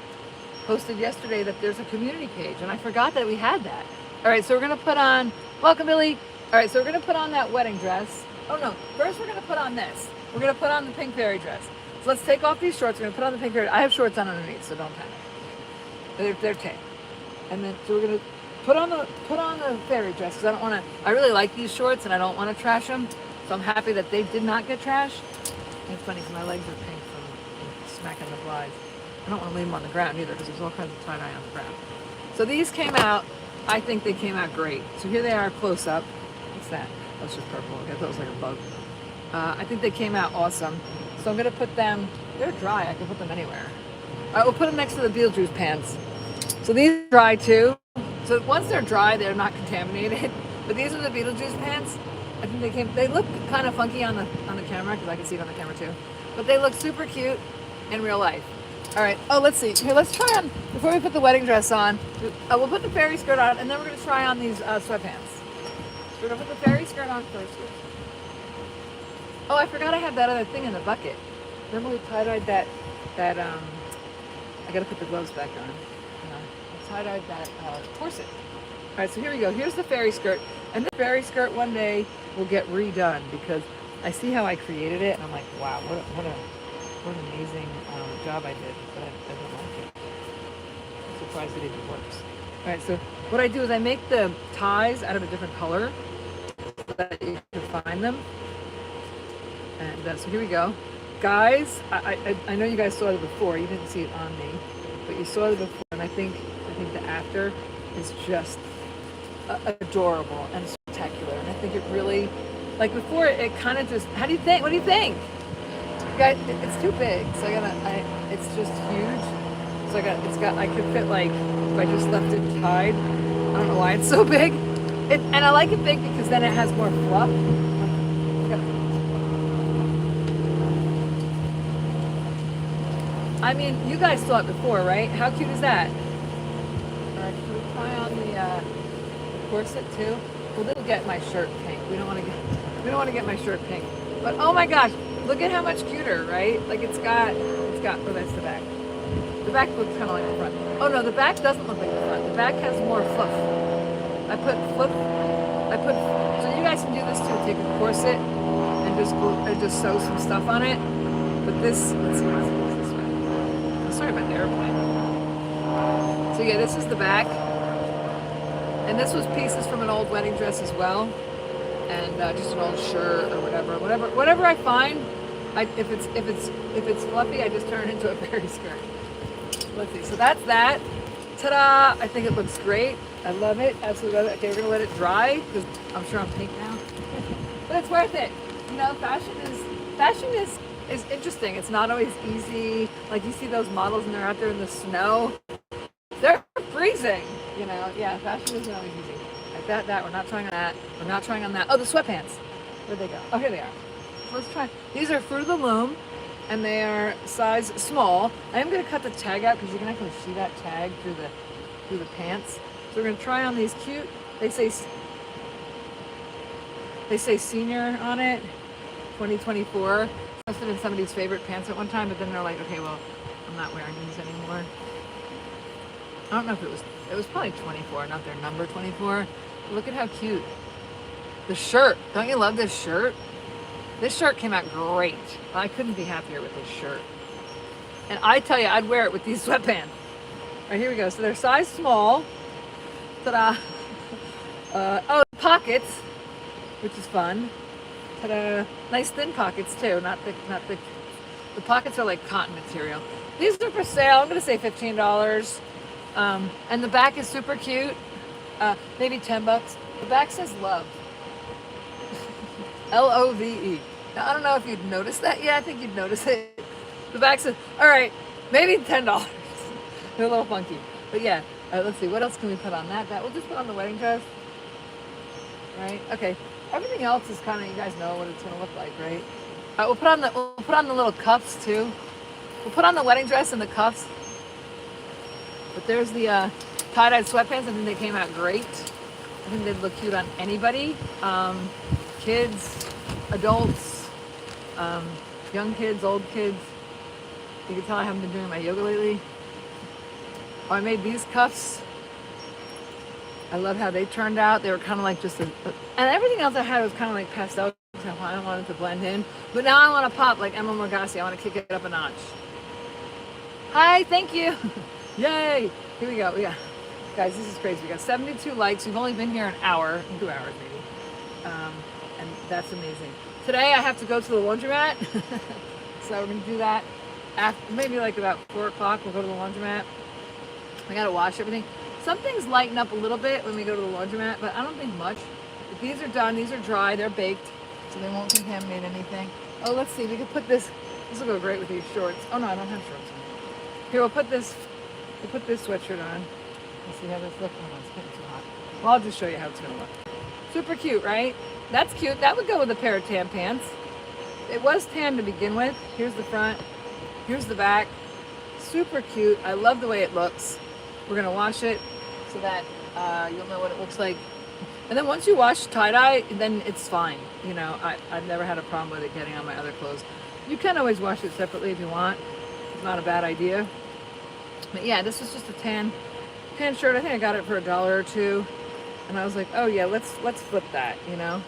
yesterday that there's a community page, and I forgot that we had that. All right, so we're gonna put on, welcome Billy. All right, so we're gonna put on that wedding dress. Oh no, first we're gonna put on this. We're gonna put on the pink fairy dress. So let's take off these shorts. We're gonna put on the pink fairy. I have shorts on underneath, so don't panic. They're tape. And then so we're gonna put on the fairy dress because I really like these shorts and I don't want to trash them. So I'm happy that they did not get trashed. And it's funny because my legs are pink from smacking the flies. I don't want to leave them on the ground either because there's all kinds of tie-dye on the ground. So these came out. I think they came out great. So here they are close up. What's that? That's just purple. I thought it was like a bug. I think they came out awesome. So I'm gonna put them. They're dry. I can put them anywhere. I will put them next to the Beetlejuice pants. So these are dry too. So once they're dry, they're not contaminated. But these are the Beetlejuice pants. I think they look kind of funky on the camera because I can see it on the camera too. But they look super cute in real life. All right. Oh, let's see. Here, let's try on before we put the wedding dress on. We'll put the fairy skirt on, and then we're gonna try on these sweatpants. So we're gonna put the fairy skirt on first. Oh, I forgot I had that other thing in the bucket. Remember we tie-dyed that I gotta put the gloves back on. I tie-dyed that corset. All right, so here we go. Here's the fairy skirt. And the fairy skirt one day will get redone because I see how I created it and I'm like, wow, what an amazing job I did, but I don't like it. I'm surprised it even works. All right, so what I do is I make the ties out of a different color so that you can find them. And so here we go. Guys, I know you guys saw it before. You didn't see it on me, but you saw it before, and I think the after is just adorable and spectacular. And I think it really, like before, it kind of just. How do you think? What do you think? You guys, it's too big, so it's just huge. So I could fit like if I just left it tied. I don't know why it's so big. And I like it big because then it has more fluff. I mean, you guys saw it before, right? How cute is that? All right, can we try on the corset too? Well, they'll get my shirt pink. We don't want to get my shirt pink. But oh my gosh, look at how much cuter, right? Like it's got. Oh, that's the back. The back looks kind of like the front. Oh no, the back doesn't look like the front. The back has more fluff. So you guys can do this too. Take a corset and just sew some stuff on it. But this, let's see what it is this way. Sorry about the airplane. So yeah, this is the back. And this was pieces from an old wedding dress as well. And just an old shirt or whatever I find. If it's fluffy, I just turn it into a fairy skirt. Let's see. So that's that. Ta-da! I think it looks great. I love it. Absolutely love it. Okay, we're gonna let it dry because I'm sure I'm pink now. But it's worth it. You know, fashion is is interesting. It's not always easy. Like you see those models and they're out there in the snow. They're freezing, you know. Yeah, fashion isn't always easy. Like that, we're not trying on that. We're not trying on that. Oh, the sweatpants. Where'd they go? Oh, here they are. So let's try. These are Fruit of the Loom, and they are size small. I am gonna cut the tag out because you can actually see that tag through the pants. So we're gonna try on these cute. They say senior on it, 2024. Must have been somebody's favorite pants at one time, but then they're like, okay, well, I'm not wearing these anymore. I don't know if it was probably 24, not their number 24. But look at how cute. The shirt, don't you love this shirt? This shirt came out great. I couldn't be happier with this shirt. And I tell you, I'd wear it with these sweatpants. All right, here we go. So they're size small. Ta-da. Oh, pockets, which is fun. Ta-da. Nice thin pockets too, not thick. The pockets are like cotton material. These are for sale. I'm gonna say $15. And the back is super cute. Maybe $10. The back says love. Love. Now, I don't know if you'd notice that. Yeah, I think you'd notice it. The back says, all right, maybe $10. They're a little funky, but yeah. Let's see, what else can we put on that? We'll just put on the wedding dress, right? Okay. Everything else is kind of, you guys know what it's gonna look like, right? We'll put on the little cuffs too. We'll put on the wedding dress and the cuffs. But there's the tie-dyed sweatpants. I think they came out great. I think they'd look cute on anybody. Kids, adults, young kids, old kids. You can tell I haven't been doing my yoga lately. Oh, I made these cuffs. I love how they turned out. They were kind of like and everything else I had was kind of like pastel. I wanted to blend in. But now I want to pop like Emma Morgassi. I want to kick it up a notch. Hi, thank you. Yay. Here we go. Yeah. Guys, this is crazy. We got 72 likes. We've only been here an hour, 2 hours maybe. And that's amazing. Today I have to go to the laundromat. So we're going to do that after, maybe like about 4 o'clock. We'll go to the laundromat. I got to wash everything. Some things lighten up a little bit when we go to the laundromat, but I don't think much. But these are done. These are dry. They're baked, so they won't contaminate anything. Oh, let's see. We can put this. This will go great with these shorts. Oh no, I don't have shorts on. Here, we'll put this sweatshirt on. Let's see how this looks. Oh, it's getting too hot. Well, I'll just show you how it's gonna look. Super cute, right? That's cute. That would go with a pair of tan pants. It was tan to begin with. Here's the front. Here's the back. Super cute. I love the way it looks. We're gonna wash it so that you'll know what it looks like. And then once you wash tie-dye, then it's fine. You know, I've never had a problem with it getting on my other clothes. You can always wash it separately if you want. It's not a bad idea. But yeah, this was just a tan shirt. I think I got it for $1 or $2. And I was like, oh yeah, let's flip that, you know?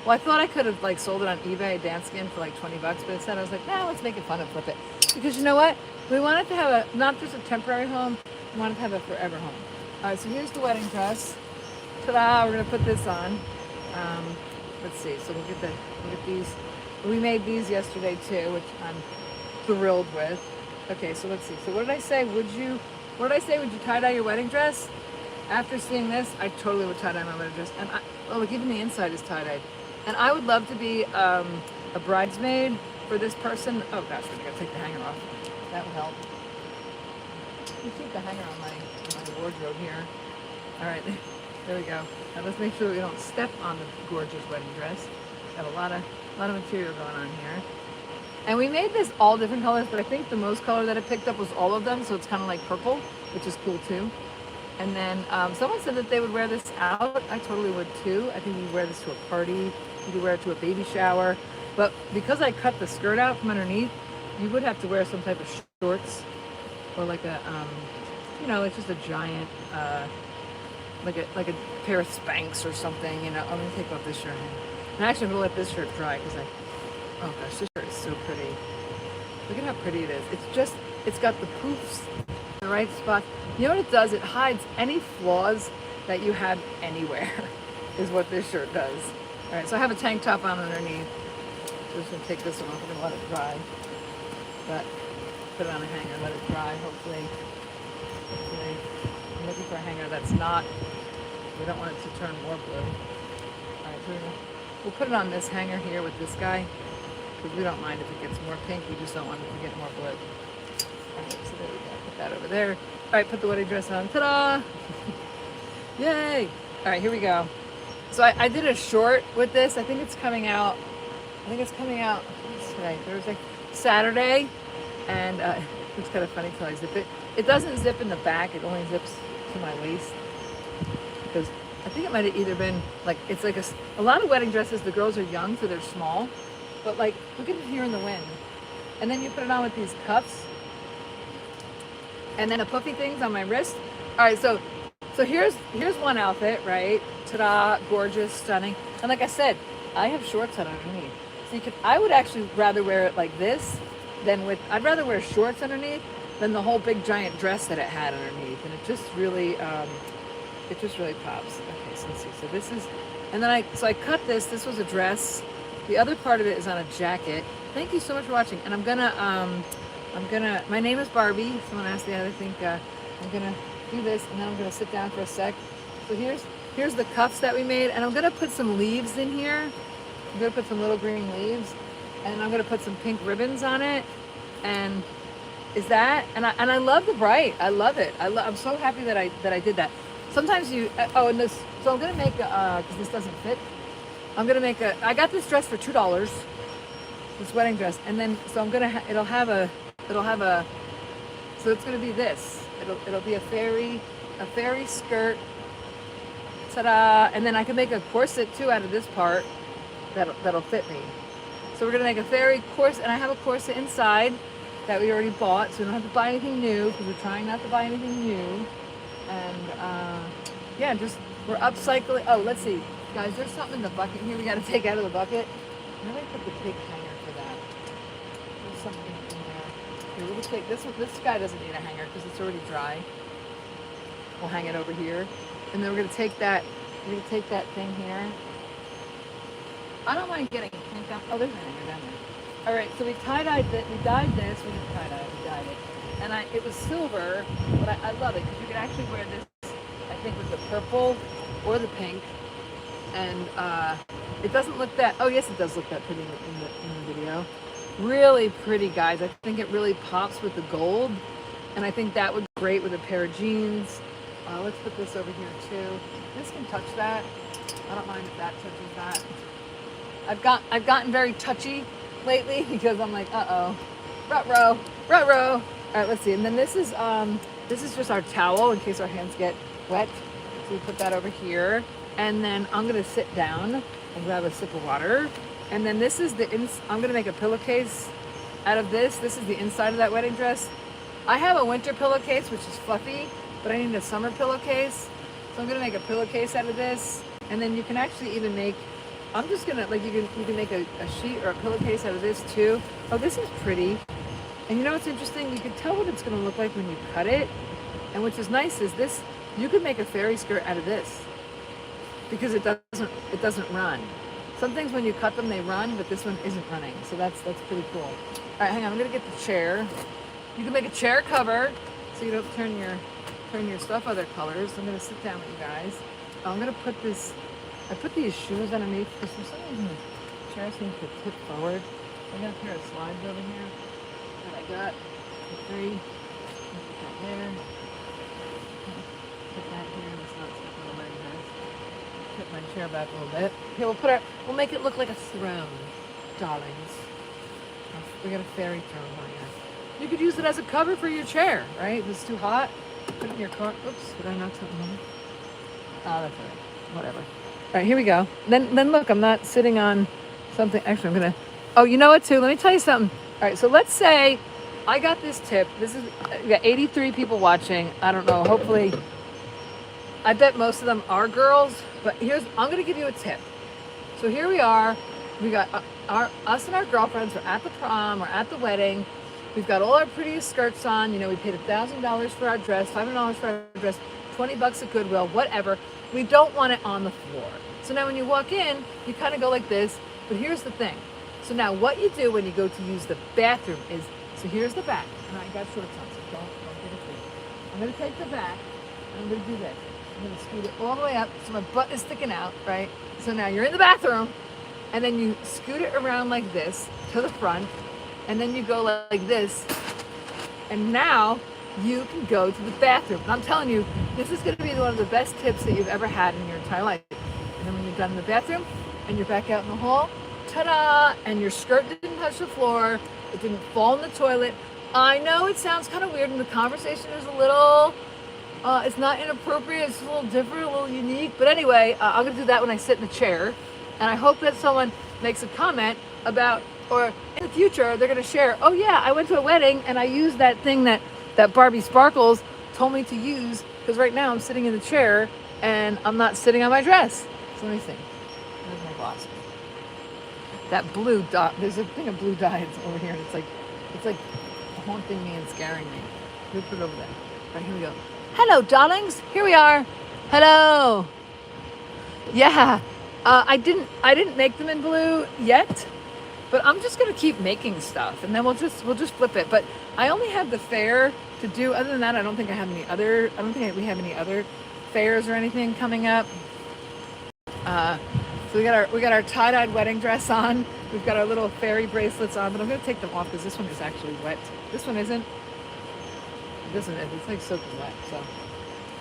Well, I thought I could have like sold it on eBay, Danskin, for like $20, but instead I was like, nah, let's make it fun and flip it. Because you know what? We wanted to have not just a temporary home, we wanted to have a forever home. All right, so here's the wedding dress. Ta-da, we're gonna put this on. Let's see, so we'll get these. We made these yesterday too, which I'm thrilled with. Okay, so let's see. So what did I say? Would you tie-dye your wedding dress? After seeing this, I totally would tie-dye my wedding dress. And look, even the inside is tie-dyed. And I would love to be a bridesmaid for this person. Oh gosh, I gotta take the hanger off. That would help. Let me keep the hanger on my wardrobe here. All right, there we go. Now let's make sure we don't step on the gorgeous wedding dress. Got a lot of material going on here. And we made this all different colors, but I think the most color that it picked up was all of them, so it's kind of like purple, which is cool too. And then someone said that they would wear this out. I totally would too. I think you wear this to a party. You could wear it to a baby shower. But because I cut the skirt out from underneath, you would have to wear some type of shorts or like a, you know, it's just a giant, like a pair of Spanx or something, you know. I'm gonna take off this shirt. And actually I'm gonna let this shirt dry because oh gosh, this shirt is so pretty. Look at how pretty it is. It's got the poofs in the right spot. You know what it does? It hides any flaws that you have anywhere is what this shirt does. All right, so I have a tank top on underneath. So I'm just gonna take this one off. I'm gonna let it dry. But put it on a hanger, let it dry, hopefully. I'm looking for a hanger that's not, we don't want it to turn more blue. All right, so we'll put it on this hanger here with this guy. because we don't mind if it gets more pink. We just don't want it to get more blue. All right, so there we go. Put that over there. All right, put the wedding dress on. Ta-da! Yay! All right, here we go. So I did a short with this. I think it's coming out. What's today? Thursday, Saturday, and it's kind of funny till I zip it. It doesn't zip in the back. It only zips to my waist because I think it might have either been like it's like a lot of wedding dresses. The girls are young, so they're small. But like, look at it here in the wind, and then you put it on with these cuffs, and then a puffy things on my wrist. All right, so here's one outfit, right? Ta-da, gorgeous, stunning. And like I said, I have shorts on underneath. So I would actually rather wear it like this than I'd rather wear shorts underneath than the whole big giant dress that it had underneath. And it just really pops. Okay, so let's see. So this is, and then I cut this. This was a dress. The other part of it is on a jacket. Thank you so much for watching. And I'm gonna, my name is Barbie. Someone asked the other thing, I'm gonna do this and then I'm gonna sit down for a sec. So here's the cuffs that we made, and I'm gonna put some leaves in here. I'm gonna put some little green leaves, and I'm gonna put some pink ribbons on it. And is that? And I love the bright. I love it. I'm so happy that I did that. Sometimes and this. So I'm gonna make because this doesn't fit. I'm gonna make I got this dress for $2. This wedding dress, and then so I'm gonna it'll have a so it's gonna be this. It'll be a fairy skirt. Ta-da! And then I can make a corset too out of this part that'll fit me. So we're gonna make a fairy corset, and I have a corset inside that we already bought, so we don't have to buy anything new because we're trying not to buy anything new. And yeah, we're upcycling. Oh, let's see, guys. There's something in the bucket here we got to take out of the bucket. Where did I put the big hanger for that? There's something in there. Here, we'll take this one. This guy doesn't need a hanger because it's already dry. We'll hang it over here. And then we're gonna take that thing here. I don't mind getting pink down. Oh, there's a hanger down there. All right, so we tie-dyed this. We dyed this. We didn't tie-dye it. We dyed it. And it was silver, but I love it because you can actually wear this, I think, with the purple or the pink. And it doesn't look that. Oh, yes, it does look that pretty in the video. Really pretty, guys. I think it really pops with the gold, and I think that would be great with a pair of jeans. Let's put this over here too. This can touch that. I don't mind if that touches that. I've gotten very touchy lately because I'm like, ruh-roh. All right, let's see. And then this is just our towel in case our hands get wet. So we put that over here. And then I'm gonna sit down and grab a sip of water. And then this is I'm gonna make a pillowcase out of this. This is the inside of that wedding dress. I have a winter pillowcase, which is fluffy, but I need a summer pillowcase. So I'm gonna make a pillowcase out of this. And then you can actually even make, I'm just gonna, like you can make a sheet or a pillowcase out of this too. Oh, this is pretty. And you know what's interesting? You can tell what it's gonna look like when you cut it. And which is nice is this, you could make a fairy skirt out of this because it doesn't run. Some things when you cut them, they run, but this one isn't running. So that's pretty cool. All right, hang on, I'm gonna get the chair. You can make a chair cover so you don't turn your stuff other colors. I'm gonna sit down with you guys. I'm gonna put this, I put these shoes underneath because for some reason the chair seems to tip forward. I got a pair of slides over here that I got for free. Put that there. Put that here. It's not stuck on the wedding dress. Put my chair back a little bit. Okay, we'll make it look like a throne, darlings. We got a fairy throne on here. You could use it as a cover for your chair, right? If it's too hot, put it in your car. Oops, did I knock something over? Oh, that's all right. Whatever. All right, here we go. Then look, I'm not sitting on something. Actually, I'm gonna. Oh, you know what? Too. Let me tell you something. All right, so let's say I got this tip. We got 83 people watching. I don't know. Hopefully, I bet most of them are girls. But I'm gonna give you a tip. So here we are. We got us and our girlfriends are at the prom or at the wedding. We've got all our prettiest skirts on. You know, we paid $1,000 for our dress, $500 for our dress, $20 at Goodwill, whatever. We don't want it on the floor. So now when you walk in, you kind of go like this. But here's the thing. So now what you do when you go to use the bathroom is, so here's the back. And I got shorts on, so don't get it free. I'm going to take the back, and I'm going to do this. I'm going to scoot it all the way up so my butt is sticking out, right? So now you're in the bathroom, and then you scoot it around like this. to the front, and then you go like this, and now you can go to the bathroom. And I'm telling you, this is going to be one of the best tips that you've ever had in your entire life. And then when you're done in the bathroom and you're back out in the hall, ta-da! And your skirt didn't touch the floor, it didn't fall in the toilet. I know it sounds kind of weird, and the conversation is a little, it's not inappropriate, it's a little different, a little unique. But anyway, I'm going to do that when I sit in the chair. And I hope that someone makes a comment about, or in the future, they're going to share, oh yeah, I went to a wedding and I used that thing that Barbie Sparkles told me to use, because right now I'm sitting in the chair and I'm not sitting on my dress. So let me see. There's my gloss. That blue dot, there's a thing of blue dye over here, and it's like haunting me and scaring me. We'll put it over there. All right, here we go. Hello, darlings. Here we are. Hello. Yeah. I didn't make them in blue yet, but I'm just gonna keep making stuff, and then we'll just flip it. But I only have the fair to do. Other than that, I don't think we have any other fairs or anything coming up. So we got our tie-dyed wedding dress on. We've got our little fairy bracelets on, but I'm gonna take them off because this one is actually wet. This one isn't. This one is. It's like soaking wet, so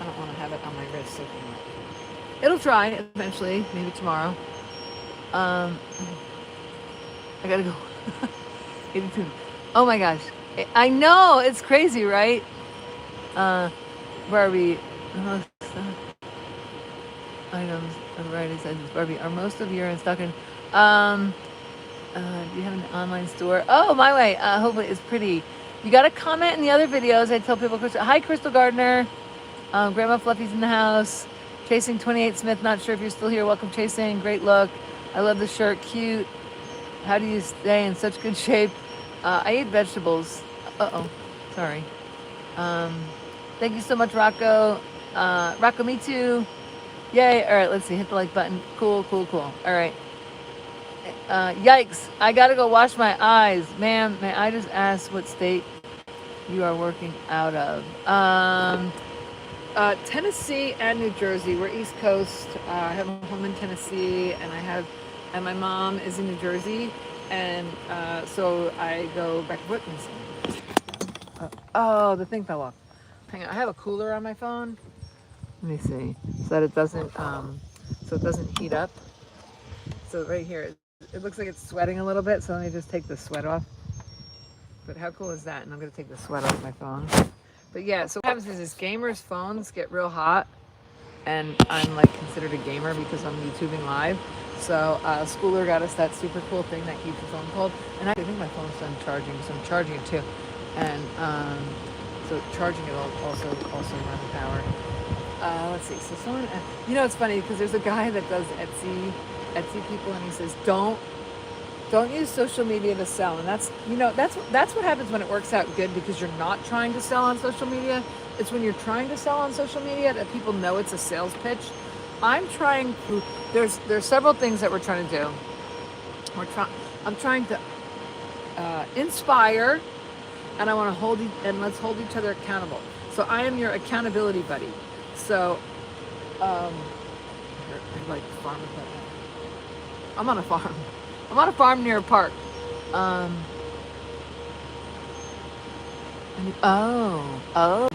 I don't want to have it on my wrist soaking wet. It'll dry eventually, maybe tomorrow. I gotta go. 82. Oh my gosh. I know, it's crazy, right? Barbie. Items, variety sizes. Barbie, are most of your in stock in? Do you have an online store? Oh, my way. Hopefully it's pretty. You got to comment in the other videos. I tell people, hi, Crystal Gardner. Grandma Fluffy's in the house. Chasing 28 Smith, not sure if you're still here. Welcome, Chasing. Great look. I love the shirt. Cute. How do you stay in such good shape? I eat vegetables. Uh-oh. Sorry. Thank you so much, Rocco. Rocco, me too. Yay. All right, let's see. Hit the like button. Cool. All right. Yikes. I got to go wash my eyes. Ma'am, may I just ask what state you are working out of? Tennessee and New Jersey. We're East Coast. I have a home in Tennessee, and my mom is in New Jersey, and so I go back and forth. Oh, the thing fell off. Hang on, I have a cooler on my phone. Let me see, so that it doesn't heat up. So right here, it looks like it's sweating a little bit. So let me just take the sweat off. But how cool is that? And I'm gonna take the sweat off my phone. But yeah, so what happens is gamers' phones get real hot, and I'm like considered a gamer because I'm YouTubing live. So Schooler got us that super cool thing that keeps your phone cold. And I think my phone's done charging, so I'm charging it too. And so charging it also runs power. Let's see. So someone, it's funny because there's a guy that does Etsy people, and he says don't use social media to sell. And that's what happens when it works out good, because you're not trying to sell on social media. It's when you're trying to sell on social media that people know it's a sales pitch. There's several things that we're trying to do. I'm trying to inspire, and I want to let's hold each other accountable. So I am your accountability buddy. So I'm on a farm. I'm on a farm near a park.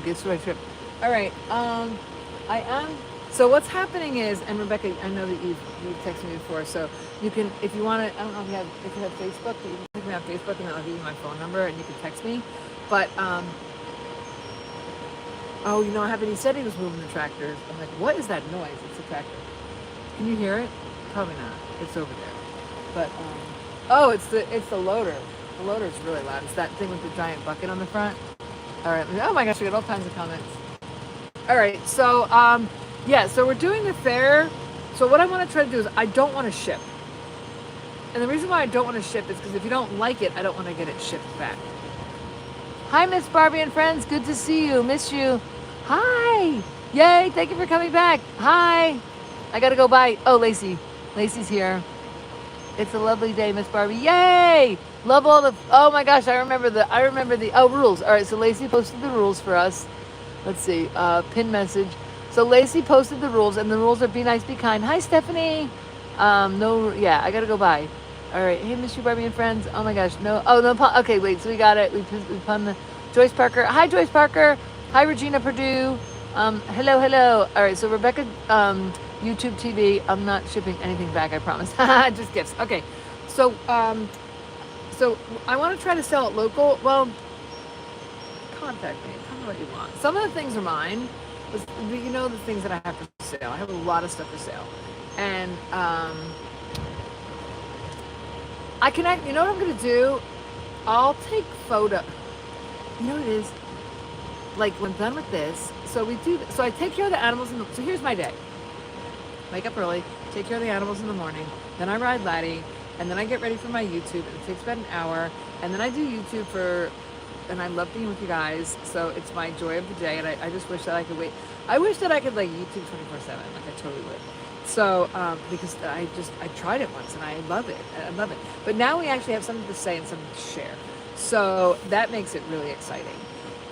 Guess what I tripped. All right. I am. So what's happening is, and Rebecca, I know that you've texted me before, so you can, if you want to, I don't know if you have Facebook, but you can text me on Facebook, and I'll give you my phone number, and you can text me. But he said he was moving the tractors. I'm like, what is that noise? It's a tractor. Can you hear it? Probably not. It's over there. But it's the loader. The loader's really loud. It's that thing with the giant bucket on the front. All right. Oh my gosh, we got all kinds of comments. All right. So so we're doing the fair. So what I want to try to do is, I don't want to ship. And the reason why I don't want to ship is because if you don't like it, I don't want to get it shipped back. Hi, Miss Barbie and friends. Good to see you. Miss you. Hi. Yay. Thank you for coming back. Hi. I got to go by. Oh, Lacey. Lacey's here. It's a lovely day, Miss Barbie. Yay. Love all the, oh my gosh, I remember the rules. All right, so Lacey posted the rules for us. Let's see, pin message. So Lacey posted the rules, and the rules are be nice, be kind. Hi, Stephanie. I got to go by. All right. Hey, Miss You Barbie and friends. Oh my gosh. No. Oh no. Okay. Wait. So we got it. We pun the Joyce Parker. Hi, Joyce Parker. Hi, Regina Purdue. Hello. Hello. All right. So Rebecca, YouTube TV. I'm not shipping anything back. I promise. Just gifts. Okay. So so I want to try to sell it local. Well, contact me. Tell me what you want. Some of the things are mine. You know the things that I have for sale. I have a lot of stuff for sale, and I can. You know what I'm gonna do? I'll take photo. You know what it is? Like when I'm done with this, so we do. So I take care of the animals in the. So here's my day. Wake up early, take care of the animals in the morning. Then I ride Laddie, and then I get ready for my YouTube. And it takes about an hour, and then I do YouTube for. And I love being with you guys, so it's my joy of the day, and I just wish that I could wait. I wish that I could like YouTube 24/7, like I totally would. So because I tried it once and I love it. But now we actually have something to say and something to share. So that makes it really exciting,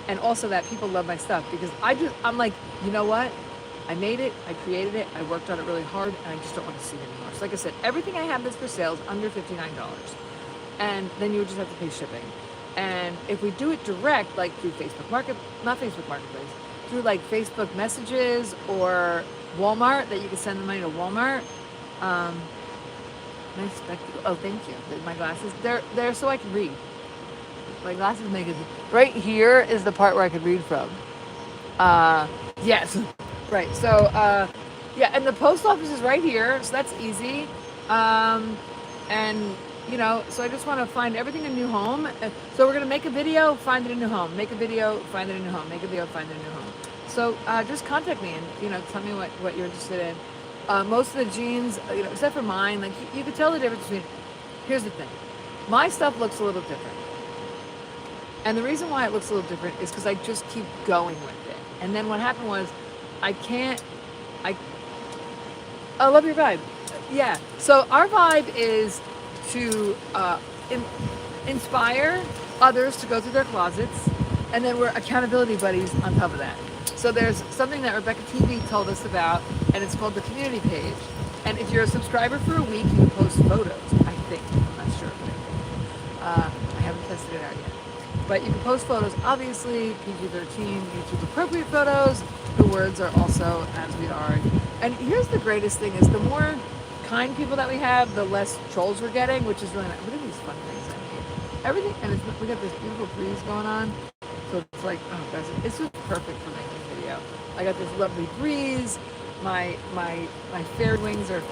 and also that people love my stuff because I'm like, you know what? I made it, I created it, I worked on it really hard, and I just don't want to see it anymore. So like I said, everything I have that's for sale is under $59, and then you would just have to pay shipping. And if we do it direct, like through not Facebook Marketplace, through like Facebook Messages or Walmart, that you can send the money to Walmart. Nice spectacle. Oh, thank you. My glasses, they're so I can read. My glasses make it. Right here is the part where I could read from. Yes, right. So yeah, and the post office is right here, so that's easy. And you know, so I just want to find everything a new home. So we're going to make a video, find it a new home. Make a video, find it a new home. Make a video, find it a new home. So just contact me and, you know, tell me what you're interested in. Most of the jeans, you know, except for mine, like you can tell the difference between, here's the thing. My stuff looks a little different. And the reason why it looks a little different is because I just keep going with it. And then what happened was, I love your vibe. Yeah. So our vibe is to inspire others to go through their closets, and then we're accountability buddies on top of that. So there's something that Rebecca TV told us about, and it's called the community page. And if you're a subscriber for a week, you can post photos, I think. I'm not sure, but I haven't tested it out yet. But you can post photos, obviously, PG-13, YouTube appropriate photos. The words are also as we are. And here's the greatest thing is the more kind people that we have, the less trolls we're getting, which is really nice. Look at these fun things out here. Everything, and we got this beautiful breeze going on. So it's like, oh gosh, it's just perfect for making a video. I got this lovely breeze. My fairy wings are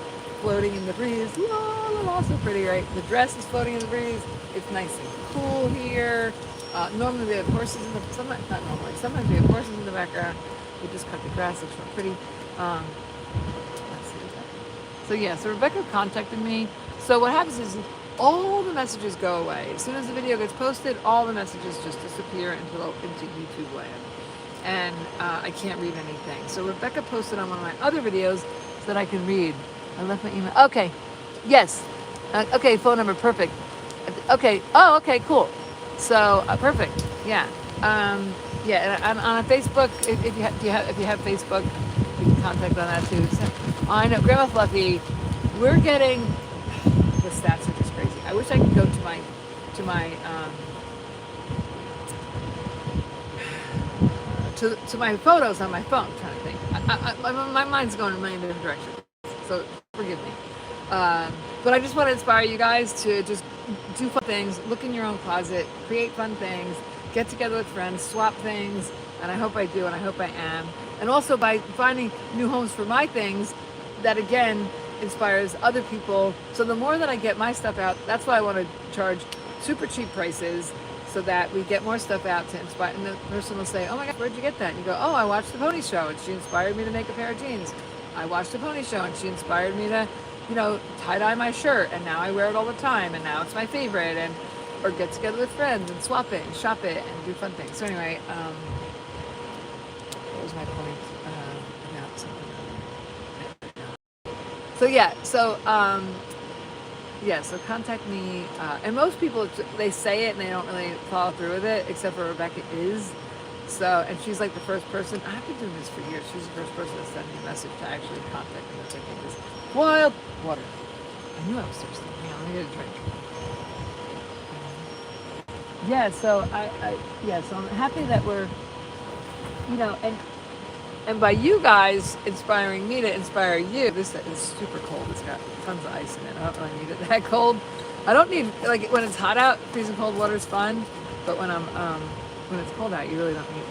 floating in the breeze. La, so pretty, right? The dress is floating in the breeze. It's nice and cool here. Normally we have horses in the, sometimes, not normally, sometimes we have horses in the background. We just cut the grass, looks real pretty. Let's see that. So yeah, so Rebecca contacted me. So what happens is all the messages go away. As soon as the video gets posted, all the messages just disappear into YouTube land. And I can't read anything. So Rebecca posted on one of my other videos so that I can read. I left my email. Okay. Yes. Okay, phone number, perfect. Okay. Oh, okay, cool. So perfect. Yeah. Yeah, and on Facebook, if you have Facebook, you can contact on that too. So, I know, Grandma Fluffy, we're getting, the stats are just crazy. I wish I could go to my to my photos on my phone. I'm trying to think. My mind's going in a million different directions, so forgive me. But I just want to inspire you guys to just do fun things, look in your own closet, create fun things, get together with friends, swap things, and I hope I do, and I hope I am. And also by finding new homes for my things, that again inspires other people. So the more that I get my stuff out, that's why I want to charge super cheap prices, so that we get more stuff out to inspire. And the person will say, oh my God, where'd you get that? And you go, oh, I watched the Pony Show, and she inspired me to make a pair of jeans. I watched the Pony Show, and she inspired me to, you know, tie-dye my shirt, and now I wear it all the time, and now it's my favorite. And or get together with friends and swap it and shop it and do fun things. So anyway, what was my point? About something. So yeah, so contact me. And most people, they say it and they don't really follow through with it, except for Rebecca is. So, and she's like the first person, I've been doing this for years. She's the first person to send me a message to actually contact me, which I think is wild. Water. I knew I was thirsty. Hang on, let me get a drink. Yeah, so so I'm happy that we're, and by you guys inspiring me to inspire you. This is super cold. It's got tons of ice in it. I don't really need it that cold. I don't need, like, when it's hot out, freezing cold water is fun, but when it's cold out, you really don't need it.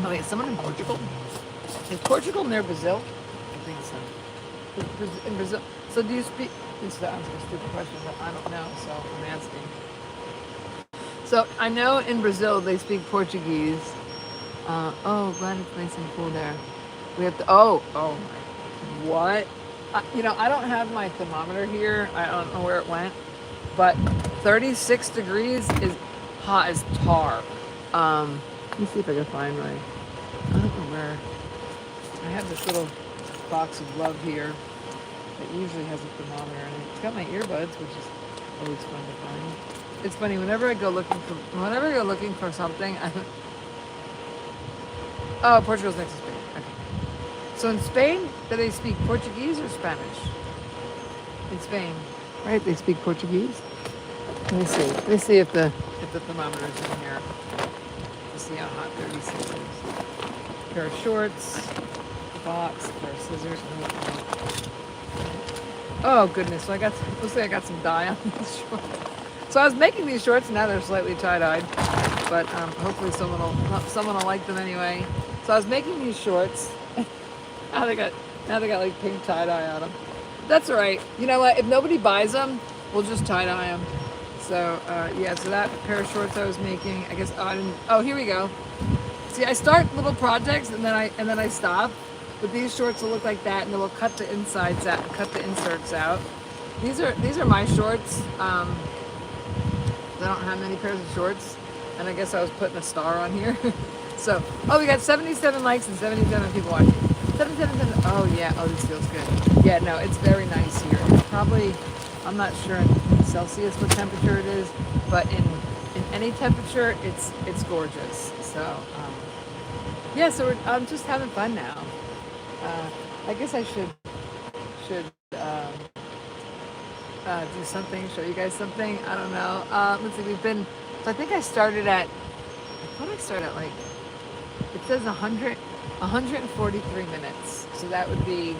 Oh wait, is someone in Portugal? Is Portugal near Brazil? I think so. In Brazil. So do you speak? This is asking a stupid question, but I don't know, so I'm asking. So I know in Brazil they speak Portuguese. Glad it's nice and cool there. We have to. What? I don't have my thermometer here. I don't know where it went, but 36 degrees is hot as tar. Let me see if I can find my. I don't know where. I have this little box of love here that usually has a thermometer in it. It's got my earbuds, which is always fun to find. It's funny, whenever I go looking for something, Portugal's next to Spain. Okay. So in Spain, do they speak Portuguese or Spanish? In Spain, right? They speak Portuguese. Let me see. Let me see if the thermometer is in here. Let's see how hot 36 is. Pair of shorts, box, pair of scissors. Oh goodness! So looks like I got some dye on these shorts. So I was making these shorts, and now they're slightly tie-dyed, but hopefully someone will like them anyway. So I was making these shorts. now they got like pink tie-dye on them. That's all right. You know what? If nobody buys them, we'll just tie-dye them. So so that pair of shorts I was making, I guess. Here we go. See, I start little projects and then I stop. But these shorts will look like that, and then we'll cut the insides out, cut the inserts out. These are my shorts. I don't have many pairs of shorts, and I guess I was putting a star on here. So, we got 77 likes and 77 people watching. 77. Oh yeah. Oh, this feels good. Yeah, no, it's very nice here. It's probably, I'm not sure in Celsius what temperature it is, but in any temperature, it's gorgeous. So, so I'm just having fun now. I guess I should do something, show you guys something. I don't know. Let's see. So I think I started at like, it says 143 minutes. So that would be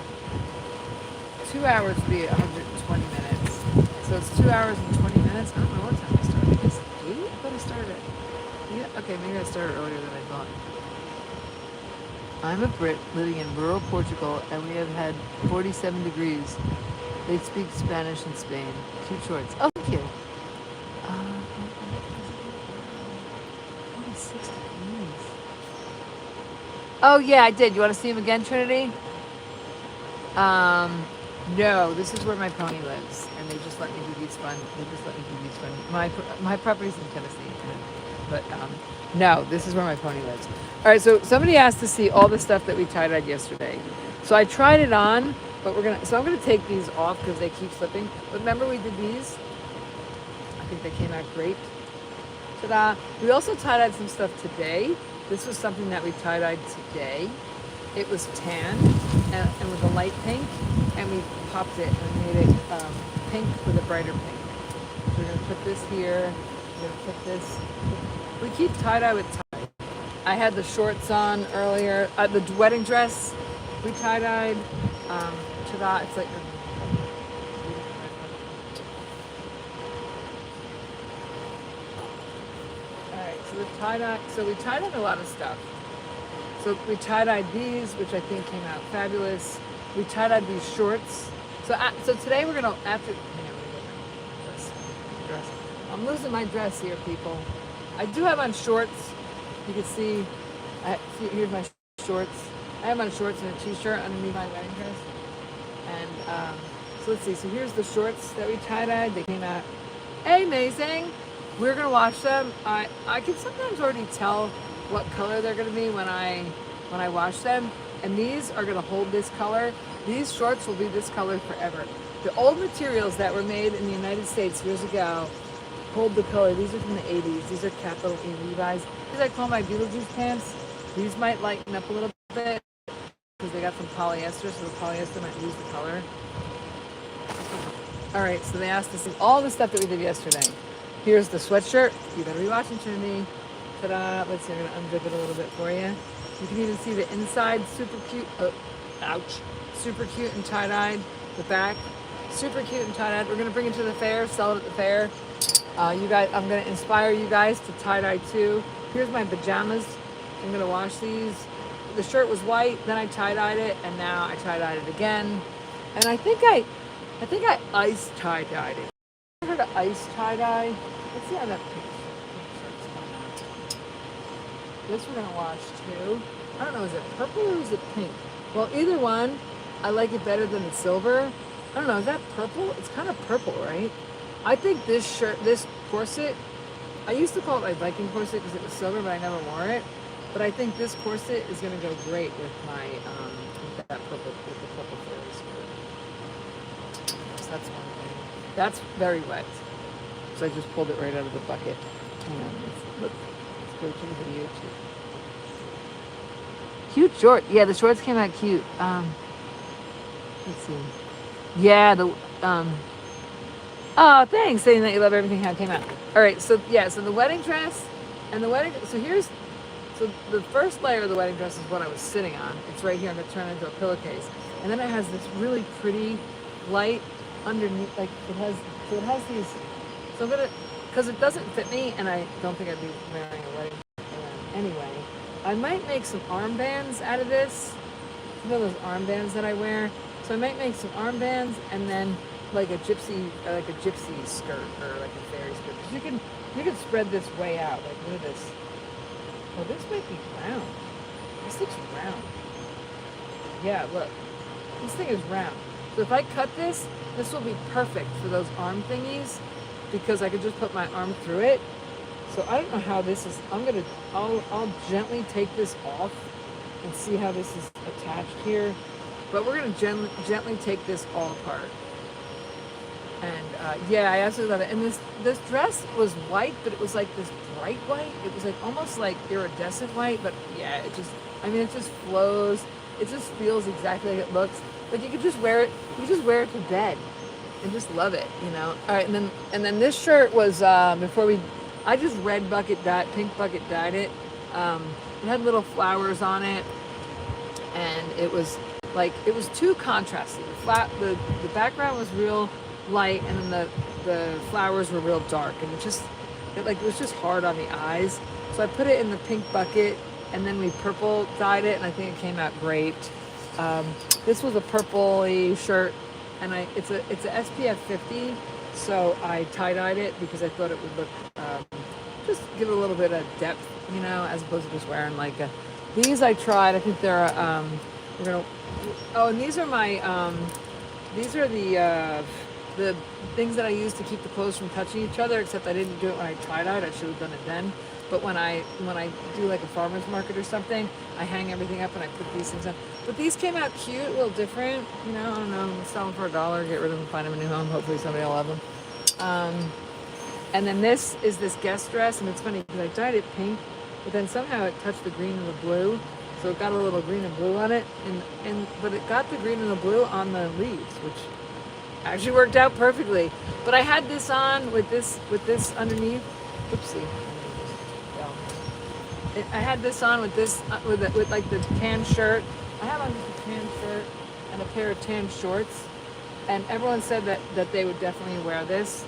2 hours would be 120 minutes. So it's 2 hours and 20 minutes. I don't know what time I started. Is it 8? I thought I started. Yeah. Okay. Maybe I started earlier than I thought. I'm a Brit living in rural Portugal, and we have had 47 degrees. They speak Spanish in Spain. Cute shorts. Oh, thank you. 46 degrees. Oh, yeah, I did. You want to see him again, Trinity? No, this is where my pony lives, and they just let me do these fun. My property's in Tennessee, but no, this is where my pony lives. All right, so somebody asked to see all the stuff that we tie-dyed yesterday. So I tried it on, but I'm gonna take these off because they keep slipping. But remember we did these? I think they came out great. Ta-da! We also tie-dyed some stuff today. This was something that we tie-dyed today. It was tan and with a light pink, and we popped it and made it pink with a brighter pink. So we're gonna put this here. We're gonna put this. We keep tie-dye with tie. I had the shorts on earlier. The wedding dress we tie-dyed. Ta-da! It's like. All right. So the tie-dye. So we tie-dyed a lot of stuff. So we tie-dyed these, which I think came out fabulous. We tie-dyed these shorts. So today we're gonna dress. I'm losing my dress here, people. I do have on shorts. You can see. Here's my shorts. I have on shorts and a t-shirt underneath my wedding dress. And so let's see. So here's the shorts that we tie-dyed. They came out amazing. We're gonna wash them. I can sometimes already tell what color they're gonna be when I wash them. And these are gonna hold this color. These shorts will be this color forever. The old materials that were made in the United States years ago hold the color. These are from the 80s. These are capital E Levi's. These I call my Beetlejuice pants. These might lighten up a little bit because they got some polyester, so the polyester might lose the color. All right, so they asked us all the stuff that we did yesterday. Here's the sweatshirt. You better be watching, Trinity. Ta-da! Let's see, I'm gonna unzip it a little bit for you. You can even see the inside, super cute. Oh, ouch! Super cute and tie-dyed. The back, super cute and tie-dyed. We're gonna bring it to the fair, sell it at the fair. You guys, I'm gonna inspire you guys to tie-dye too. Here's my pajamas. I'm gonna wash these. The shirt was white, then I tie-dyed it, and now I tie-dyed it again. And I think I ice tie-dyed it. I heard of ice tie-dye. Let's see how that shirt's coming out. This we're gonna wash too. I don't know, is it purple or is it pink? Well, either one, I like it better than the silver. I don't know, is that purple? It's kind of purple, right? I think this shirt, this corset, I used to call it my Viking corset because it was silver, but I never wore it. But I think this corset is gonna go great with my, with that purple, with the purple fairy skirt. So that's one thing. That's very wet. So I just pulled it right out of the bucket. Hang on, let's go to the video too. Cute short. Yeah, the shorts came out cute. Let's see. Yeah, oh, thanks, saying that you love everything how it came out. All right, so yeah, so the wedding dress and the wedding, so the first layer of the wedding dress is what I was sitting on. It's right here. I'm gonna turn it into a pillowcase. And then it has this really pretty light underneath, like it has these, so I'm gonna, because it doesn't fit me and I don't think I'd be wearing a wedding dress anyway. I might make some armbands out of this. You know those armbands that I wear? So I might make some armbands and then like a gypsy skirt or like a fairy skirt. Because you can spread this way out. Like look at this. Oh, this might be round. This looks round. Yeah, look. This thing is round. So if I cut this, this will be perfect for those arm thingies because I could just put my arm through it. So I don't know how this is. I'll gently take this off and see how this is attached here. But we're gonna gently take this all apart. And yeah, I absolutely love it. And this dress was white, but it was like this bright white. It was like almost like iridescent white, but yeah, it just flows. It just feels exactly like it looks. Like you could just wear it. You just wear it to bed and just love it, you know. All right, and then this shirt was I just pink bucket dyed it. It had little flowers on it, and it was too contrasty. The background was real light, and then the flowers were real dark, and it was just hard on the eyes. So I put it in the pink bucket, and then we purple dyed it, and I think it came out great. This was a purpley shirt, and it's a SPF 50, so I tie-dyed it because I thought it would look just give it a little bit of depth, you know, as opposed to just wearing like these I tried. I think they're and these are my these are the things that I use to keep the clothes from touching each other, except I didn't do it when I tie-dyed. I should have done it then. But when I do like a farmer's market or something, I hang everything up and I put these things on. But these came out cute, a little different, you know, I don't know, sell them for $1, get rid of them, find them a new home, hopefully somebody will love them. And then this is this guest dress, and it's funny because I dyed it pink, but then somehow it touched the green and the blue, so it got a little green and blue on it, but it got the green and the blue on the leaves, which actually worked out perfectly. But I had this on with this underneath. Oopsie. I had this on with this with like the tan shirt. I had on just a tan shirt and a pair of tan shorts, and everyone said that they would definitely wear this.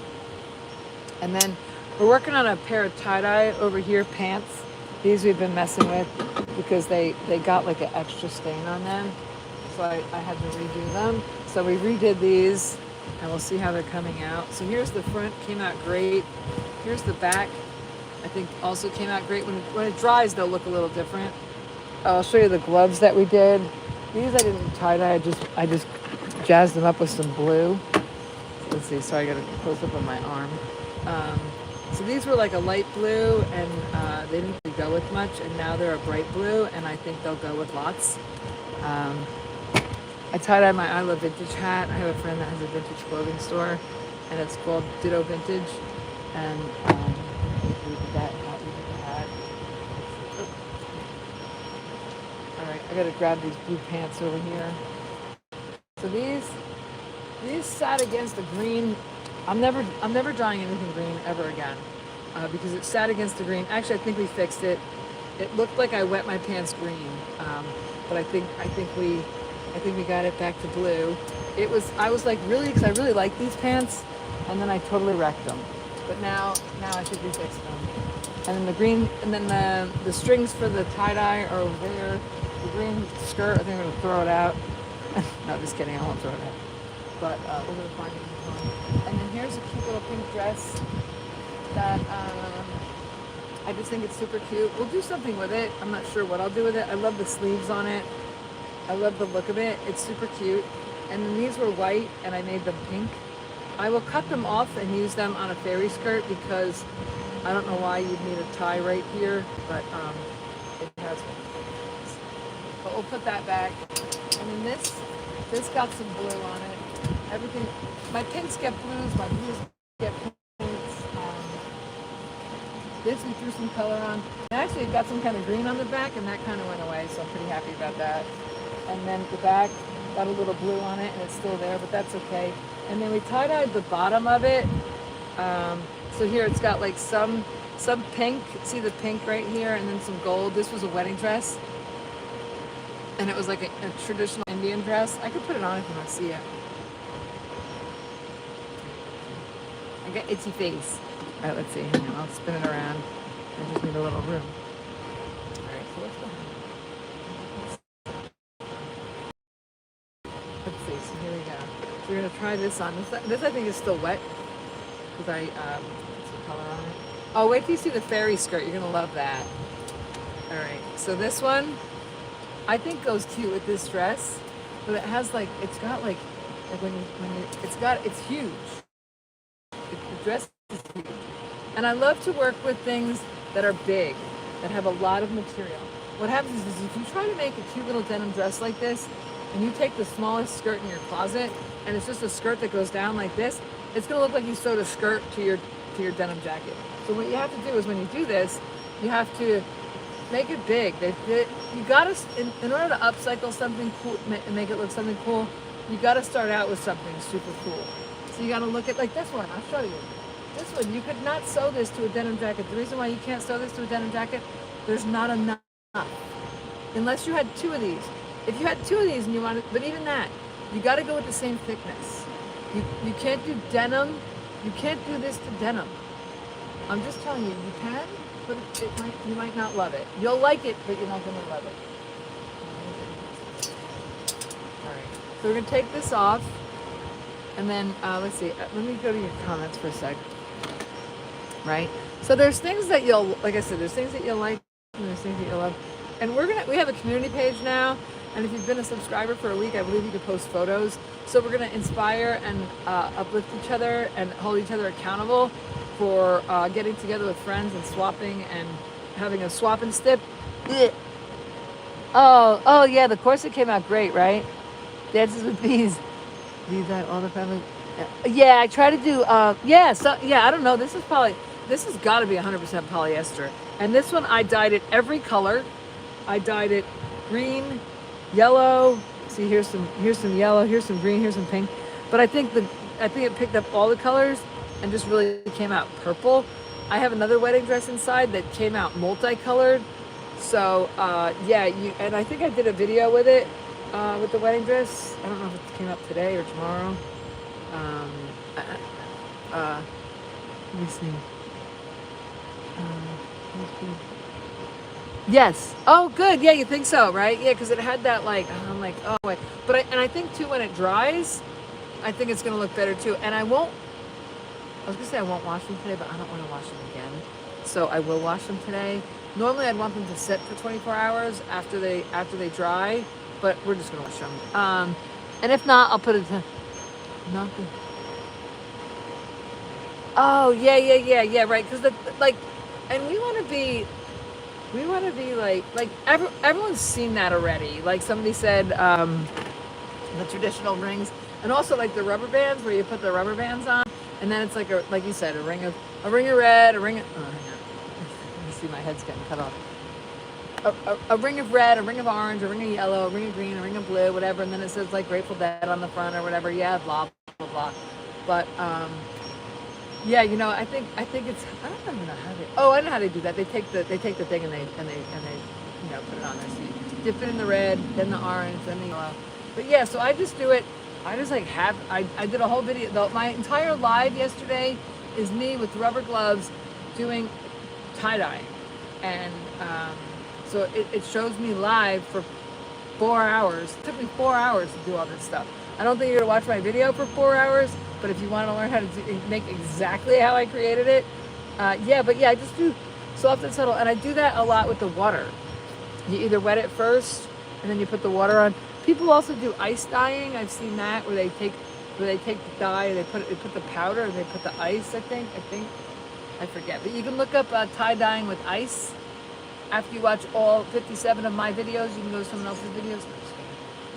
And then we're working on a pair of tie-dye over here pants. These we've been messing with because they got like an extra stain on them, so I had to redo them. So we redid these, and we'll see how they're coming out. So here's the front, came out great. Here's the back, I think also came out great. When it dries, they'll look a little different. I'll show you the gloves that we did. These I didn't tie-dye, I just jazzed them up with some blue. Let's see, sorry, I got a close up on my arm. So these were like a light blue, and they didn't really go with much, and now they're a bright blue, and I think they'll go with lots. I tie-dyed my I Love Vintage hat. I have a friend that has a vintage clothing store, and it's called Ditto Vintage, and we did that hat. All right, I I gotta grab these blue pants over here. So these sat against the green. I'm never dyeing anything green ever again, because it sat against the green. Actually, I think we fixed it. It looked like I wet my pants green, but I think we got it back to blue. I was like really, because I really like these pants, and then I totally wrecked them. But now I think we fixed them. And then the green, and then the strings for the tie-dye are over there. The green skirt, I think I'm gonna throw it out. No, just kidding, I won't throw it out. But we're gonna find it. And then here's a cute little pink dress that I just think it's super cute. We'll do something with it. I'm not sure what I'll do with it. I love the sleeves on it. I love the look of it. It's super cute. And then these were white and I made them pink. I will cut them off and use them on a fairy skirt because I don't know why you'd need a tie right here, but it has one. But we'll put that back. And then this got some blue on it. Everything, my pinks get blues, my blues get pinks. This we threw some color on. And actually it got some kind of green on the back and that kind of went away, so I'm pretty happy about that. And then the back got a little blue on it and it's still there, but that's okay. And then we tie-dyed the bottom of it. So here it's got like some pink, see the pink right here, and then some gold. This was a wedding dress. And it was like a traditional Indian dress. I could put it on if you want to see it. I got itchy face. All right, let's see. Hang on, I'll spin it around. I just need a little room. All right, so let's go. Let's see, so here we go. So we're gonna try this on. This I think is still wet because I put some color on it. Oh, wait till you see the fairy skirt. You're gonna love that. All right, so this one I think goes cute with this dress, but it has like, it's got like when you, it's huge. The dress is huge. And I love to work with things that are big, that have a lot of material. What happens is if you try to make a cute little denim dress like this, and you take the smallest skirt in your closet, and it's just a skirt that goes down like this, it's gonna look like you sewed a skirt to your denim jacket. So what you have to do is when you do this, you have to make it big. You gotta, in order to upcycle something cool and make it look something cool, you gotta start out with something super cool. So you gotta look at like this one, I'll show you. This one, you could not sew this to a denim jacket. The reason why you can't sew this to a denim jacket, there's not enough. Unless you had two of these. If you had two of these and you wanted, but even that, you gotta go with the same thickness. You can't do denim, you can't do this to denim. I'm just telling you, you can, but you might not love it. You'll like it, but you're not gonna love it. All right, so we're gonna take this off, and then let's see. Let me go to your comments for a sec. Right. So there's things that you'll, like I said, there's things that you'll like, and there's things that you'll love. And we have a community page now, and if you've been a subscriber for a week, I believe you can post photos. So we're gonna inspire and uplift each other and hold each other accountable for getting together with friends and swapping and having a swap and stip. Oh yeah, the corset came out great, right? Dances with bees. These all the family. Yeah, I try to do. I don't know. This has got to be 100% polyester. And this one, I dyed it every color. I dyed it green, yellow. See, here's some yellow. Here's some green. Here's some pink. But I think it picked up all the colors and just really came out purple. I have another wedding dress inside that came out multicolored. So and I think I did a video with it, with the wedding dress. I don't know if it came out today or tomorrow. Let me see. Yes. Oh, good. Yeah, you think so, right? Yeah, because it had that like. I'm like, oh wait. But I think too when it dries, I think it's gonna look better too. And I won't. I was gonna say I won't wash them today, but I don't want to wash them again. So I will wash them today. Normally I'd want them to sit for 24 hours after they dry, but we're just gonna wash them. And if not, I'll put it to nothing. Oh yeah, right. Because and we want to be like everyone's seen that already. Like somebody said, the traditional rings, and also like the rubber bands where you put the rubber bands on, and then it's like like you said, a ring of red, a ring of. Oh, hang on. You see my head's getting cut off. a ring of red, a ring of orange, a ring of yellow, a ring of green, a ring of blue, whatever, and then it says like Grateful Dead on the front or whatever. Yeah, blah blah blah. But yeah, you know, I think it's, I don't even know how they. Oh, I know how they do that. They take the thing and they you know, put it on there. So you dip it in the red, then the orange, then the yellow. But yeah, so I just do it. I just like I did a whole video. My entire live yesterday is me with rubber gloves doing tie-dye, and so it shows me live for 4 hours. It took me 4 hours to do all this stuff. I don't think you're gonna watch my video for 4 hours, but if you want to learn how to make exactly how I created it, yeah. But yeah, I just do soft and subtle, and I do that a lot with the water. You either wet it first, and then you put the water on. People also do ice dyeing. I've seen that where they take the dye, they put the powder, and they put the ice. I think I forget. But you can look up tie dyeing with ice. After you watch all 57 of my videos, you can go to someone else's videos.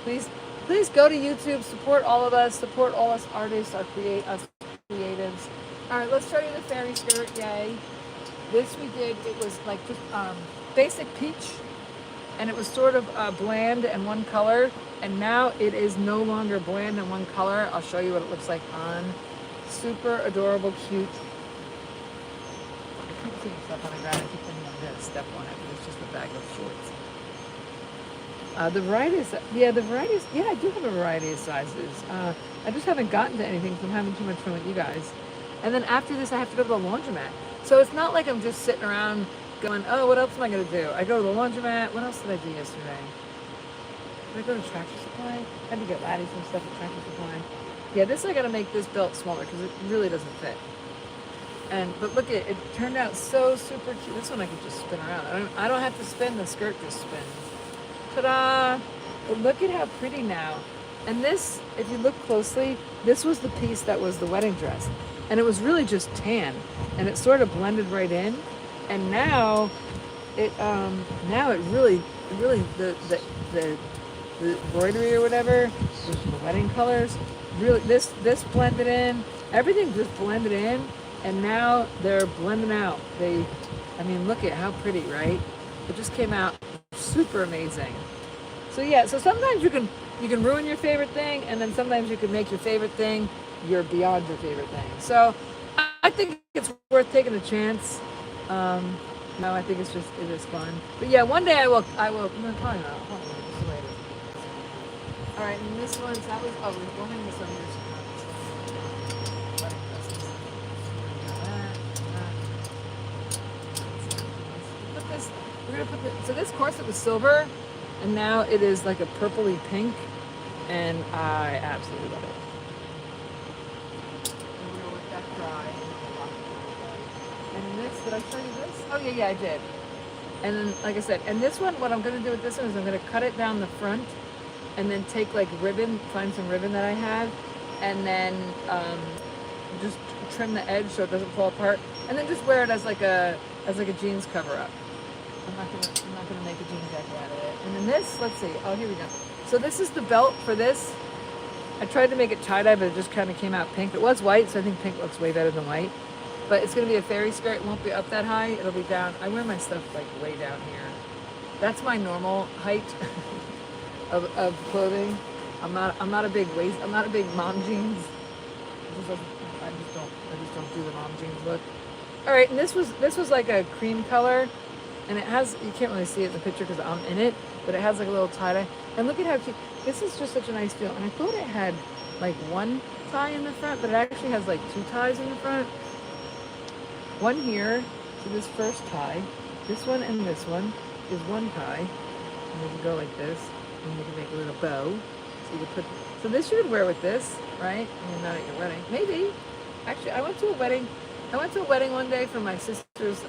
Please go to YouTube. Support all of us. Support all us artists, us creatives. All right, let's show you the fairy skirt. Yay! This we did. It was like just basic peach. And it was sort of bland and one color, and now it is no longer bland and one color. I'll show you what it looks like on. Super adorable, cute. I keep seeing stuff on the ground. I keep thinking I'm gonna step on it, but it's just a bag of shorts. The varieties, yeah, I do have a variety of sizes. I just haven't gotten to anything because I'm having too much fun with you guys. And then after this, I have to go to the laundromat. So it's not like I'm just sitting around going, oh, what else am I going to do? I go to the laundromat. What else did I do yesterday? Did I go to Tractor Supply? I had to get Laddie some stuff at Tractor Supply. Yeah, this I got to make this belt smaller because it really doesn't fit. But look at it. It turned out so super cute. This one I could just spin around. I don't have to spin. The skirt just spins. Ta-da! But look at how pretty now. And this, if you look closely, this was the piece that was the wedding dress. And it was really just tan. And it sort of blended right in. And now it really the embroidery or whatever, the wedding colors, really this blended in. Everything just blended in, and now they're blending out. I mean, look at how pretty, right? It just came out super amazing. So yeah, so sometimes you can ruin your favorite thing, and then sometimes you can make your favorite thing your beyond your favorite thing. So I think it's worth taking a chance. No, I think it is fun. But yeah, one day I will, no, probably not. Hold on, just the way it is. All right, and this one's, we'll hang this on here. So this corset was silver, and now it is like a purpley pink, and I absolutely love it. And we're gonna let that dry. And this, did I show you this? Oh yeah, I did. And then, like I said, and this one, what I'm gonna do with this one is I'm gonna cut it down the front, and then take like ribbon, find some ribbon that I have, and then just trim the edge so it doesn't fall apart, and then just wear it as like a jeans cover up. I'm not gonna make a jean jacket out of it. And then this, let's see. Oh, here we go. So this is the belt for this. I tried to make it tie-dye, but it just kind of came out pink. It was white, so I think pink looks way better than white. But it's gonna be a fairy skirt. It won't be up that high. It'll be down. I wear my stuff like way down here. That's my normal height of clothing. I'm not a big waist. I'm not a big mom jeans. I just don't do the mom jeans look. All right, and this was like a cream color. And it has, you can't really see it in the picture because I'm in it, but it has like a little tie-dye. And look at how cute, this is just such a nice feel. And I thought it had like one tie in the front, but it actually has like two ties in the front. One here, so this first tie, this one and this one is one tie. And you can go like this, and you can make a little bow. So you can so this you would wear with this, right? I mean, not at your wedding, maybe. Actually, I went to a wedding one day for my sister's,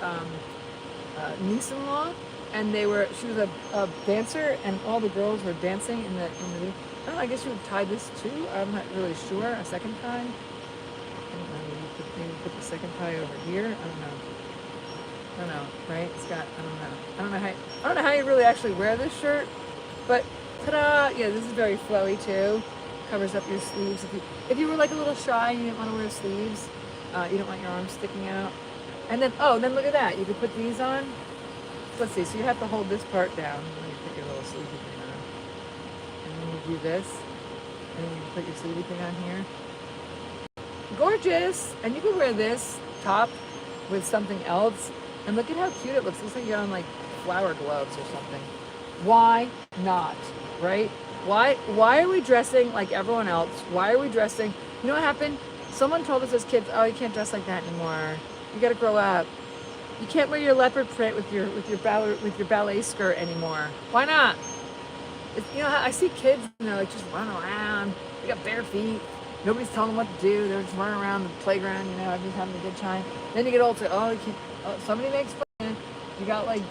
niece-in-law, and she was a dancer, and all the girls were dancing in the I don't know, I guess you would tie this too. I'm not really sure. A second tie. I don't know. Maybe put the second tie over here. I don't know. Right? Scott, I don't know how you really actually wear this shirt, but ta-da! Yeah, this is very flowy too. Covers up your sleeves. If you were like a little shy and you didn't want to wear sleeves, you don't want your arms sticking out. And then, then look at that. You could put these on. let's see, so you have to hold this part down. Let me put your little sleepy thing on. And then you do this. And then you put your sleepy thing on here. Gorgeous! And you can wear this top with something else. And look at how cute it looks. It looks like you're on like flower gloves or something. Why not? Right? Why are we dressing like everyone else? Why are we dressing? You know what happened? Someone told us as kids, oh, you can't dress like that anymore. You gotta grow up. You can't wear your leopard print with your ballet skirt anymore. Why not? You know, I see kids and they're like just running around. They got bare feet. Nobody's telling them what to do. They're just running around the playground. You know, everybody's having a good time. Then you get old, say, oh, you can't. Oh, somebody makes fun. You got like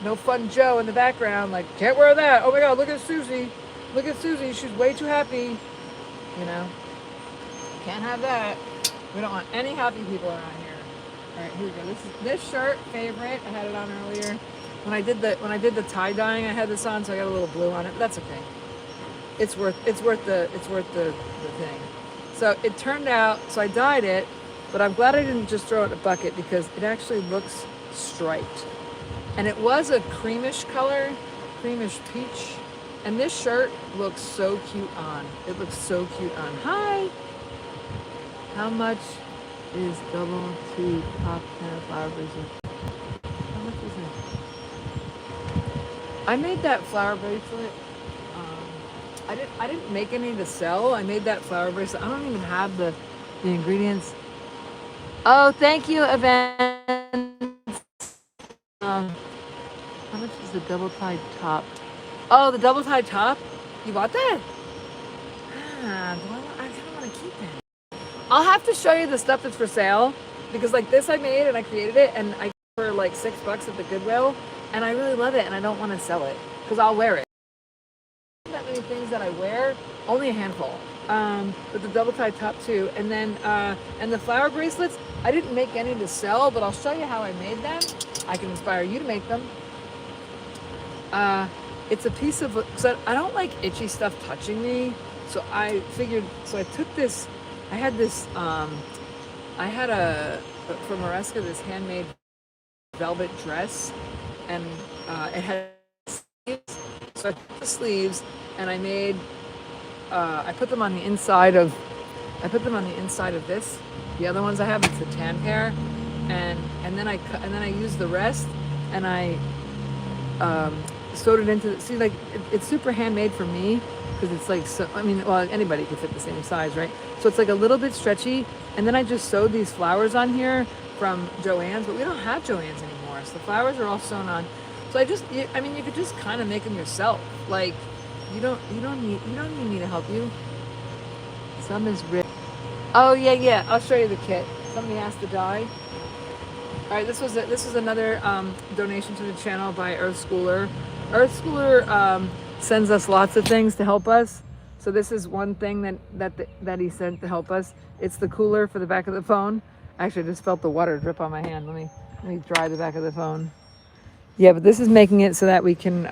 no fun Joe in the background. Like, can't wear that. Oh my God, look at Susie. Look at Susie. She's way too happy. You know, can't have that. We don't want any happy people around here. All right, here we go. This shirt, favorite. I had it on earlier. When I did the tie dyeing, I had this on, so I got a little blue on it. But that's okay. It's worth the thing. So it turned out. So I dyed it, but I'm glad I didn't just throw it in a bucket because it actually looks striped. And it was a creamish color, creamish peach. And this shirt looks so cute on. It looks so cute on. Hi. How much is double T top 10 flower bracelet? How much is it? I made that flower bracelet. I didn't make any to sell. I made that flower bracelet. I don't even have the ingredients. Oh, thank you, Evans. How much is the double tied top? Oh, the double tied top? You bought that? I kind of want to keep it. I'll have to show you the stuff that's for sale because like this I made and I created it and I got it for like $6 at the Goodwill and I really love it and I don't want to sell it because I'll wear it. Not that many things that I wear, only a handful. But the double tie top too, and then and the flower bracelets. I didn't make any to sell, but I'll show you how I made them. I can inspire you to make them. It's a piece of. So I don't like itchy stuff touching me, so I figured. So I took this. I had this. I had from Maresca this handmade velvet dress, and it had sleeves. So I took the sleeves and I made. I put them on the inside of. I put them on the inside of this. The other ones I have, it's the tan pair, and then I used the rest, and I sewed it into. See, like it's super handmade for me because it's like so. I mean, well, anybody could fit the same size, right? So it's like a little bit stretchy, and then I just sewed these flowers on here from Joann's, but we don't have Joann's anymore, so the flowers are all sewn on. So I mean, you could just kind of make them yourself. Like, you don't need me to help you. Some is rich. Oh yeah. I'll show you the kit. Somebody asked to dye. All right, this was another donation to the channel by Earth Schooler. Earth Schooler sends us lots of things to help us. So this is one thing that he sent to help us. It's the cooler for the back of the phone. Actually, I just felt the water drip on my hand. Let me dry the back of the phone. Yeah, but this is making it so that we can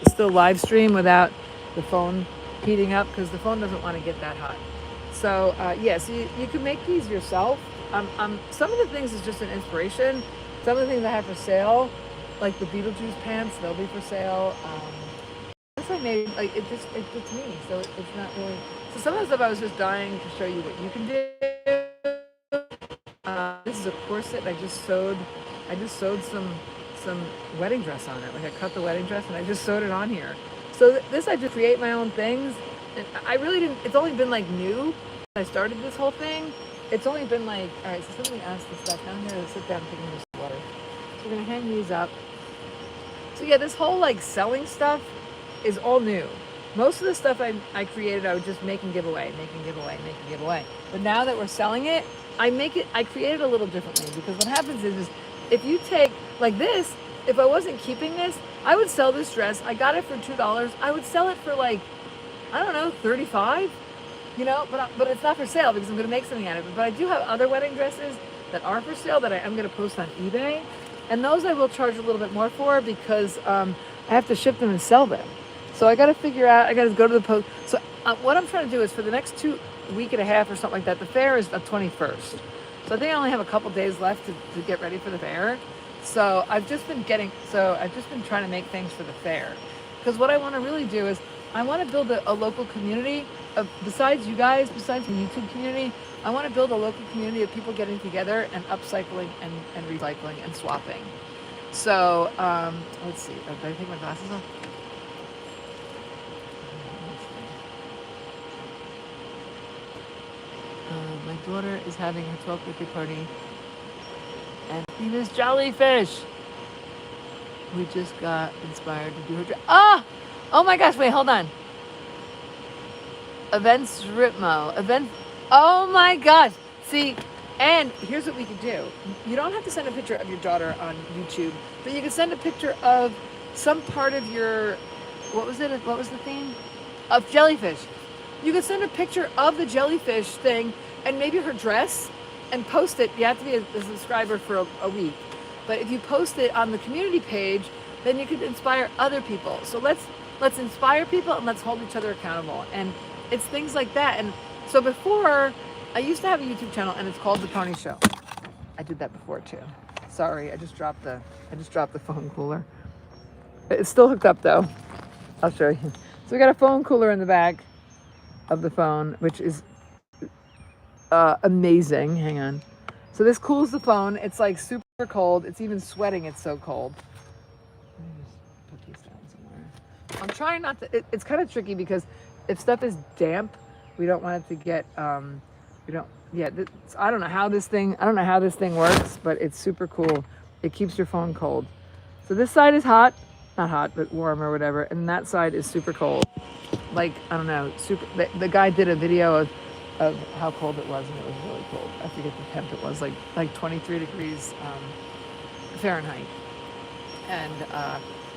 still live stream without the phone heating up because the phone doesn't want to get that hot. So so you can make these yourself. Some of the things is just an inspiration. Some of the things I have for sale, like the Beetlejuice pants, they'll be for sale. This I made, like it fits me, so it's not really. So some of the stuff I was just dying to show you what you can do. This is a corset. I just sewed some wedding dress on it. Like I cut the wedding dress and I just sewed it on here. So this I just create my own things. And I really didn't. It's only been like new. I started this whole thing. It's only been like, all right. So somebody asked this stuff. Now I'm gonna sit down and take this water. So we're gonna hang these up. So yeah, this whole like selling stuff is all new. Most of the stuff I created, I would just make and give away. But now that we're selling it, I create it a little differently because what happens is if you take like this, if I wasn't keeping this, I would sell this dress. I got it for $2. I would sell it for like, I don't know, $35. You know, but it's not for sale because I'm going to make something out of it. But I do have other wedding dresses that are for sale that I'm going to post on eBay. And those I will charge a little bit more for because I have to ship them and sell them. So I got to figure out, I got to go to the post. So what I'm trying to do is for the next week and a half or something like that, the fair is the 21st. So I think I only have a couple days left to get ready for the fair. So I've just been trying to make things for the fair. Because what I want to really do is I want to build a local community of, besides you guys, besides the YouTube community, I want to build a local community of people getting together and upcycling and recycling and swapping. So let's see. Did I take my glasses off? My daughter is having her 12th birthday party, and see this jellyfish. We just got inspired to do her. Oh my gosh! Wait, hold on. Events Ritmo. Event. Oh my gosh! See, and here's what we could do. You don't have to send a picture of your daughter on YouTube, but you can send a picture of some part of your. What was it? What was the theme? Of jellyfish. You could send a picture of the jellyfish thing and maybe her dress and post it. You have to be a subscriber for a week. But if you post it on the community page, then you could inspire other people. So let's inspire people and let's hold each other accountable. And it's things like that. And so before, I used to have a YouTube channel and it's called The Pony Show. I did that before too. Sorry, I just dropped the phone cooler. It's still hooked up though. I'll show you. So we got a phone cooler in the back of the phone, which is amazing. Hang on. So this cools the phone. It's like super cold. It's even sweating. It's so cold. Let me just put these down somewhere. I'm trying not to. It's kind of tricky because if stuff is damp, we don't want it to get. We don't. Yeah. I don't know how this thing works, but it's super cool. It keeps your phone cold. So this side is hot, not hot, but warm or whatever, and that side is super cold. Like, I don't know, super. The guy did a video of how cold it was, and it was really cold. I forget the temp it was, like 23 degrees Fahrenheit. And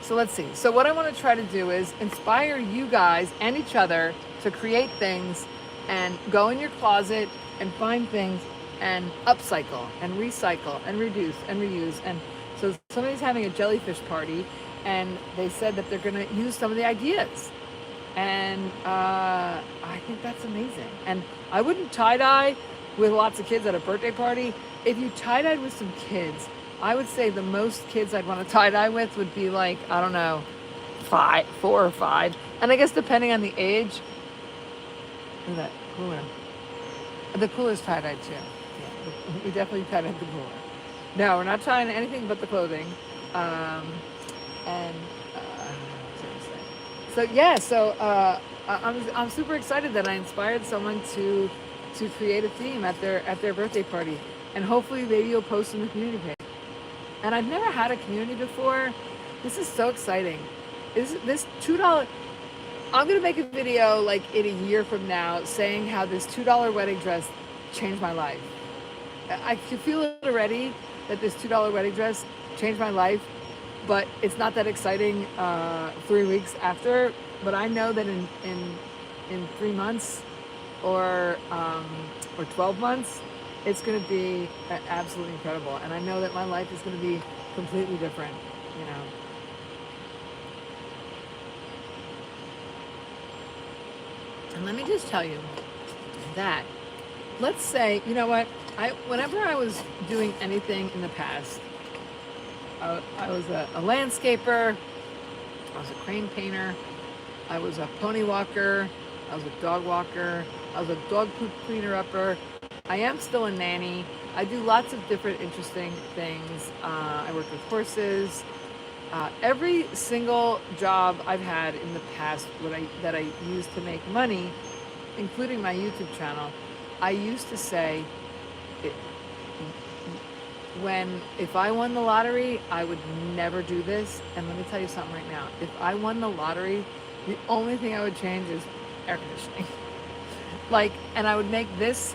so let's see. So what I want to try to do is inspire you guys and each other to create things and go in your closet and find things and upcycle and recycle and reduce and reuse. And so somebody's having a jellyfish party, and they said that they're going to use some of the ideas. And I think that's amazing. And I wouldn't tie-dye with lots of kids at a birthday party. If you tie-dyed with some kids, I would say the most kids I'd want to tie-dye with would be like, I don't know, 4 or 5. And I guess depending on the age, look at that cooler. The cooler's tie-dyed too. Yeah, we definitely tie-dyed the cooler. No, we're not tying anything but the clothing. I'm super excited that I inspired someone to create a theme at their birthday party, and hopefully maybe you'll post in the community page. And I've never had a community before. This is so exciting. This $2. I'm gonna make a video like in a year from now saying how this $2 wedding dress changed my life. I can feel it already that this $2 wedding dress changed my life. But it's not that exciting 3 weeks after. But I know that in 3 months or 12 months, it's going to be absolutely incredible. And I know that my life is going to be completely different, you know. And let me just tell you that, let's say, you know what, whenever I was doing anything in the past, I was a landscaper, I was a crane painter, I was a pony walker, I was a dog walker, I was a dog poop cleaner upper, I am still a nanny, I do lots of different interesting things, I work with horses, every single job I've had in the past that I used to make money, including my YouTube channel, I used to say, if I won the lottery, I would never do this. And let me tell you something right now. If I won the lottery, the only thing I would change is air conditioning. And I would make this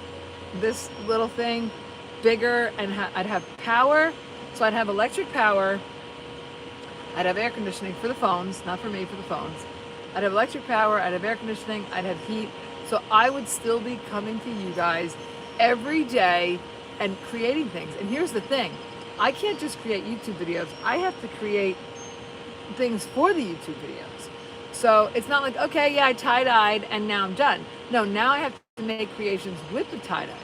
little thing bigger, and I'd have power. So I'd have electric power. I'd have air conditioning for the phones, not for me, for the phones. I'd have electric power, I'd have air conditioning, I'd have heat. So I would still be coming to you guys every day and creating things. And here's the thing, I can't just create YouTube videos. I have to create things for the YouTube videos. So it's not like, okay, yeah, I tie-dyed and now I'm done. No, now I have to make creations with the tie-dyes.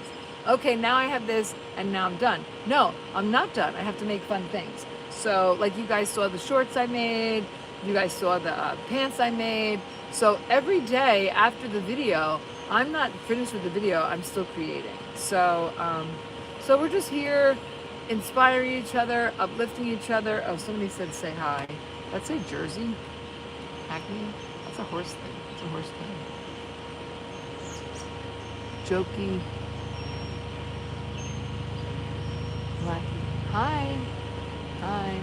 Okay, now I have this and now I'm done. No, I'm not done. I have to make fun things. So like you guys saw the shorts I made, you guys saw the pants I made. So every day after the video, I'm not finished with the video, I'm still creating. So, so we're just here inspiring each other, uplifting each other. Oh, somebody said say hi. Let's say Jersey. Acme. That's a horse thing. It's a horse thing. Jokey. Blackie. Hi. Hi.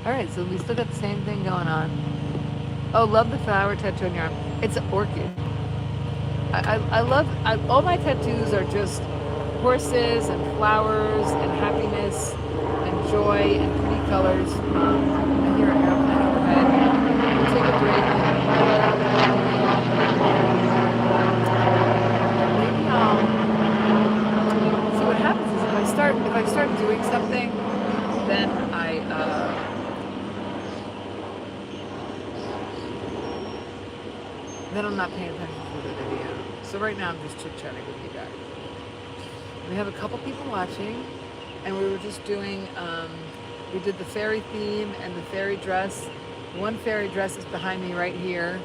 All right, so we still got the same thing going on. Oh, love the flower tattoo on your arm. It's an orchid. All my tattoos are just horses and flowers and happiness and joy and pretty colors. I hear an airplane overhead. We'll take a break. Maybe see what happens is if I start doing something, then then I'm not paying attention to the video. So right now I'm just chit-chatting with you guys. We have a couple people watching, and we were just doing, we did the fairy theme and the fairy dress. One fairy dress is behind me right here.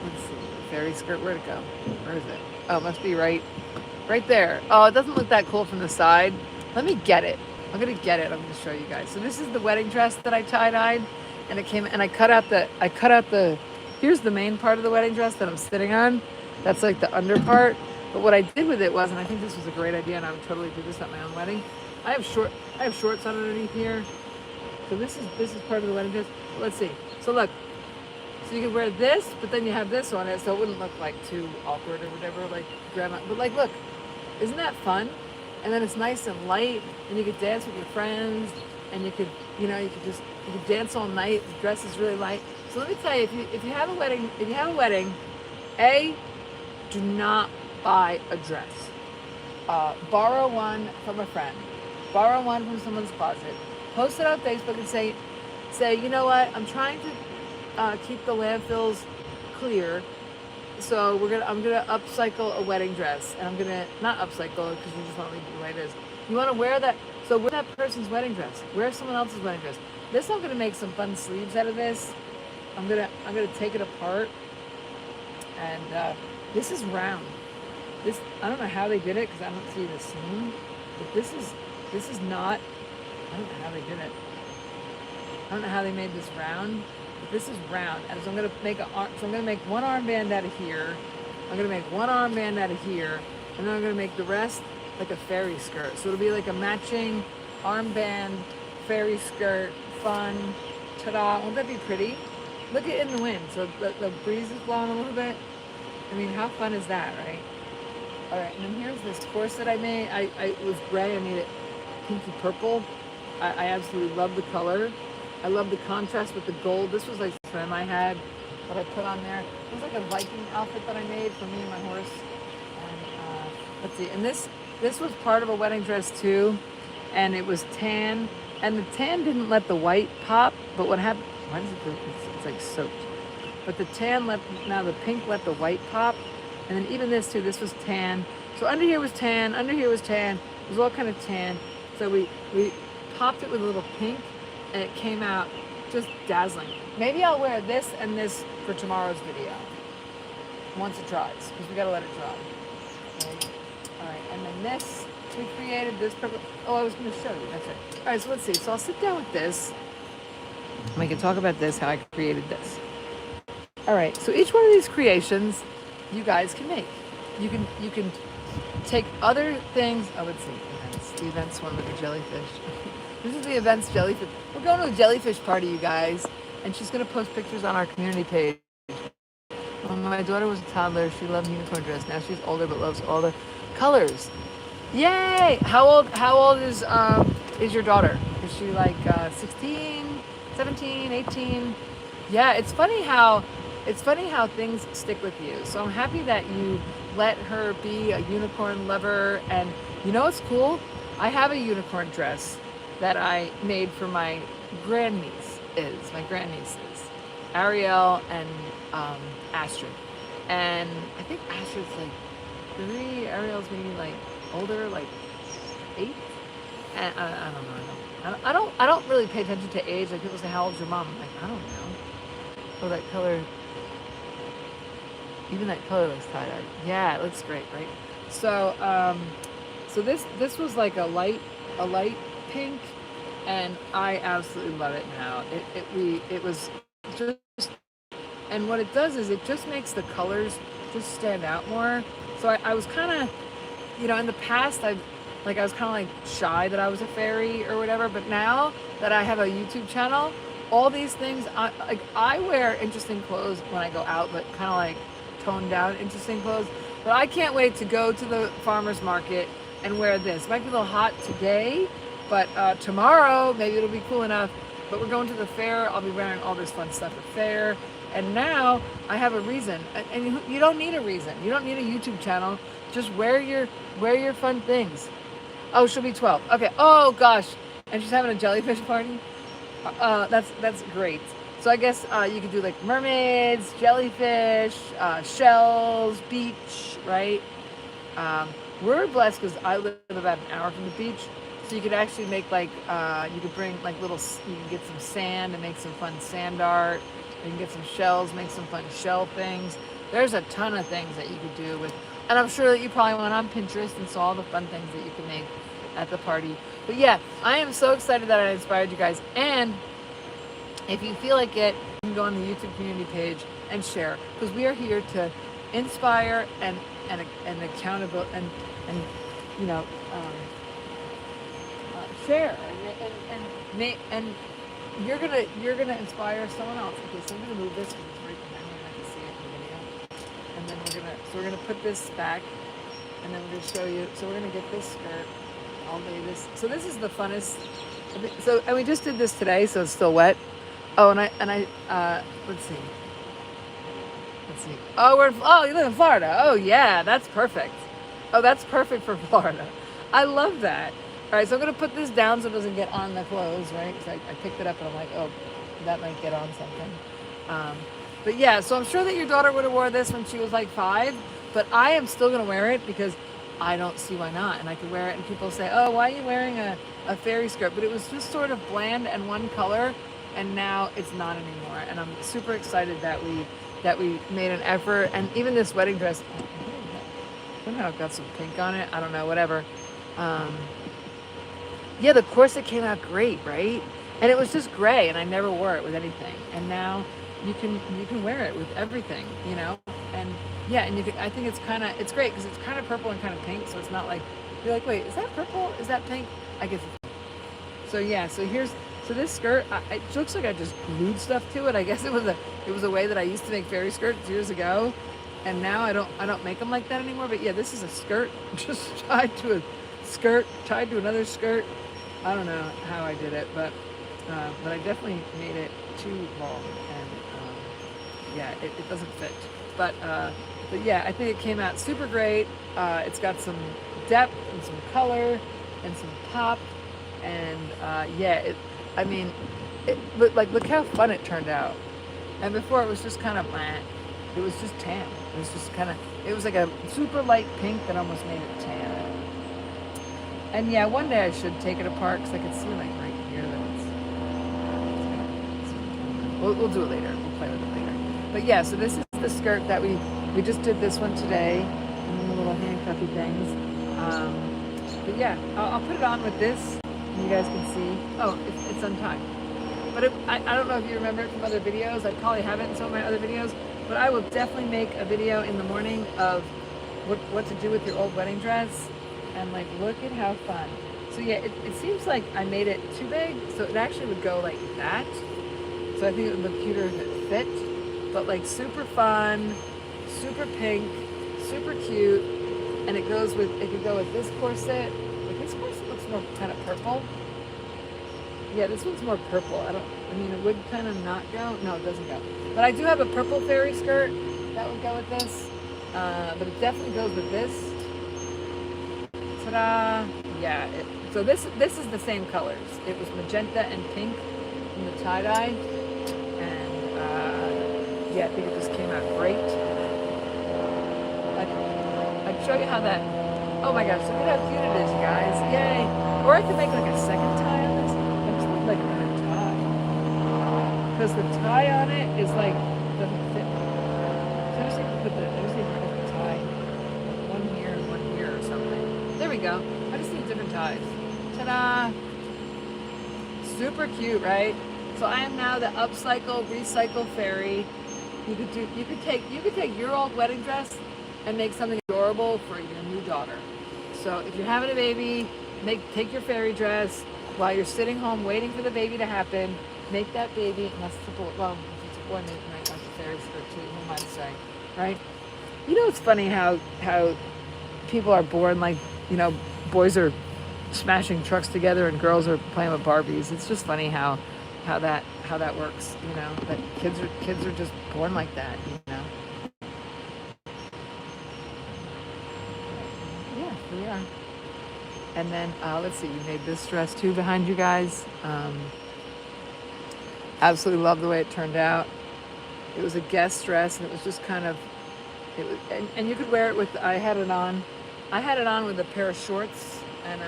Let's see, fairy skirt, where'd it go? Where is it? Oh, it must be right there. Oh, it doesn't look that cool from the side. Let me get it. I'm gonna get it, I'm gonna show you guys. So this is the wedding dress that I tie-dyed, and it came, and I cut out the, here's the main part of the wedding dress that I'm sitting on. That's like the under part. But what I did with it was, and I think this was a great idea, and I would totally do this at my own wedding. I have shorts on underneath here. So this is part of the wedding dress. Let's see. So look. So you can wear this, but then you have this on it, so it wouldn't look like too awkward or whatever, like grandma. But like, look, isn't that fun? And then it's nice and light, and you could dance with your friends, and you could dance all night. The dress is really light. So let me tell you, if you have a wedding, A, do not buy a dress. Borrow one from a friend. Borrow one from someone's closet. Post it on Facebook and say, you know what? I'm trying to keep the landfills clear. So I'm gonna upcycle a wedding dress, and I'm gonna not upcycle it because you just want to leave it the way it is. You want to wear that. So wear that person's wedding dress. Wear someone else's wedding dress. This I'm gonna make some fun sleeves out of this. I'm gonna take it apart, and this is round. This, I don't know how they did it because I don't see the seam, but this is not. I don't know how they did it. I don't know how they made this round, but this is round. And so I'm gonna make one armband out of here. I'm gonna make one armband out of here, and then I'm gonna make the rest like a fairy skirt. So it'll be like a matching armband, fairy skirt, fun. Ta-da! Won't that be pretty? Look at it in the wind. So the breeze is blowing a little bit. I mean, how fun is that, right? All right, and then here's this corset I made. It was gray. I made it pinky purple. I absolutely love the color. I love the contrast with the gold. This was like a trim I had that I put on there. It was like a Viking outfit that I made for me and my horse. And let's see. And this was part of a wedding dress too, and it was tan. And the tan didn't let the white pop. But what happened? Why does it? It's like soaked. But the tan now the pink let the white pop. And then even this too, this was tan. So under here was tan, under here was tan. It was all kind of tan. So we popped it with a little pink, and it came out just dazzling. Maybe I'll wear this and this for tomorrow's video, once it dries, because we gotta let it dry. Okay. All right, and then this, we created this purple. Oh, I was gonna show you, that's it. All right, so let's see. So I'll sit down with this, and we can talk about this, how I created this. All right, so each one of these creations, you guys can make. You can take other things. Oh, let's see. The events one with the jellyfish. This is the events jellyfish. We're going to a jellyfish party, you guys, and she's gonna post pictures on our community page. When my daughter was a toddler, she loved unicorn dress. Now she's older, but loves all the colors. Yay! How old is your daughter? Is she like 16, 17, 18? Yeah, it's funny how things stick with you. So I'm happy that you let her be a unicorn lover. And you know what's cool? I have a unicorn dress that I made for my grandnieces, Ariel and Astrid. And I think Astrid's like 3, Ariel's maybe like older, like 8. And I don't know. I don't really pay attention to age. Like people say, how old's your mom? I'm like, I don't know. Oh, that color, even that color looks tie-dye. Yeah, it looks great, right? So, so this was like a light pink, and I absolutely love it now. It was just, and what it does is it just makes the colors just stand out more. So I was kind of, you know, in the past I was kind of like shy that I was a fairy or whatever, but now that I have a YouTube channel, all these things, I wear interesting clothes when I go out, but kind of like toned down interesting clothes. But I can't wait to go to the farmer's market and wear this. It might be a little hot today, but tomorrow maybe it'll be cool enough. But we're going to the fair. I'll be wearing all this fun stuff at fair. And now I have a reason. And you don't need a reason. You don't need a YouTube channel. Just wear your fun things. Oh, she'll be 12. Okay. Oh gosh. And she's having a jellyfish party. That's great. So I guess you could do like mermaids, jellyfish, shells, beach, right? We're blessed because I live about an hour from the beach, so you could actually make like you could bring like you can get some sand and make some fun sand art. You can get some shells, make some fun shell things. There's a ton of things that you could do with, and I'm sure that you probably went on Pinterest and saw all the fun things that you can make at the party. But yeah, I am so excited that I inspired you guys. And if you feel like it, you can go on the YouTube community page and share, because we are here to inspire and accountable and you know share and you're gonna inspire someone else. Okay, so I'm gonna move this because it's right behind me and I can see it in the video. And then we're gonna put this back, and then we're gonna show you. So we're gonna get this skirt. I'll lay this. So this is the funnest. So, and we just did this today, so it's still wet. Oh, and I let's see. Oh, you live in Florida. Oh yeah, that's perfect. Oh, that's perfect for Florida. I love that. All right, so I'm gonna put this down so it doesn't get on the clothes, right? Because I picked it up and I'm like, oh, that might get on something. But yeah, so I'm sure that your daughter would have wore this when she was like 5, but I am still gonna wear it because I don't see why not. And I could wear it and people say, oh, why are you wearing a fairy skirt? But it was just sort of bland and one color, and now it's not anymore. And I'm super excited that we made an effort. And even this wedding dress, somehow it got some pink on it. I don't know, whatever. Yeah, the corset came out great, right? And it was just gray, and I never wore it with anything. And now you can wear it with everything, you know. And yeah, and I think it's great because it's kind of purple and kind of pink, so it's not like you're like, wait, is that purple? Is that pink? I guess. So yeah, so this skirt, it looks like I just glued stuff to it. I guess it was a way that I used to make fairy skirts years ago, and now I don't make them like that anymore. But yeah, this is a skirt just tied to a skirt tied to another skirt. I don't know how I did it, but I definitely made it too long, and yeah, it doesn't fit. But yeah, I think it came out super great. It's got some depth and some color and some pop, and yeah, look how fun it turned out. And before it was just kind of bland. It was just tan. It was just it was like a super light pink that almost made it tan. And yeah, one day I should take it apart because I can see like right here that we'll do it later. We'll play with it later. But yeah, so this is the skirt that we just did this one today, and then the little handcuffy things. But yeah, I'll put it on with this, and you guys can see. Oh, it's untied. But I don't know if you remember it from other videos. I probably have it in some of my other videos. But I will definitely make a video in the morning of what to do with your old wedding dress. And like, look at how fun. So yeah, it seems like I made it too big, so it actually would go like that. So I think it would look cuter if it fit. But like super fun, super pink, super cute, and it could go with this corset. Like this corset looks more kind of purple. Yeah, this one's more purple. I mean, it would kind of not go. No, it doesn't go. But I do have a purple fairy skirt that would go with this. But it definitely goes with this. Ta-da! Yeah. So this is the same colors. It was magenta and pink in the tie-dye, and yeah, I think it just came out great. I'd show you how that. Oh my gosh! Look at how cute it is, you guys! Yay! Or I could make like a second tie on this. because the tie on it is like doesn't fit. So I just need to put the tie like one here, or something. There we go. I just need different ties. Ta-da! Super cute, right? So I am now the upcycle, recycle fairy. You could take your old wedding dress and make something adorable for your new daughter. So if you're having a baby, take your fairy dress while you're sitting home waiting for the baby to happen. Make that baby, unless it's a boy, well, if it's a boy, maybe might like the fairy skirt too. Who might say, right? You know, it's funny how people are born like, you know, boys are smashing trucks together and girls are playing with Barbies. It's just funny how that works, you know, that kids are just born like that, you know. Yeah, here we are. And then let's see, we made this dress too behind you guys. Absolutely love the way it turned out. It was a guest dress, and it was just kind of, it was, and you could wear it with, I had it on with a pair of shorts, and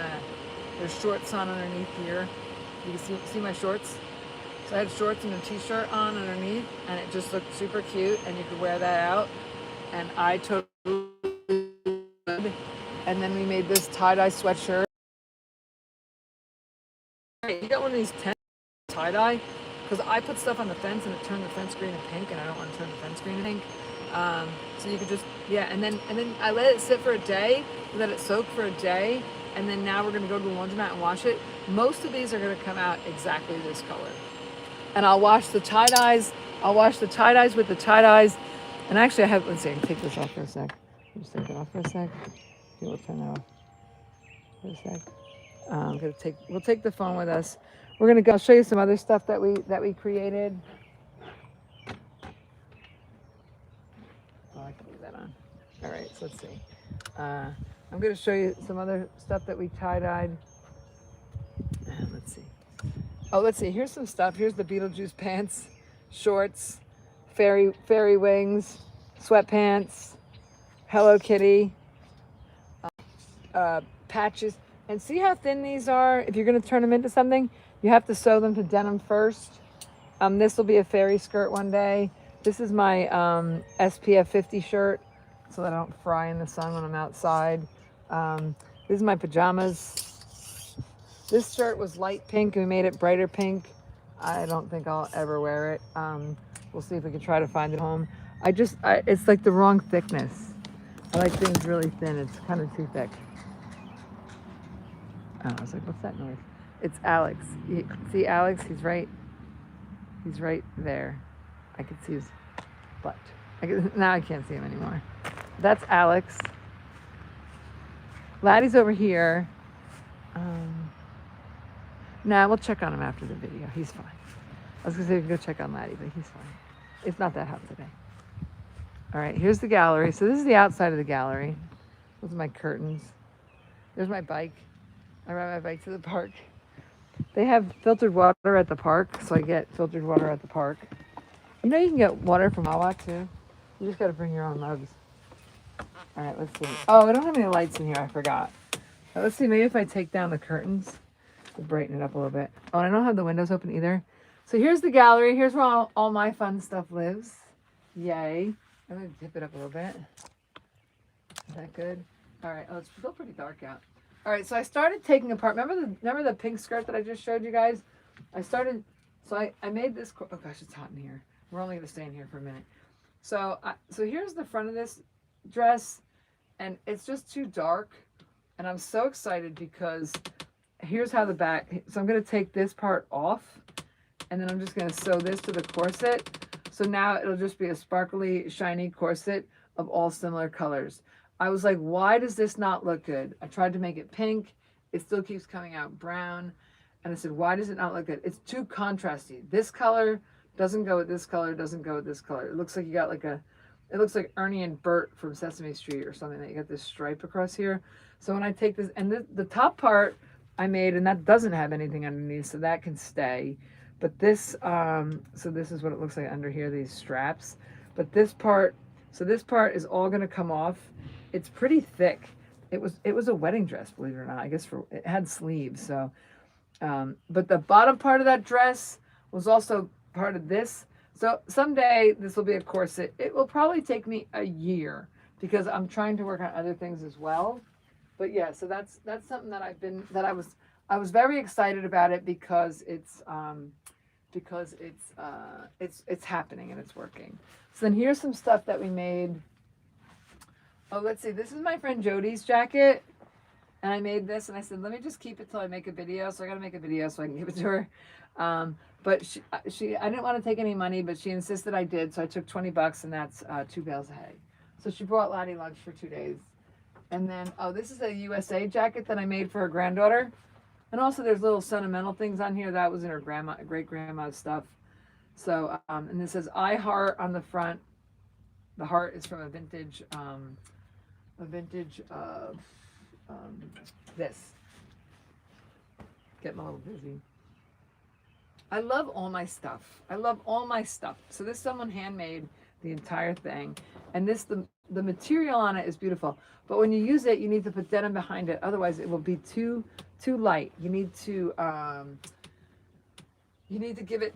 there's shorts on underneath here. You can see my shorts. So I had shorts and a t-shirt on underneath, and it just looked super cute, and you could wear that out. And I totally would. And then we made this tie-dye sweatshirt. You got one of these tent tie-dye? Because I put stuff on the fence and it turned the fence green to pink, and I don't want to turn the fence green to pink. So you could just, yeah, and then I let it sit for a day, let it soak for a day, and then now we're going to go to the laundromat and wash it. Most of these are going to come out exactly this color. And I'll wash the tie-dyes. I'll wash the tie-dyes with the tie-dyes. And actually I have, let's see, I can take this off for a sec. Just take it off for a sec. We'll turn that off for a sec. We'll take the phone with us. We're gonna go, I'll show you some other stuff that we created. Oh, I can leave that on. All right, so let's see. I'm gonna show you some other stuff that we tie-dyed. And let's see. Oh, let's see, here's some stuff. Here's the Beetlejuice pants, shorts, fairy wings, sweatpants, Hello Kitty, patches. And see how thin these are? If you're gonna turn them into something, you have to sew them to denim first. This will be a fairy skirt one day. This is my SPF 50 shirt, so that I don't fry in the sun when I'm outside. This is my pajamas. This shirt was light pink. We made it brighter pink. I don't think I'll ever wear it. We'll see if we can try to find it home. It's like the wrong thickness. I like things really thin. It's kind of too thick. Oh, I was like, what's that noise? It's Alex. See Alex? He's right there. I can see his butt. Now I can't see him anymore. That's Alex. Laddie's over here. Nah, we'll check on him after the video. He's fine. I was gonna say we can go check on Laddie, but he's fine. It's not that hot today. All right, here's the gallery. So this is the outside of the gallery. Those are my curtains. There's my bike. I ride my bike to the park. They have filtered water at the park, so I get filtered water at the park. You know you can get water from Wawa too. You just gotta bring your own mugs. All right, let's see. Oh, I don't have any lights in here, I forgot. Let's see, maybe if I take down the curtains to brighten it up a little bit. Oh, and I don't have the windows open either. So here's the gallery. Here's where all my fun stuff lives. Yay. I'm gonna dip it up a little bit. Is that good? All right, oh, it's still pretty dark out. All right, so I started taking apart, remember the pink skirt that I just showed you guys? I made this, oh gosh, it's hot in here. We're only gonna stay in here for a minute. So here's the front of this dress, and it's just too dark. And I'm so excited because here's how the back, so I'm gonna take this part off, and then I'm just gonna sew this to the corset. So now it'll just be a sparkly, shiny corset of all similar colors. I was like, why does this not look good? I tried to make it pink. It still keeps coming out brown. And I said, why does it not look good? It's too contrasty. This color doesn't go with this color, doesn't go with this color. It looks like you got like it looks like Ernie and Bert from Sesame Street or something, that you got this stripe across here. So when I take this, and the top part I made, and that doesn't have anything underneath, so that can stay. But this, so this is what it looks like under here, these straps. But this part, so this part is all gonna come off. It's pretty thick. It was a wedding dress, believe it or not. I guess it had sleeves. So, but the bottom part of that dress was also part of this. So someday this will be a corset. It will probably take me a year because I'm trying to work on other things as well. But yeah, so that's something that I was very excited about it because it's happening and it's working. So then here's some stuff that we made. Oh, let's see. This is my friend Jody's jacket. And I made this and I said, let me just keep it till I make a video. So I got to make a video so I can give it to her. But I didn't want to take any money, but she insisted I did. So I took $20 and that's 2 bales of hay. So she brought Lottie lunch for 2 days. And then, oh, this is a USA jacket that I made for her granddaughter. And also there's little sentimental things on here. That was in her great grandma's stuff. So, and it says I heart on the front. The heart is from a vintage this. Getting a little busy. I love all my stuff. I love all my stuff. So this someone handmade the entire thing. And this, the material on it is beautiful. But when you use it, you need to put denim behind it. Otherwise it will be too light. You need to give it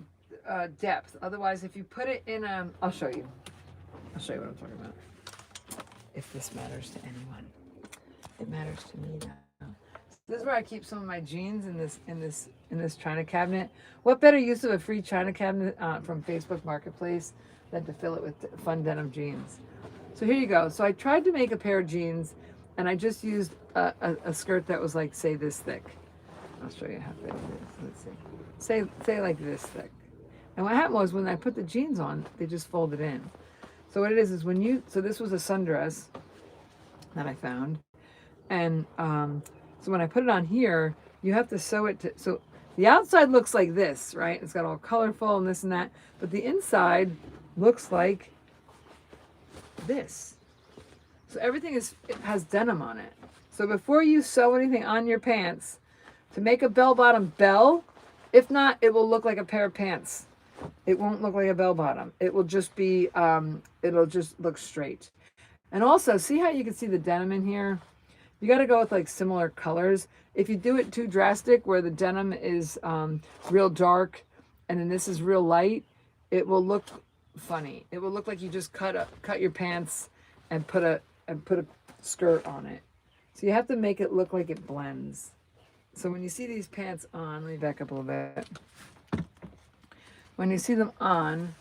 depth. Otherwise, if you put it in I'll show you what I'm talking about. If this matters to anyone. It matters to me now. So this is where I keep some of my jeans in this china cabinet. What better use of a free china cabinet from Facebook Marketplace than to fill it with fun denim jeans? So here you go. So I tried to make a pair of jeans, and I just used a skirt that was like, say, this thick. I'll show you how thick it is. Let's see. Say like this thick. And what happened was when I put the jeans on, they just folded in. So what it is so this was a sundress that I found. And so when I put it on here, you have to sew it so the outside looks like this, right? It's got all colorful and this and that, but the inside looks like this. So everything it has denim on it. So before you sew anything on your pants, to make a bell bottom bell, if not, it will look like a pair of pants. It won't look like a bell bottom. It will just be, it'll just look straight. And also, see how you can see the denim in here? You got to go with like similar colors. If you do it too drastic, where the denim is real dark and then this is real light, it will look funny. It will look like you just cut your pants and put a skirt on it. So you have to make it look like it blends. So when you see these pants on, let me back up a little bit. When you see them on,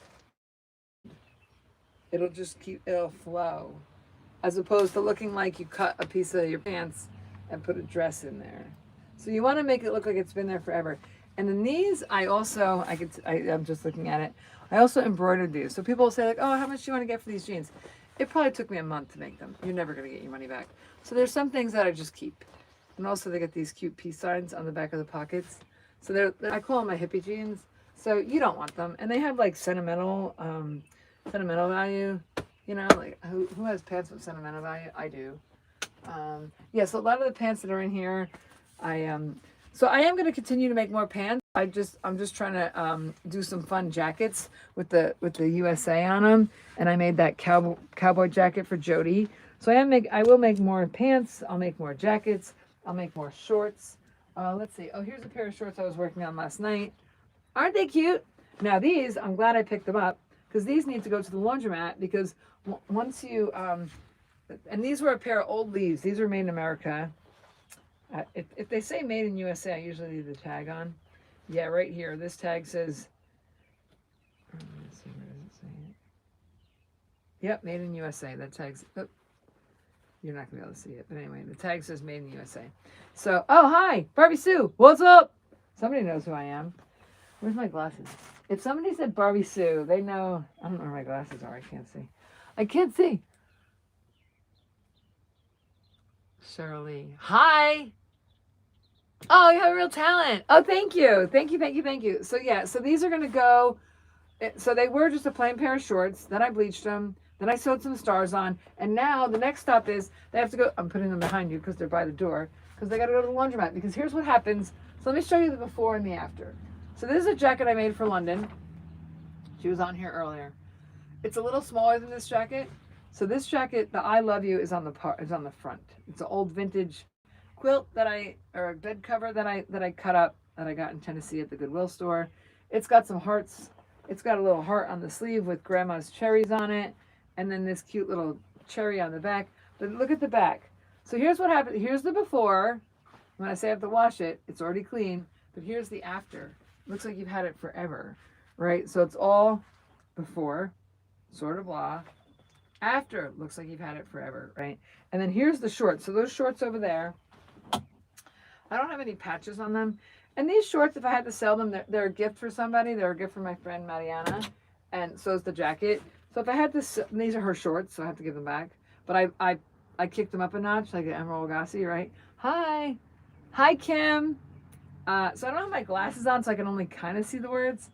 it'll flow. As opposed to looking like you cut a piece of your pants and put a dress in there. So you want to make it look like it's been there forever. And then these, I'm just looking at it. I also embroidered these. So people will say like, oh, how much do you want to get for these jeans? It probably took me a month to make them. You're never going to get your money back. So there's some things that I just keep. And also they get these cute peace signs on the back of the pockets. So I call them my hippie jeans. So you don't want them. And they have like sentimental value. You know, like who has pants with sentimental value? I do. Yeah, so a lot of the pants that are in here, so I am going to continue to make more pants. I'm just trying to do some fun jackets with the USA on them, and I made that cowboy jacket for Jody. So I will make more pants. I'll make more jackets. I'll make more shorts. Let's see. Oh, here's a pair of shorts I was working on last night. Aren't they cute? Now these, I'm glad I picked them up because these need to go to the laundromat because once you and these were a pair of old Lees. These were made in America. If they say made in USA, I usually leave the tag on. Yeah, right here. This tag says, let's see, where does it say it? Yep, made in USA. That tag's, oh, you're not going to be able to see it. But anyway, the tag says made in USA. So, oh, hi, Barbie Sue. What's up? Somebody knows who I am. Where's my glasses? If somebody said Barbie Sue, they know. I don't know where my glasses are. I can't see. I can't see. Shirley. Hi. Oh, you have a real talent. Oh, thank you. Thank you, thank you, thank you. So, yeah, so these are going to go. So they were just a plain pair of shorts. Then I bleached them. Then I sewed some stars on. And now the next stop is they have to go. I'm putting them behind you because they're by the door. Because they got to go to the laundromat. Because here's what happens. So let me show you the before and the after. So this is a jacket I made for London. She was on here earlier. It's a little smaller than this jacket. So this jacket, the I love you, is on the front. It's an old vintage quilt or a bed cover that I cut up that I got in Tennessee at the Goodwill store. It's got some hearts It's got a little heart on the sleeve with grandma's cherries on it, and then this cute little cherry on the back. But look at the back. So here's what happened. Here's the before. When I say I have to wash it, it's already clean. But here's the after. Looks like you've had it forever, right? So it's all before, sort of blah. After, looks like you've had it forever, right? And then here's the shorts. So those shorts over there, I don't have any patches on them. And these shorts, if I had to sell them, they're a gift for somebody. They're a gift for my friend Mariana. And so is the jacket. So if I had to, these are her shorts, so I have to give them back. But I kicked them up a notch, like an Emerald Lagasse, right? Hi. Hi, Kim. So I don't have my glasses on, so I can only kind of see the words.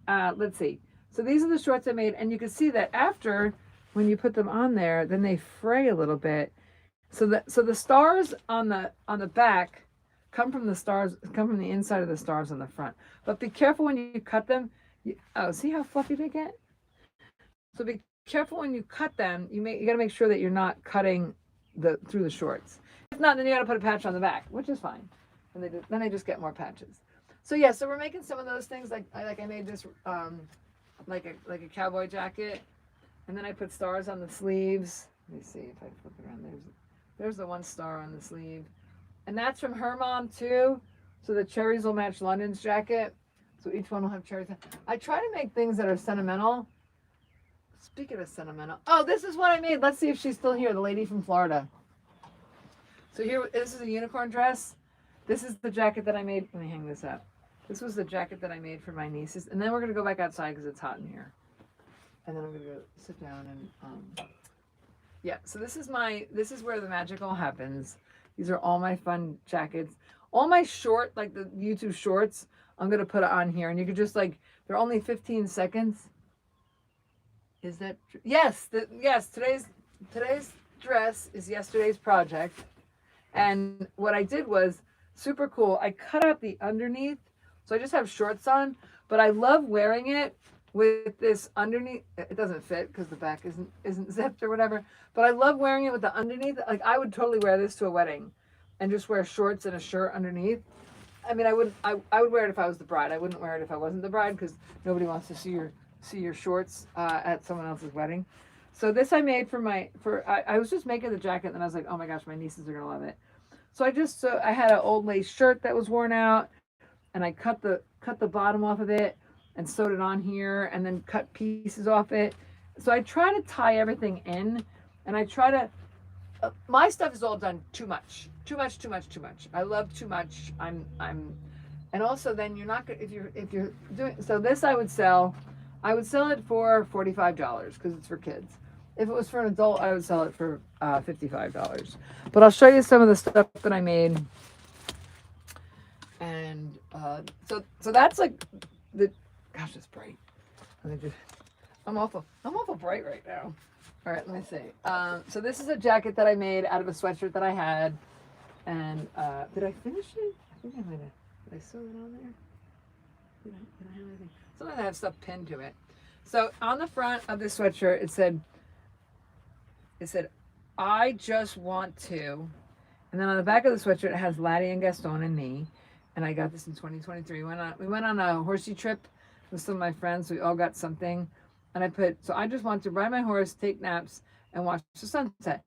Let's see. So these are the shorts I made. And you can see that after, when you put them on there, then they fray a little bit. So the stars on the back come from the inside of the stars on the front. But be careful when you cut them. Oh, see how fluffy they get? So be careful when you cut them. You got to make sure that you're not cutting through the shorts. If not, then you got to put a patch on the back, which is fine. And then they just get more patches. So yeah, so we're making some of those things. Like I made this like a cowboy jacket, and then I put stars on the sleeves. Let me see if I flip it around. There's the one star on the sleeve. And that's from her mom too. So the cherries will match London's jacket. So each one will have cherries. I try to make things that are sentimental. Speaking of sentimental. Oh, this is what I made. Let's see if she's still here. The lady from Florida. So here, this is a unicorn dress. This is the jacket that I made. Let me hang this up. This was the jacket that I made for my nieces. And then we're going to go back outside because it's hot in here. And then I'm going to go sit down and, yeah. So this is where the magic all happens. These are all my fun jackets. All my like the YouTube shorts, I'm going to put it on here. And you can just like, they're only 15 seconds. Is that true? Yes. Yes. Today's dress is yesterday's project. And what I did was super cool. I cut out the underneath. So I just have shorts on, but I love wearing it with this underneath. It doesn't fit because the back isn't zipped or whatever, but I love wearing it with the underneath. Like I would totally wear this to a wedding and just wear shorts and a shirt underneath. I mean, I would wear it if I was the bride. I wouldn't wear it if I wasn't the bride because nobody wants to see your shorts at someone else's wedding. So this I made I was just making the jacket and I was like, oh my gosh, my nieces are going to love it. So I had an old lace shirt that was worn out and I cut the bottom off of it and sewed it on here and then cut pieces off it. So I try to tie everything in and I try to, my stuff is all done too much. I love too much. And also then you're not, if you're doing, so this I would sell it for $45 because it's for kids. If it was for an adult, I would sell it for $55. But I'll show you some of the stuff that I made. And so that's like gosh, it's bright. I'm awful bright right now. All right, let me see. So this is a jacket that I made out of a sweatshirt that I had. And did I finish it? I think I might have. Did I sew it on there? Did I have anything? Sometimes I have stuff pinned to it. So on the front of this sweatshirt, it said, I just want to. And then on the back of the sweatshirt, it has Laddie and Gaston and me. And I got this in 2023. We went on a horsey trip with some of my friends. We all got something. And so I just want to ride my horse, take naps, and watch the sunset.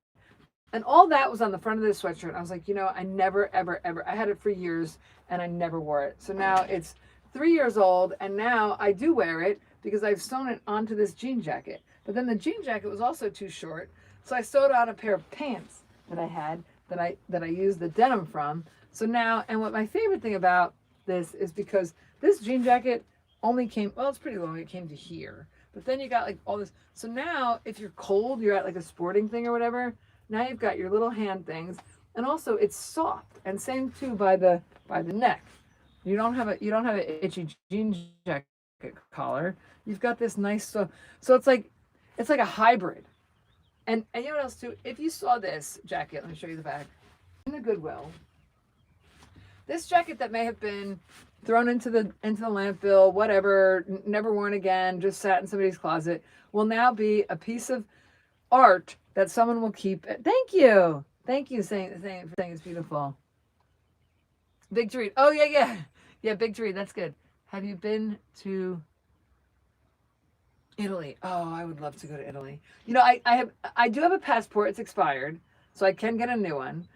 And all that was on the front of this sweatshirt. I was like, I never, ever, ever, I had it for years and I never wore it. So now it's 3 years old and now I do wear it because I've sewn it onto this jean jacket. But then the jean jacket was also too short. So I sewed on a pair of pants that I had that I used the denim from. So now, and what my favorite thing about this is because this jean jacket only came, well, it's pretty long. It came to here. But then you got like all this. So now if you're cold, you're at like a sporting thing or whatever. Now you've got your little hand things. And also it's soft. And same too by the neck. You don't have an itchy jean jacket collar. You've got this nice, so it's like a hybrid. And you know what else too? If you saw this jacket, let me show you the back. In the Goodwill. This jacket that may have been thrown into the landfill, whatever, never worn again, just sat in somebody's closet, will now be a piece of art that someone will keep. Thank you, saying it's beautiful. Big to read. Oh yeah, big to read. That's good. Have you been to Italy. Oh, I would love to go to Italy. You know, I do have a passport. It's expired, so I can get a new one.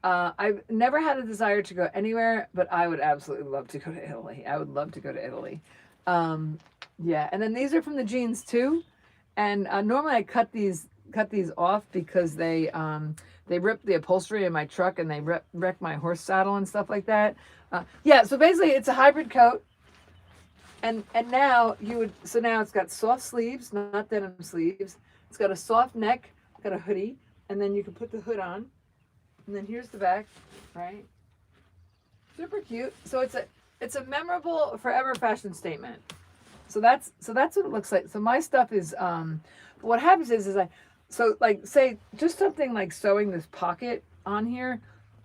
I've never had a desire to go anywhere, but I would absolutely love to go to Italy. I would love to go to Italy. Um, yeah, and then these are from the jeans too. And normally I cut these off because they rip the upholstery in my truck and they wreck my horse saddle and stuff like that. Yeah, so basically it's a hybrid coat. And now now it's got soft sleeves, not denim sleeves. It's got a soft neck, got a hoodie, and then you can put the hood on. And then here's the back, right? Super cute. So it's a memorable forever fashion statement. So that's what it looks like. So my stuff is what happens is like say just something like sewing this pocket on here,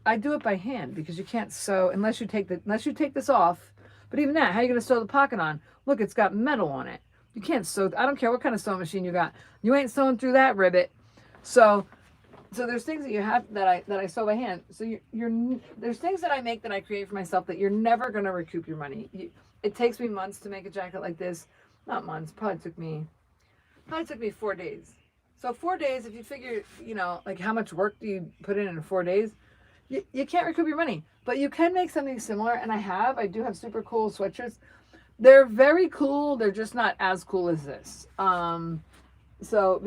I do it by hand because you can't sew unless you take this off. But even that, how are you going to sew the pocket on? Look, it's got metal on it. You can't sew. I don't care what kind of sewing machine you got. You ain't sewing through that rivet. So there's things that you have that I sew by hand. So there's things that I make that I create for myself that you're never going to recoup your money. It takes me months to make a jacket like this. Not months. Probably took me 4 days. So 4 days, if you figure, you know, like how much work do you put in 4 days? You can't recoup your money, but you can make something similar. And I do have super cool sweatshirts. They're very cool. They're just not as cool as this. So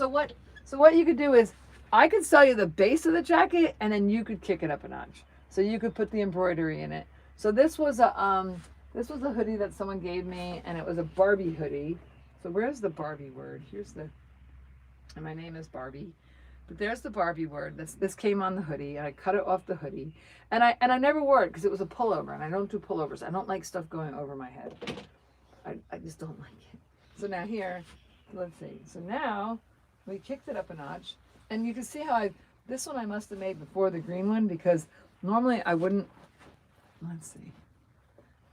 what you could do is I could sell you the base of the jacket and then you could kick it up a notch. So you could put the embroidery in it. So this was a hoodie that someone gave me, and it was a Barbie hoodie. So where's the Barbie word? And my name is Barbie. But there's the Barbie word. This came on the hoodie, and I cut it off the hoodie. And I never wore it because it was a pullover, and I don't do pullovers. I don't like stuff going over my head. I just don't like it. So now here, let's see. So now we kicked it up a notch, and you can see how this one I must have made before the green one because normally I wouldn't. Let's see.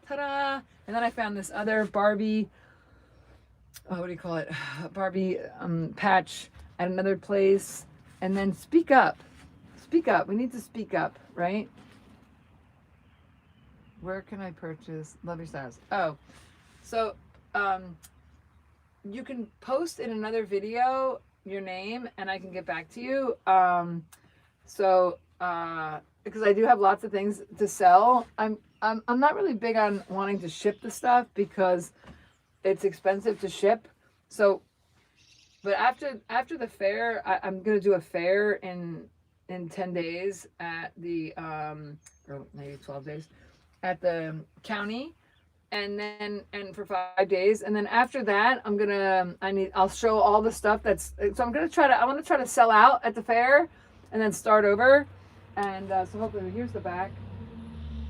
Ta-da! And then I found this other Barbie. What do you call it? Barbie patch at another place. And then speak up. Speak up. We need to speak up, right? Where can I purchase Lovely Styles? Oh, so you can post in another video your name and I can get back to you. Because I do have lots of things to sell. I'm not really big on wanting to ship the stuff because it's expensive to ship. So but after the fair, I'm gonna do a fair in 10 days at the or maybe 12 days at the county, and for 5 days, and then after that I'll show all the stuff I want to try to sell out at the fair, and then start over, and so hopefully here's the back.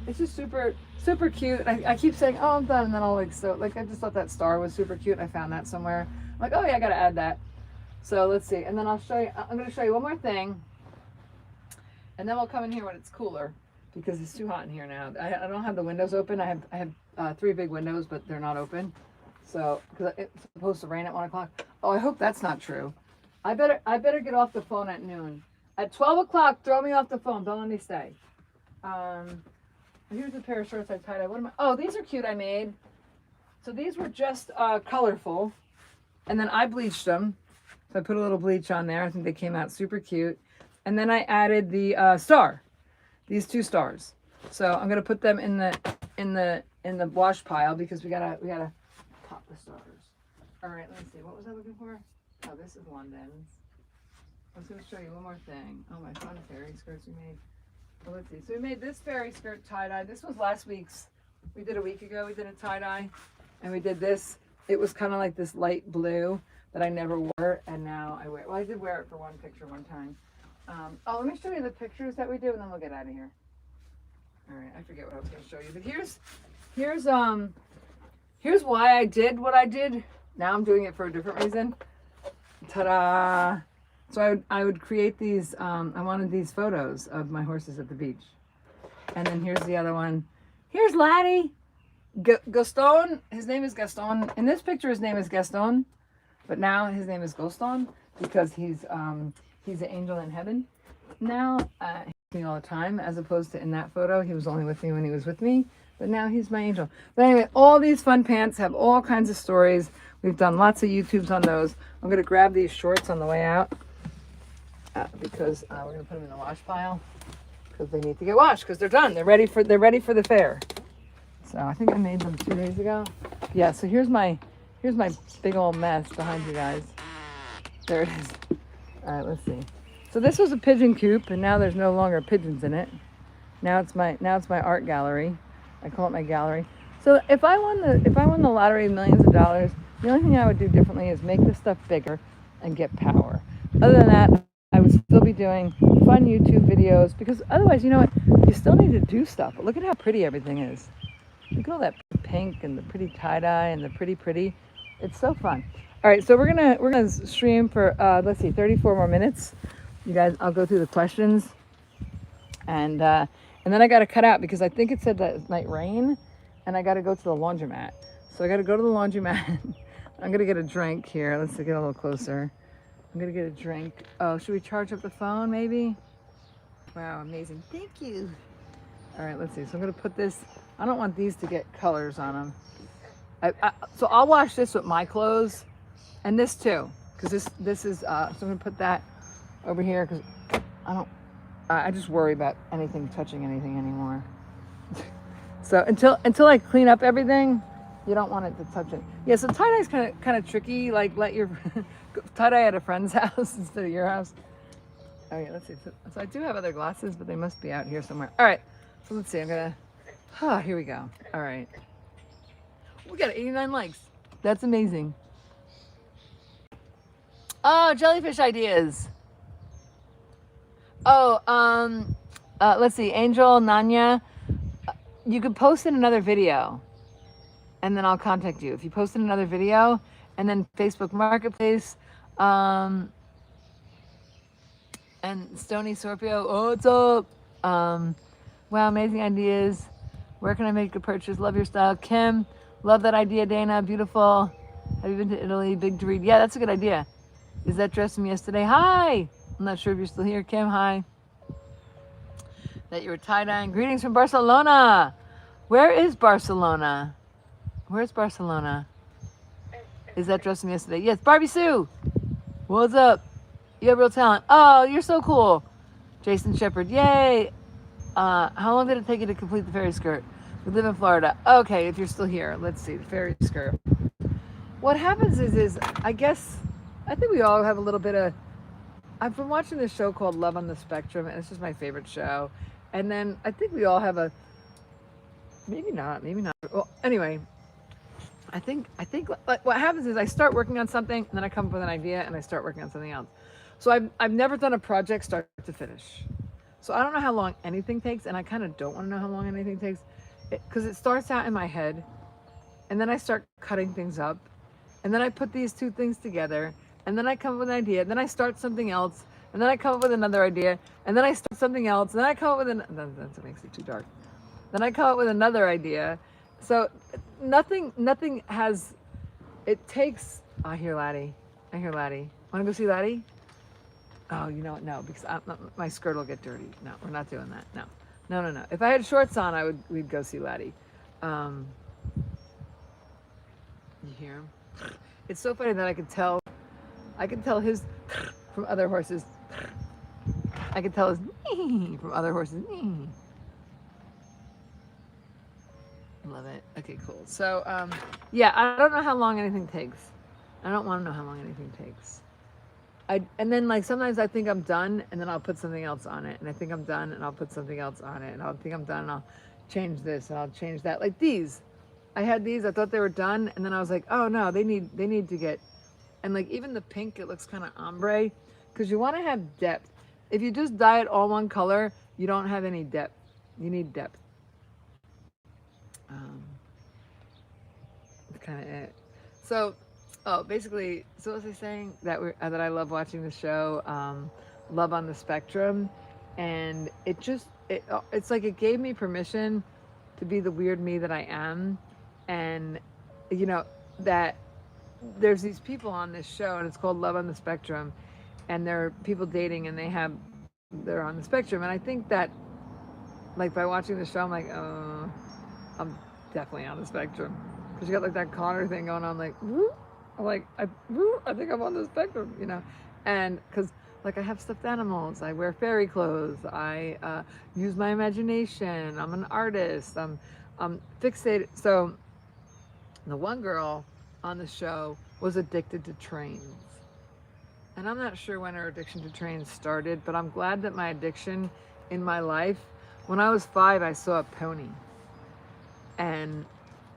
It's just super cute. I keep saying, oh, I'm done, and then I just thought that star was super cute. I found that somewhere. I'm like, oh yeah, I gotta add that. So let's see, and then I'm going to show you one more thing, and then we'll come in here when it's cooler because it's too hot in here now. I don't have the windows open. I have 3 big windows, but they're not open. So because it's supposed to rain at 1 o'clock. Oh, I hope that's not true. I better get off the phone at noon. At 12 o'clock, throw me off the phone. Don't let me stay. Here's a pair of shorts I tied up. Oh, these are cute. I made. So these were just colorful, and then I bleached them. So I put a little bleach on there. I think they came out super cute. And then I added the star, these 2 stars. So I'm gonna put them in the wash pile because we gotta pop the stars. All right, let's see. What was I looking for? Oh, this is London's. I was gonna show you one more thing. Oh, my fun fairy skirts we made. Well, let's see. So we made this fairy skirt tie-dye. This was last week's. We did a week ago. We did a tie-dye, and we did this. It was kind of like this light blue that I never wore, and now I wear it. Well, I did wear it for one picture one time. Let me show you the pictures that we do, and then we'll get out of here. All right, I forget what I was going to show you, but here's why I did what I did. Now I'm doing it for a different reason. Ta-da! So I would create these. I wanted these photos of my horses at the beach, and then here's the other one. Here's Laddie. Gaston. His name is Gaston. In this picture, his name is Gaston. But now his name is Gaston because he's an angel in heaven. Now he's with me all the time, as opposed to in that photo, he was only with me when he was with me. But now he's my angel. But anyway, all these fun pants have all kinds of stories. We've done lots of YouTubes on those. I'm going to grab these shorts on the way out because we're going to put them in the wash pile because they need to get washed because they're done. They're ready for the fair. So I think I made them 2 days ago. Yeah, so here's my big old mess behind you guys. There it is. All right, let's see. So this was a pigeon coop, and now there's no longer pigeons in it. Now it's my art gallery. I call it my gallery. So if I won the lottery of millions of dollars, the only thing I would do differently is make this stuff bigger and get power. Other than that, I would still be doing fun YouTube videos because otherwise, you know what? You still need to do stuff. But look at how pretty everything is. Look at all that pink and the pretty tie-dye and the pretty. It's so fun. All right, so we're gonna stream for let's see, 34 more minutes. You guys, I'll go through the questions, and then I got to cut out because I think it said that it might rain, and I got to go to the laundromat. So I got to go to the laundromat. I'm gonna get a drink here. Let's get a little closer. I'm gonna get a drink. Oh, should we charge up the phone maybe? Wow, amazing. Thank you. All right, let's see. So I'm gonna put this. I don't want these to get colors on them. So I'll wash this with my clothes, and this too, because this is. So I'm gonna put that over here because I just worry about anything touching anything anymore. So until I clean up everything, you don't want it to touch it. Yeah. So tie dye is kind of tricky. Like let your tie dye at a friend's house instead of your house. Oh yeah. Let's see. So I do have other glasses, but they must be out here somewhere. All right. So let's see. I'm gonna. Here we go. All right. We got 89 likes. That's amazing. Oh, jellyfish ideas. Oh, let's see. Angel, Nanya, you could post in another video and then I'll contact you. If you post in another video and then Facebook Marketplace, and Stony Sorpio, oh, what's up? Wow, amazing ideas. Where can I make a purchase? Love your style. Kim, love that idea. Dana, beautiful. Have you been to Italy? Big to read. Yeah, that's a good idea. Is that dress from yesterday? Hi. I'm not sure if you're still here, Kim. Hi. That you were tie-dyeing. Greetings from Barcelona. Where is Barcelona? Where's Barcelona? Is that dress from yesterday? Yes, Barbie Sue. What's up? You have real talent. Oh, you're so cool. Jason Shepard. Yay. How long did it take you to complete the fairy skirt? We live in Florida. Okay, if you're still here, let's see the fairy skirt. What happens is I think we all have a little bit of. I've been watching this show called Love on the Spectrum, and it's just my favorite show. And then I think we all have a. Maybe not. Well, anyway, I think like what happens is I start working on something, and then I come up with an idea, and I start working on something else. So I've never done a project start to finish. So I don't know how long anything takes, and I kind of don't want to know how long anything takes, because it starts out in my head, and then I start cutting things up, and then I put these two things together, and then I come up with an idea, then I start something else, and then I come up with another idea, and then I start something else, and then I come up with that makes it too dark. Then I come up with another idea. So nothing has, it takes, I hear Laddie. Want to go see Laddie? Oh, you know what? No, because my skirt will get dirty. No, we're not doing that. No. If I had shorts on, we'd go see Laddie. You hear him? It's so funny that I can tell his from other horses. I can tell his from other horses. Love it. Okay, cool. So, yeah, I don't know how long anything takes. I don't want to know how long anything takes. And then like sometimes I think I'm done, and then I'll put something else on it, and I think I'm done, and I'll put something else on it, and I'll think I'm done, and I'll change this, and I'll change that. Like these, I had these. I thought they were done, and then I was like, oh no, they need to get. And like even the pink, it looks kind of ombre, because you want to have depth. If you just dye it all one color, you don't have any depth. You need depth. That's kind of it. So, basically, so what was I saying? That I love watching the show, Love on the Spectrum, and it's like it gave me permission to be the weird me that I am, and you know that there's these people on this show, and it's called Love on the Spectrum, and they're people dating, and they're on the spectrum, and I think that like by watching the show, I'm like, oh. I'm definitely on the spectrum. Because you got like that Connor thing going on, like, woo. I'm like, woo, I think I'm on the spectrum, you know? And because like I have stuffed animals, I wear fairy clothes, I use my imagination, I'm an artist, I'm fixated. So the one girl on the show was addicted to trains. And I'm not sure when her addiction to trains started, but I'm glad that my addiction in my life, when I was 5, I saw a pony. And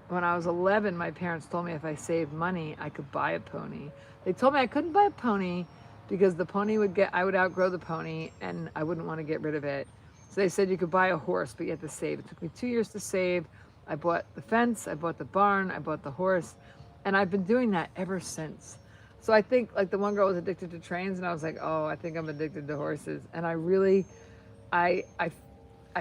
when I was 11, my parents told me if I saved money, I could buy a pony. They told me I couldn't buy a pony because the pony I would outgrow the pony and I wouldn't want to get rid of it. So they said you could buy a horse, but you had to save. It took me 2 years to save. I bought the fence, I bought the barn, I bought the horse, and I've been doing that ever since. So I think like the one girl was addicted to trains and I was like, oh, I think I'm addicted to horses. And I really, I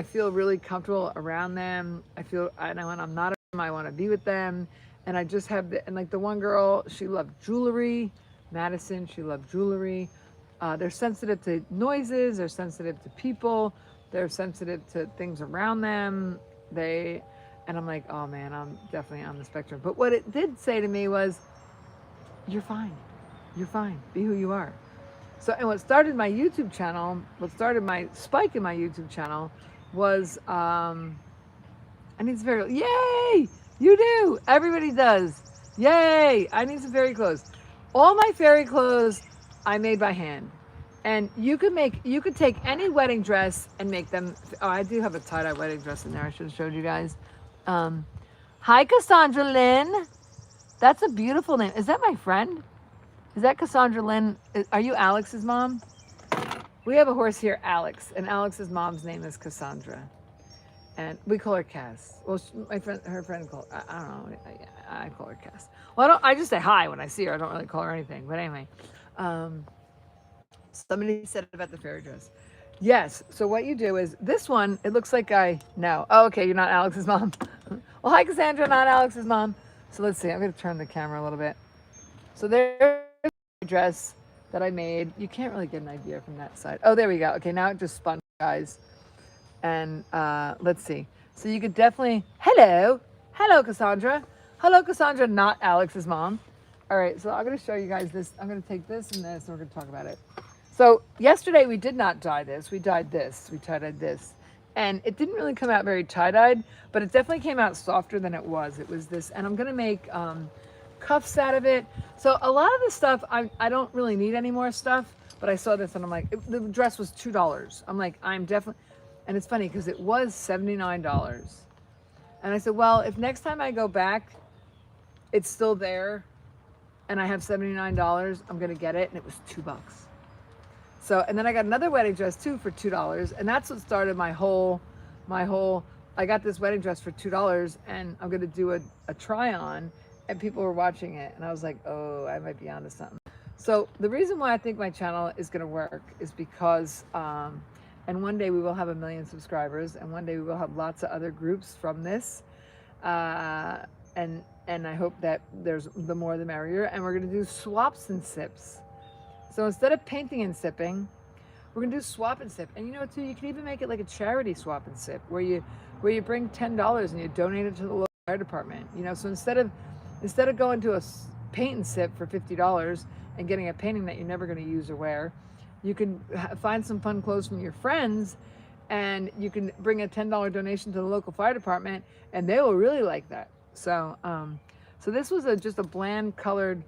feel really comfortable around them. And when I'm not around them, I want to be with them. And I just have and like the one girl, she loved jewelry. Madison, she loved jewelry. They're sensitive to noises. They're sensitive to people. They're sensitive to things around them. And I'm like, oh man, I'm definitely on the spectrum. But what it did say to me was, you're fine. You're fine. Be who you are. So, and what started my YouTube channel, what started my spike in my YouTube channel was, I need some fairy clothes. Yay! You do. Everybody does. Yay! I need some fairy clothes. All my fairy clothes I made by hand. And you could take any wedding dress and make them. Oh, I do have a tie-dye wedding dress in there. I should have showed you guys. Hi, Cassandra Lynn. That's a beautiful name. Is that my friend? Is that Cassandra Lynn? Are you Alex's mom? We have a horse here, Alex, and Alex's mom's name is Cassandra. And we call her Cass. Well, her friend called, I don't know, I call her Cass. Well, I just say hi when I see her. I don't really call her anything. But anyway, somebody said about the fairy dress. Yes, so what you do is, this one, it looks like no. Oh, okay, you're not Alex's mom. Well, hi, Cassandra, not Alex's mom. So let's see, I'm going to turn the camera a little bit. So there's a dress that I made. You can't really get an idea from that side. Oh, there we go. Okay, now it just spun, guys. And let's see. So you could definitely, hello, Cassandra. Hello, Cassandra, not Alex's mom. All right, so I'm going to show you guys this. I'm going to take this and this, and we're going to talk about it. So yesterday we did not dye this. We dyed this. We tie-dyed this. And it didn't really come out very tie-dyed, but it definitely came out softer than it was. It was this, and I'm going to make cuffs out of it. So a lot of the stuff, I don't really need any more stuff, but I saw this and I'm like, the dress was $2. I'm like, I'm definitely, and it's funny because it was $79. And I said, well, if next time I go back, it's still there and I have $79, I'm going to get it. And it was $2. So, and then I got another wedding dress too for $2. And that's what started my whole, I got this wedding dress for $2 and I'm going to do a try on, and people were watching it. And I was like, oh, I might be onto something. So the reason why I think my channel is going to work is because, and one day we will have 1 million subscribers, and one day we will have lots of other groups from this. And I hope that there's the more the merrier. And we're going to do swaps and sips. So instead of painting and sipping, we're going to do swap and sip. And you know what, too, you can even make it like a charity swap and sip where you bring $10 and you donate it to the local fire department. You know, so instead of going to a paint and sip for $50 and getting a painting that you're never going to use or wear, you can find some fun clothes from your friends, and you can bring a $10 donation to the local fire department, and they will really like that. So, so this was just a bland colored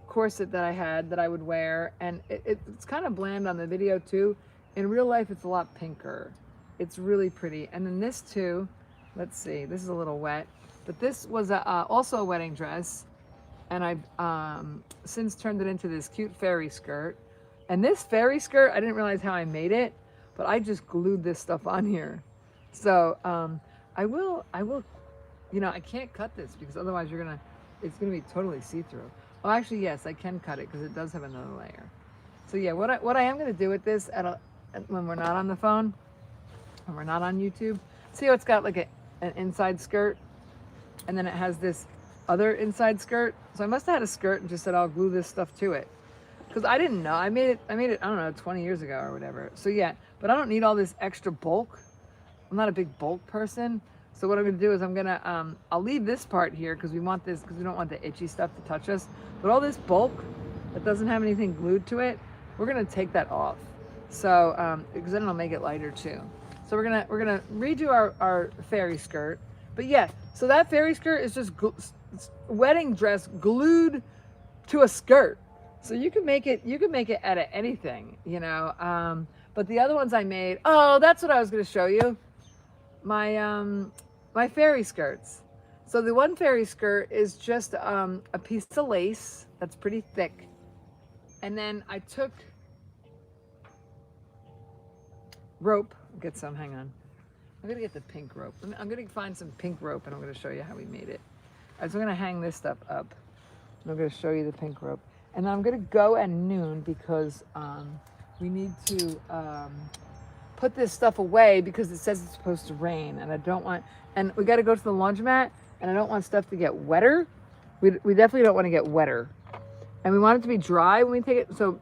corset that I had that I would wear, and it's kind of bland on the video too. In real life, it's a lot pinker. It's really pretty. And then this too, let's see, this is a little wet, but this was also a wedding dress, and I've since turned it into this cute fairy skirt. And this fairy skirt, I didn't realize how I made it, but I just glued this stuff on here. So I will, you know, I can't cut this because otherwise it's gonna be totally see-through. Well, actually, yes, I can cut it because it does have another layer. So yeah, what I am gonna do with this when we're not on the phone, when we're not on YouTube, see how it's got like an inside skirt, and then it has this other inside skirt. So I must have had a skirt and just said I'll glue this stuff to it. Because I didn't know. I made it, I don't know, 20 years ago or whatever. So yeah, but I don't need all this extra bulk. I'm not a big bulk person. So what I'm gonna do is I'm gonna, I'll leave this part here because we want this, because we don't want the itchy stuff to touch us. But all this bulk that doesn't have anything glued to it, we're gonna take that off. So, because then it'll make it lighter too. So we're gonna redo our fairy skirt. But yeah, so that fairy skirt is just wedding dress glued to a skirt. So you can make it out of anything, you know. But the other ones I made, oh, that's what I was gonna show you. My fairy skirts. So the one fairy skirt is just a piece of lace that's pretty thick. And then I took rope, get some, hang on. I'm gonna get the pink rope. I'm gonna find some pink rope and I'm gonna show you how we made it. All right, so I'm gonna hang this stuff up. And I'm gonna show you the pink rope. And then I'm gonna go at noon because we need to put this stuff away because it says it's supposed to rain and I don't want, and we gotta go to the laundromat and I don't want stuff to get wetter. We definitely don't wanna get wetter. And we want it to be dry when we take it. So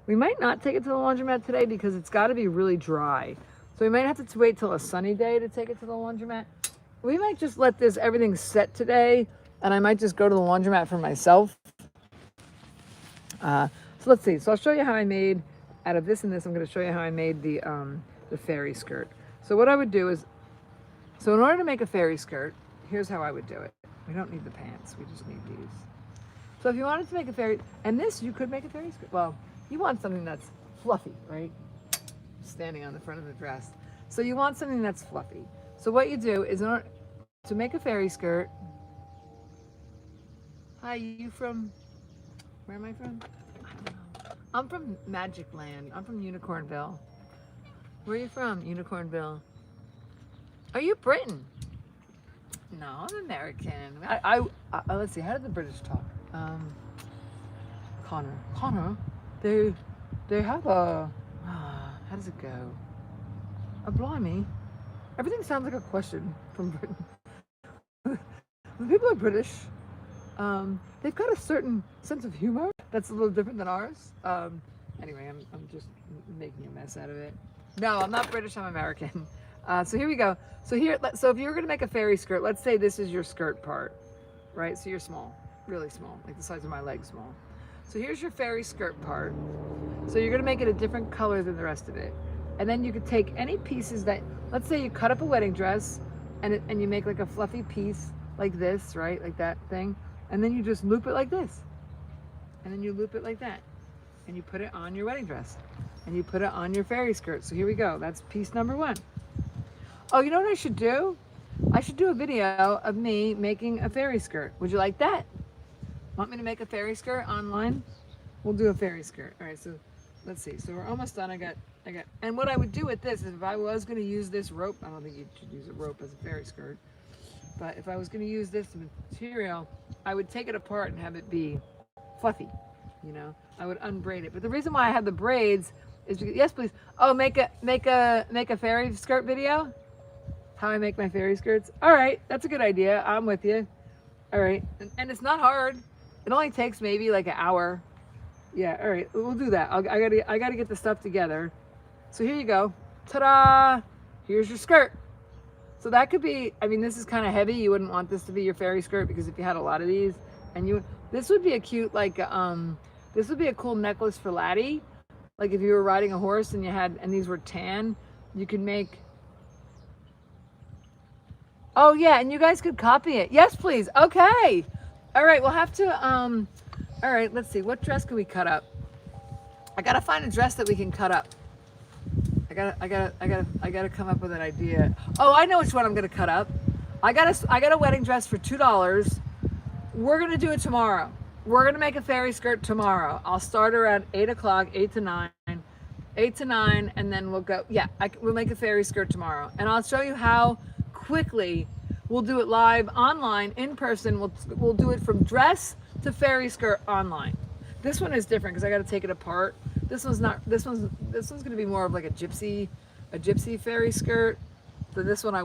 we might not take it to the laundromat today because it's gotta be really dry. So we might have to wait till a sunny day to take it to the laundromat. We might just let everything set today and I might just go to the laundromat for myself. So let's see. So I'll show you how I made, out of this and this, I'm going to show you how I made the fairy skirt. So what I would do is, so in order to make a fairy skirt, here's how I would do it. We don't need the pants. We just need these. So if you wanted to make a fairy, and this, you could make a fairy skirt. Well, you want something that's fluffy, right? Standing on the front of the dress. So you want something that's fluffy. So what you do is, in order to make a fairy skirt, hi, you from, where am I from? I don't know. I'm from Magic Land. I'm from Unicornville. Where are you from, Unicornville? Are you Britain? No, I'm American. Let's see, how did the British talk? Connor, they have a, how does it go? Blimey. Everything sounds like a question from Britain. When people are British, they've got a certain sense of humor that's a little different than ours. Anyway, I'm just making a mess out of it. No, I'm not British, I'm American. So here we go. So if you were gonna make a fairy skirt, let's say this is your skirt part, right? So you're small, really small, like the size of my leg small. So here's your fairy skirt part. So you're gonna make it a different color than the rest of it. And then you could take any pieces that, let's say you cut up a wedding dress and you make like a fluffy piece like this, right? Like that thing. And then you just loop it like this. And then you loop it like that. And you put it on your wedding dress. And you put it on your fairy skirt. So here we go. That's piece number one. Oh, you know what I should do? I should do a video of me making a fairy skirt. Would you like that? Want me to make a fairy skirt online? We'll do a fairy skirt. All right, so let's see. So we're almost done. And what I would do with this is if I was going to use this rope, I don't think you should use a rope as a fairy skirt, but if I was going to use this material, I would take it apart and have it be fluffy, you know. I would unbraid it. But the reason why I have the braids is because, yes, please. Oh, make a fairy skirt video? How I make my fairy skirts? All right, that's a good idea. I'm with you. All right, and it's not hard. It only takes maybe like an hour. Yeah, all right, we'll do that. I gotta get the stuff together. So here you go. Ta-da! Here's your skirt. So that could be, I mean, this is kind of heavy. You wouldn't want this to be your fairy skirt because if you had a lot of these, and this would be a cute, like, this would be a cool necklace for Laddie. Like if you were riding a horse and these were tan, you could make, oh yeah, and you guys could copy it. Yes, please. Okay. All right, we'll have to, all right, let's see. What dress can we cut up? I gotta find a dress that we can cut up. I gotta come up with an idea. Oh, I know which one I'm gonna cut up. I got a wedding dress for $2. We're gonna do it tomorrow. We're gonna make a fairy skirt tomorrow. I'll start around 8 o'clock, 8 to 9, and then we'll go. Yeah, we'll make a fairy skirt tomorrow, and I'll show you how quickly we'll do it live, online, in person. We'll do it from dress to fairy skirt online. This one is different because I got to take it apart. This one's gonna be more of like a gypsy fairy skirt. So this one I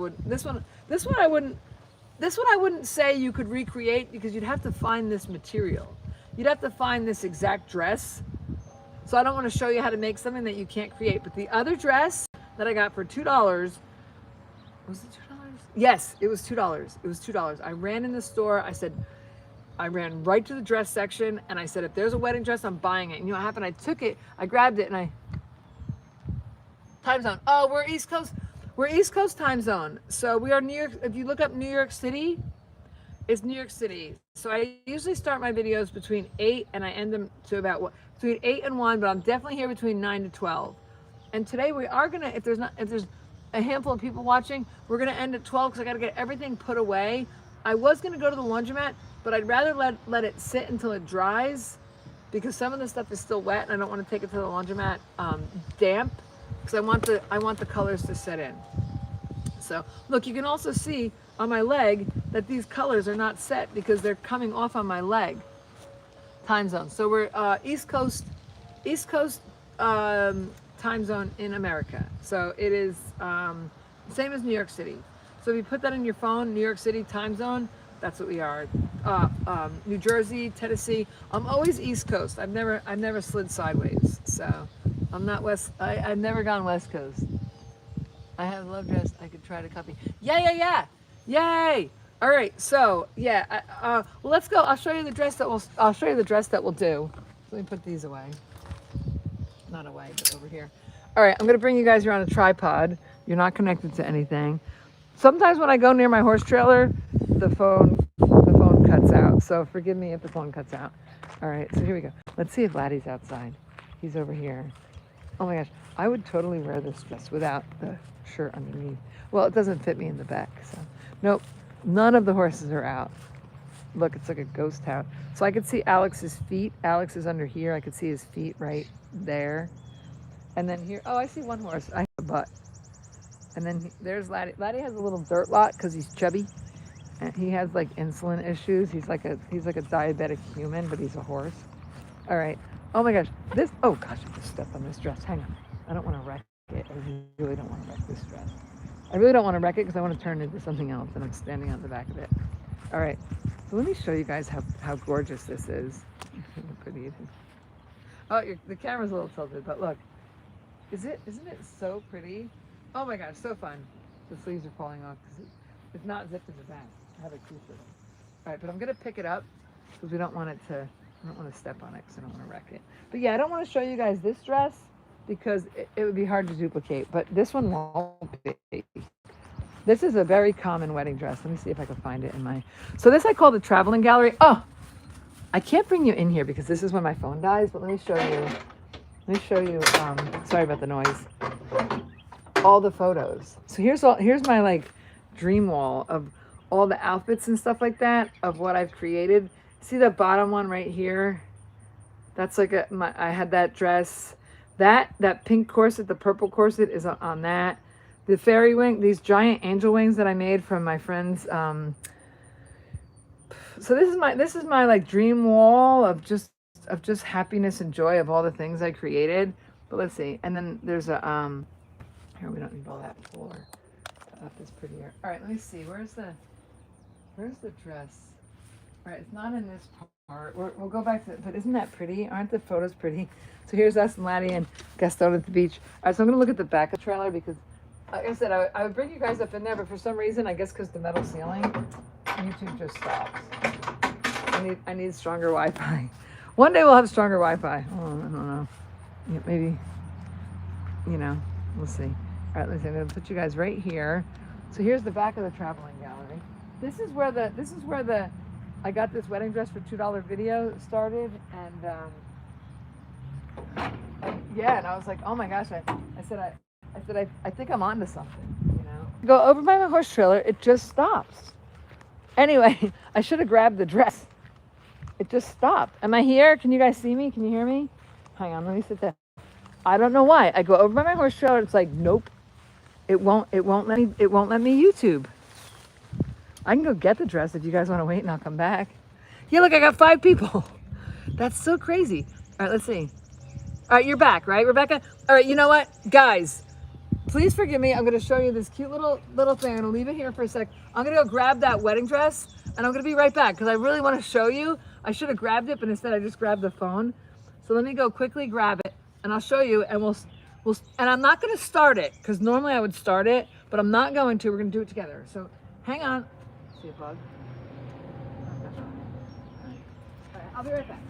wouldn't say you could recreate because you'd have to find this material. You'd have to find this exact dress. So I don't want to show you how to make something that you can't create. But the other dress that I got for $2, was it $2? Yes, it was $2. It was $2. I ran in the store. I ran right to the dress section and I said, if there's a wedding dress, I'm buying it. And you know what happened? I took it, I grabbed it, and time zone. Oh, we're East Coast. We're East Coast time zone. So we are New York. If you look up New York City, it's New York City. So I usually start my videos between 8 and I end them to about between 8 and 1, but I'm definitely here between 9 to 12. And today we are gonna, if there's a handful of people watching, we're gonna end at 12 because I gotta get everything put away. I was gonna go to the laundromat, but I'd rather let it sit until it dries because some of the stuff is still wet and I don't want to take it to the laundromat damp because I want the colors to set in. So look, you can also see on my leg that these colors are not set because they're coming off on my leg. Time zone. So we're East Coast time zone in America. So it is same as New York City. So if you put that in your phone, New York City time zone, that's what we are. New Jersey, Tennessee. I'm always East Coast. I've never slid sideways. So I'm not West. I've never gone West Coast. I have a love dress. I could try to copy. Yeah. Yay! All right. So yeah. Well, let's go. I'll show you the dress that we'll do. Let me put these away. Not away, but over here. All right. I'm gonna bring you guys around a tripod. You're not connected to anything. Sometimes when I go near my horse trailer, the phone cuts out. So forgive me if the phone cuts out. All right. So here we go. Let's see if Laddie's outside. He's over here. Oh my gosh. I would totally wear this dress without the shirt underneath. Well, it doesn't fit me in the back, so nope. None of the horses are out. Look, it's like a ghost town. So I could see Alex's feet. Alex is under here. I could see his feet right there. And then here, oh, I see one horse. I have a butt. And then there's Laddie. Laddie has a little dirt lot because he's chubby. And he has like insulin issues. He's like a diabetic human, but he's a horse. All right. Oh my gosh. Oh gosh, I just stepped on this dress. Hang on. I don't want to wreck it. I really don't want to wreck this dress. I really don't want to wreck it because I want to turn it into something else and I'm standing on the back of it. All right. So let me show you guys how gorgeous this is. Pretty. Oh, the camera's a little tilted, but look. Isn't it so pretty? Oh my gosh, so fun. The sleeves are falling off because it's not zipped in the back. I have a crease with it. All right, but I'm going to pick it up because I don't want to step on it because I don't want to wreck it. But yeah, I don't want to show you guys this dress because it would be hard to duplicate, but this one won't be. This is a very common wedding dress. Let me see if I can find it in my... So this I call the traveling gallery. Oh, I can't bring you in here because this is when my phone dies, but let me show you, sorry about the noise, all the photos. So here's my like dream wall of all the outfits and stuff like that of what I've created. See the bottom one right here? That's like I had that dress. That pink corset, the purple corset is on that. The fairy wing, these giant angel wings that I made from my friends. So this is my like dream wall of just happiness and joy of all the things I created. But let's see. And then there's a here, we don't need all that floor. That is prettier. All right, let me see. Where's the dress? All right, it's not in this part. We'll go back to it. But isn't that pretty? Aren't the photos pretty? So here's us and Laddie and Gaston at the beach. All right, so I'm going to look at the back of the trailer because, like I said, I would bring you guys up in there, but for some reason, I guess because the metal ceiling, YouTube just stops. I need stronger Wi-Fi. One day we'll have stronger Wi-Fi. Oh, I don't know. Yeah, maybe, we'll see. All right, let's see. I'm going to put you guys right here. So here's the back of the traveling gallery. This is where I got this wedding dress for $2 video started, and and I was like, oh my gosh, I think I'm onto something, Go over by my horse trailer, it just stops. Anyway, I should have grabbed the dress. It just stopped. Am I here? Can you guys see me? Can you hear me? Hang on, let me sit there. I don't know why. I go over by my horse trailer, it's like, nope. It won't let me YouTube. I can go get the dress if you guys want to wait and I'll come back. Yeah, look, I got 5 people. That's so crazy. All right, let's see. All right, you're back, right, Rebecca? All right, you know what? Guys, please forgive me. I'm going to show you this cute little thing. I'm going to leave it here for a sec. I'm going to go grab that wedding dress, and I'm going to be right back because I really want to show you. I should have grabbed it, but instead I just grabbed the phone. So let me go quickly grab it, and I'll show you, and and I'm not going to start it because normally I would start it, but I'm not going to. We're going to do it together. So Hang on. See a bug? Oh, gosh. All right, I'll be right back.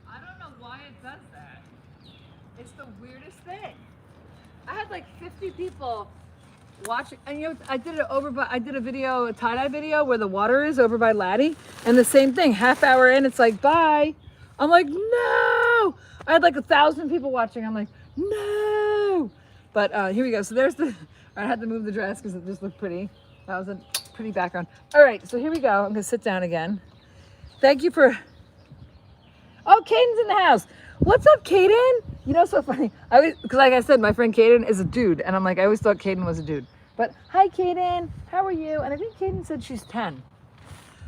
I don't know why it does that. It's the weirdest thing. I had like 50 people watching, and you know, I did a video, a tie-dye video where the water is over by Laddie, and the same thing, half hour in, it's like, bye. I'm like, no. I had like 1,000 people watching. I'm like, no. But here we go. So there's the, I had to move the dress because it just looked pretty. That was a pretty background. All right, so here we go. I'm gonna sit down again. Thank you for, oh, Caden's in the house. What's up, Caden? You know, so funny. Because like I said, my friend Caden is a dude, and I'm like, I always thought Caden was a dude. But hi, Caden. How are you? And I think Caden said she's 10.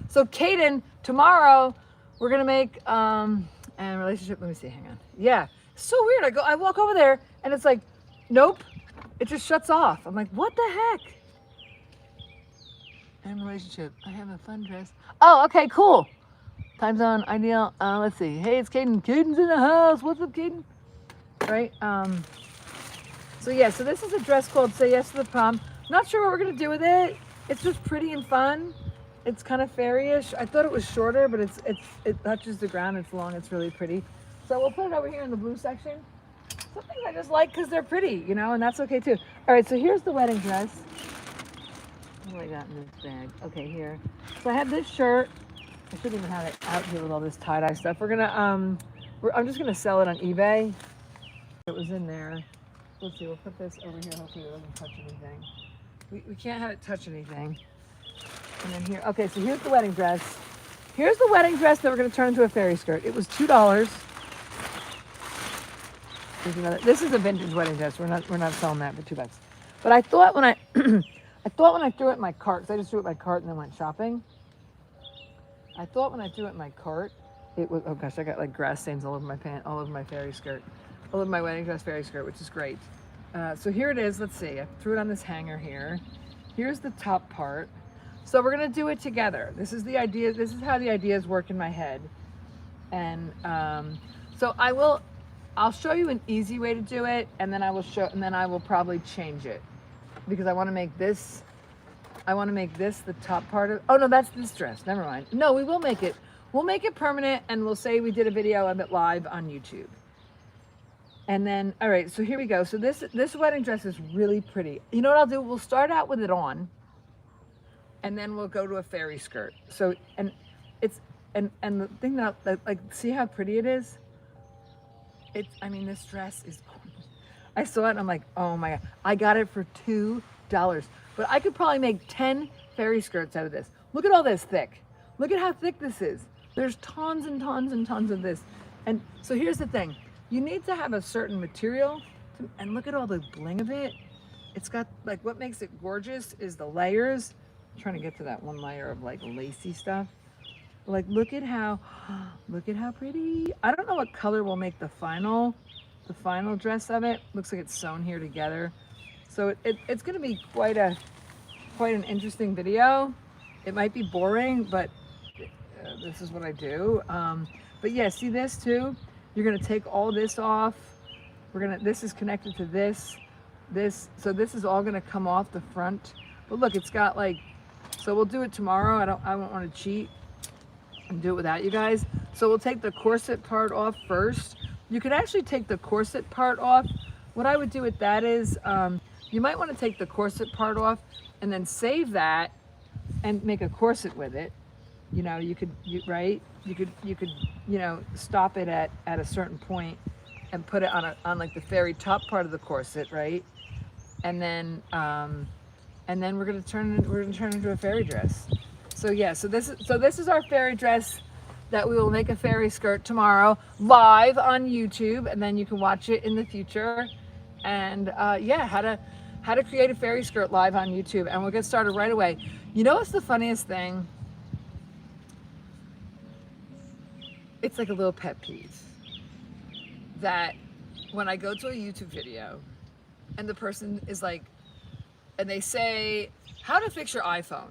So Caden, tomorrow we're gonna make and relationship. Let me see. Hang on. Yeah, so weird. I walk over there, and it's like, nope. It just shuts off. I'm like, what the heck? And relationship. I have a fun dress. Oh, okay, cool. Time zone, ideal. Let's see. Hey, it's Caden. Caden's in the house. What's up, Caden? Right? So yeah, so this is a dress called Say Yes to the Prom. Not sure what we're gonna do with it. It's just pretty and fun. It's kind of fairy-ish. I thought it was shorter, but it touches the ground. It's long. It's really pretty. So we'll put it over here in the blue section. Some things I just like because they're pretty, you know, and that's okay too. All right, so here's the wedding dress. What do I got in this bag? Okay, here. So I have this shirt. I shouldn't even have it out here with all this tie-dye stuff. We're gonna, I'm just gonna sell it on eBay. It was in there. Let's see, we'll put this over here. Hopefully it doesn't touch anything. We can't have it touch anything. And then here, okay, so here's the wedding dress. Here's the wedding dress that we're gonna turn into a fairy skirt. It was $2. There's another, this is a vintage wedding dress. We're not selling that for $2. But I thought when I, I thought when I threw it in my cart, because I just threw it in my cart and then went shopping. I thought when I threw it in my cart, it was, oh gosh, I got like grass stains all over my pant, all over my fairy skirt, all over my wedding dress fairy skirt, which is great. So here it is. Let's see. I threw it on this hanger here. Here's the top part. So we're gonna do it together. This is the idea. This is how the ideas work in my head. And so I'll show you an easy way to do it, and then I will probably change it because I want to make this. I want to make this the top part of, oh no, that's this dress. Never mind. No, we will make it. We'll make it permanent, and we'll say we did a video of it live on YouTube. And then, all right, so here we go. So this wedding dress is really pretty. You know what I'll do? We'll start out with it on, and then we'll go to a fairy skirt. So, and it's, and the thing that, like, see how pretty it is? It's, I mean, this dress is gorgeous. I saw it and I'm like, oh my God. I got it for $2. But I could probably make 10 fairy skirts out of this. Look at all this thick. Look at how thick this is. There's tons and tons and tons of this. And so here's the thing. You need to have a certain material, and look at all the bling of it. It's got, like, what makes it gorgeous is the layers. I'm trying to get to that one layer of like lacy stuff. Like, look at how pretty. I don't know what color will make the final dress of it. Looks like it's sewn here together. So it's gonna be quite an interesting video. It might be boring, but this is what I do. But yeah, see this too? You're gonna take all this off. This is connected to this, so this is all gonna come off the front. But look, it's got like, so we'll do it tomorrow. I don't wanna cheat and do it without you guys. So we'll take the corset part off first. You could actually take the corset part off. What I would do with that is, you might want to take the corset part off and then save that and make a corset with it. You know, you could, you know, stop it at a certain point and put it on like the very top part of the corset, right? And then we're gonna turn it into a fairy dress. So yeah, so this is our fairy dress that we will make a fairy skirt tomorrow live on YouTube, and then you can watch it in the future. And yeah, how to create a fairy skirt live on YouTube, and we'll get started right away. You know what's the funniest thing? It's like a little pet peeve that when I go to a YouTube video and the person is like, and they say, how to fix your iPhone,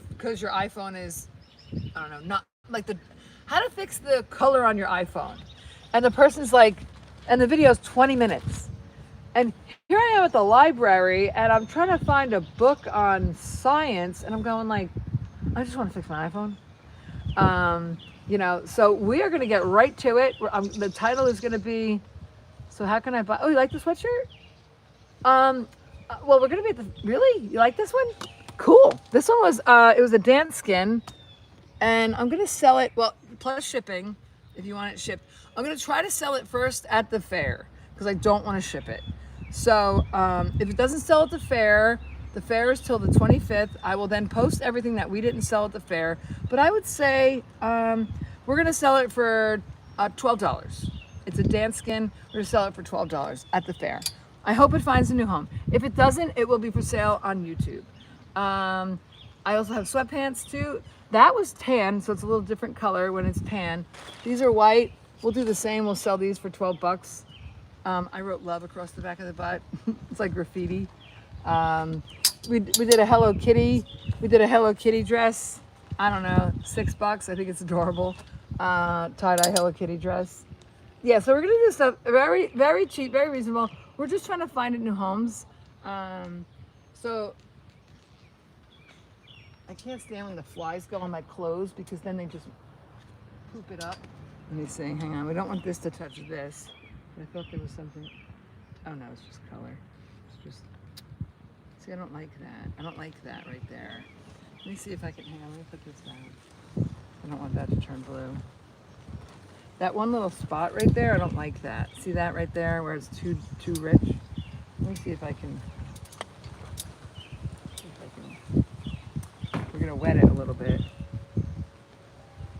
because your iPhone is, I don't know, not like how to fix the color on your iPhone. And the person's like, and the video is 20 minutes. And here I am at the library and I'm trying to find a book on science, and I'm going like, I just want to fix my iPhone. You know, so we are going to get right to it. The title is going to be, so how can I buy, oh, you like the sweatshirt? Well, we're going to be at the, really? You like this one? Cool. This one was, it was a dance skin, and I'm going to sell it, well, plus shipping, if you want it shipped. I'm going to try to sell it first at the fair, because I don't want to ship it. So if it doesn't sell at the fair is till the 25th. I will then post everything that we didn't sell at the fair. But I would say we're going to sell it for $12. It's a dance skin. We're going to sell it for $12 at the fair. I hope it finds a new home. If it doesn't, it will be for sale on YouTube. I also have sweatpants too. That was tan, so it's a little different color when it's tan. These are white. We'll do the same. We'll sell these for 12 bucks. I wrote love across the back of the butt. It's like graffiti. We did a Hello Kitty. We did a Hello Kitty dress. I don't know, $6. I think it's adorable. Tie-dye Hello Kitty dress. Yeah, so we're gonna do stuff very, very cheap, very reasonable. We're just trying to find new homes. So I can't stand when the flies go on my clothes, because then they just poop it up. Let me see, hang on. We don't want this to touch this. I thought there was something. Oh no, it's just color. It's just, see, I don't like that. I don't like that right there. Let me see if I can, hang on, let me put this down. I don't want that to turn blue. That one little spot right there, I don't like that. See that right there where it's too rich? Let me see if I can, we're gonna wet it a little bit.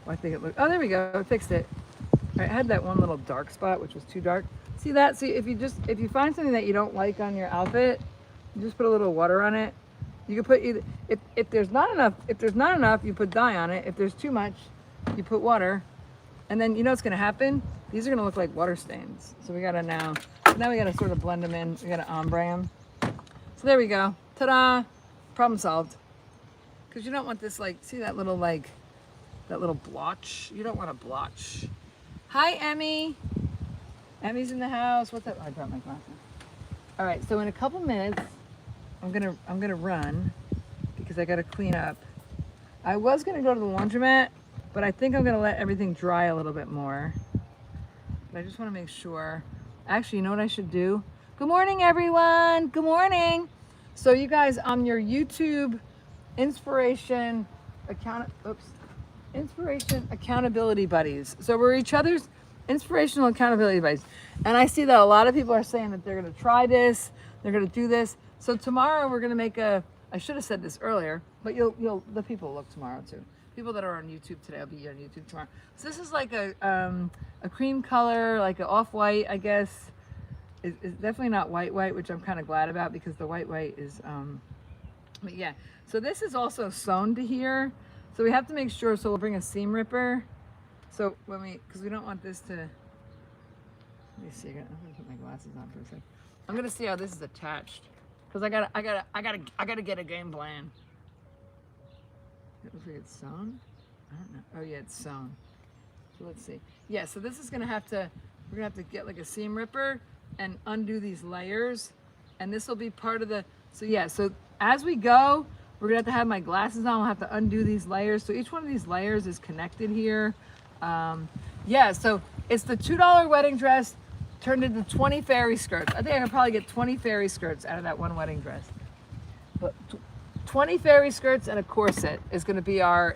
I think it looked, oh, there we go, I fixed it. I had that one little dark spot, which was too dark. See that? See, if you find something that you don't like on your outfit, you just put a little water on it. You can put either, if there's not enough, you put dye on it. If there's too much, you put water. And then you know what's gonna happen? These are gonna look like water stains. So we gotta now we gotta sort of blend them in. We gotta ombre them. So there we go. Ta-da! Problem solved. Because you don't want this, like, see that little blotch? You don't want a blotch. Hi, Emmy. Emmy's in the house. What's up? Oh, I brought my glasses. All right, so in a couple minutes, I'm gonna run because I gotta clean up. I was gonna go to the laundromat, but I think I'm gonna let everything dry a little bit more. But I just wanna make sure. Actually, you know what I should do? Good morning, everyone. Good morning. So you guys, I'm your YouTube inspiration accountability buddies. So we're each other's inspirational accountability buddies. And I see that a lot of people are saying that they're gonna try this, they're gonna do this. So tomorrow we're gonna make I should have said this earlier, but the people will look tomorrow too. People that are on YouTube today will be on YouTube tomorrow. So this is like a cream color, like an off-white, I guess. It's definitely not white, which I'm kind of glad about, because the white is, but yeah. So this is also sewn to here. So we have to make sure, so we'll bring a seam ripper. So because we don't want this to, let me see, I'm gonna put my glasses on for a second. I'm gonna see how this is attached. Because I gotta get a game plan. It looks like it's sewn. I don't know. Oh yeah, it's sewn. So let's see. Yeah, so this is we're gonna have to get like a seam ripper and undo these layers. And this will be part of the, so yeah, so as we go, we're gonna have to have my glasses on. We'll have to undo these layers. So each one of these layers is connected here. Yeah, so it's the $2 wedding dress turned into 20 fairy skirts. I think I can probably get 20 fairy skirts out of that one wedding dress. But 20 fairy skirts and a corset is gonna be our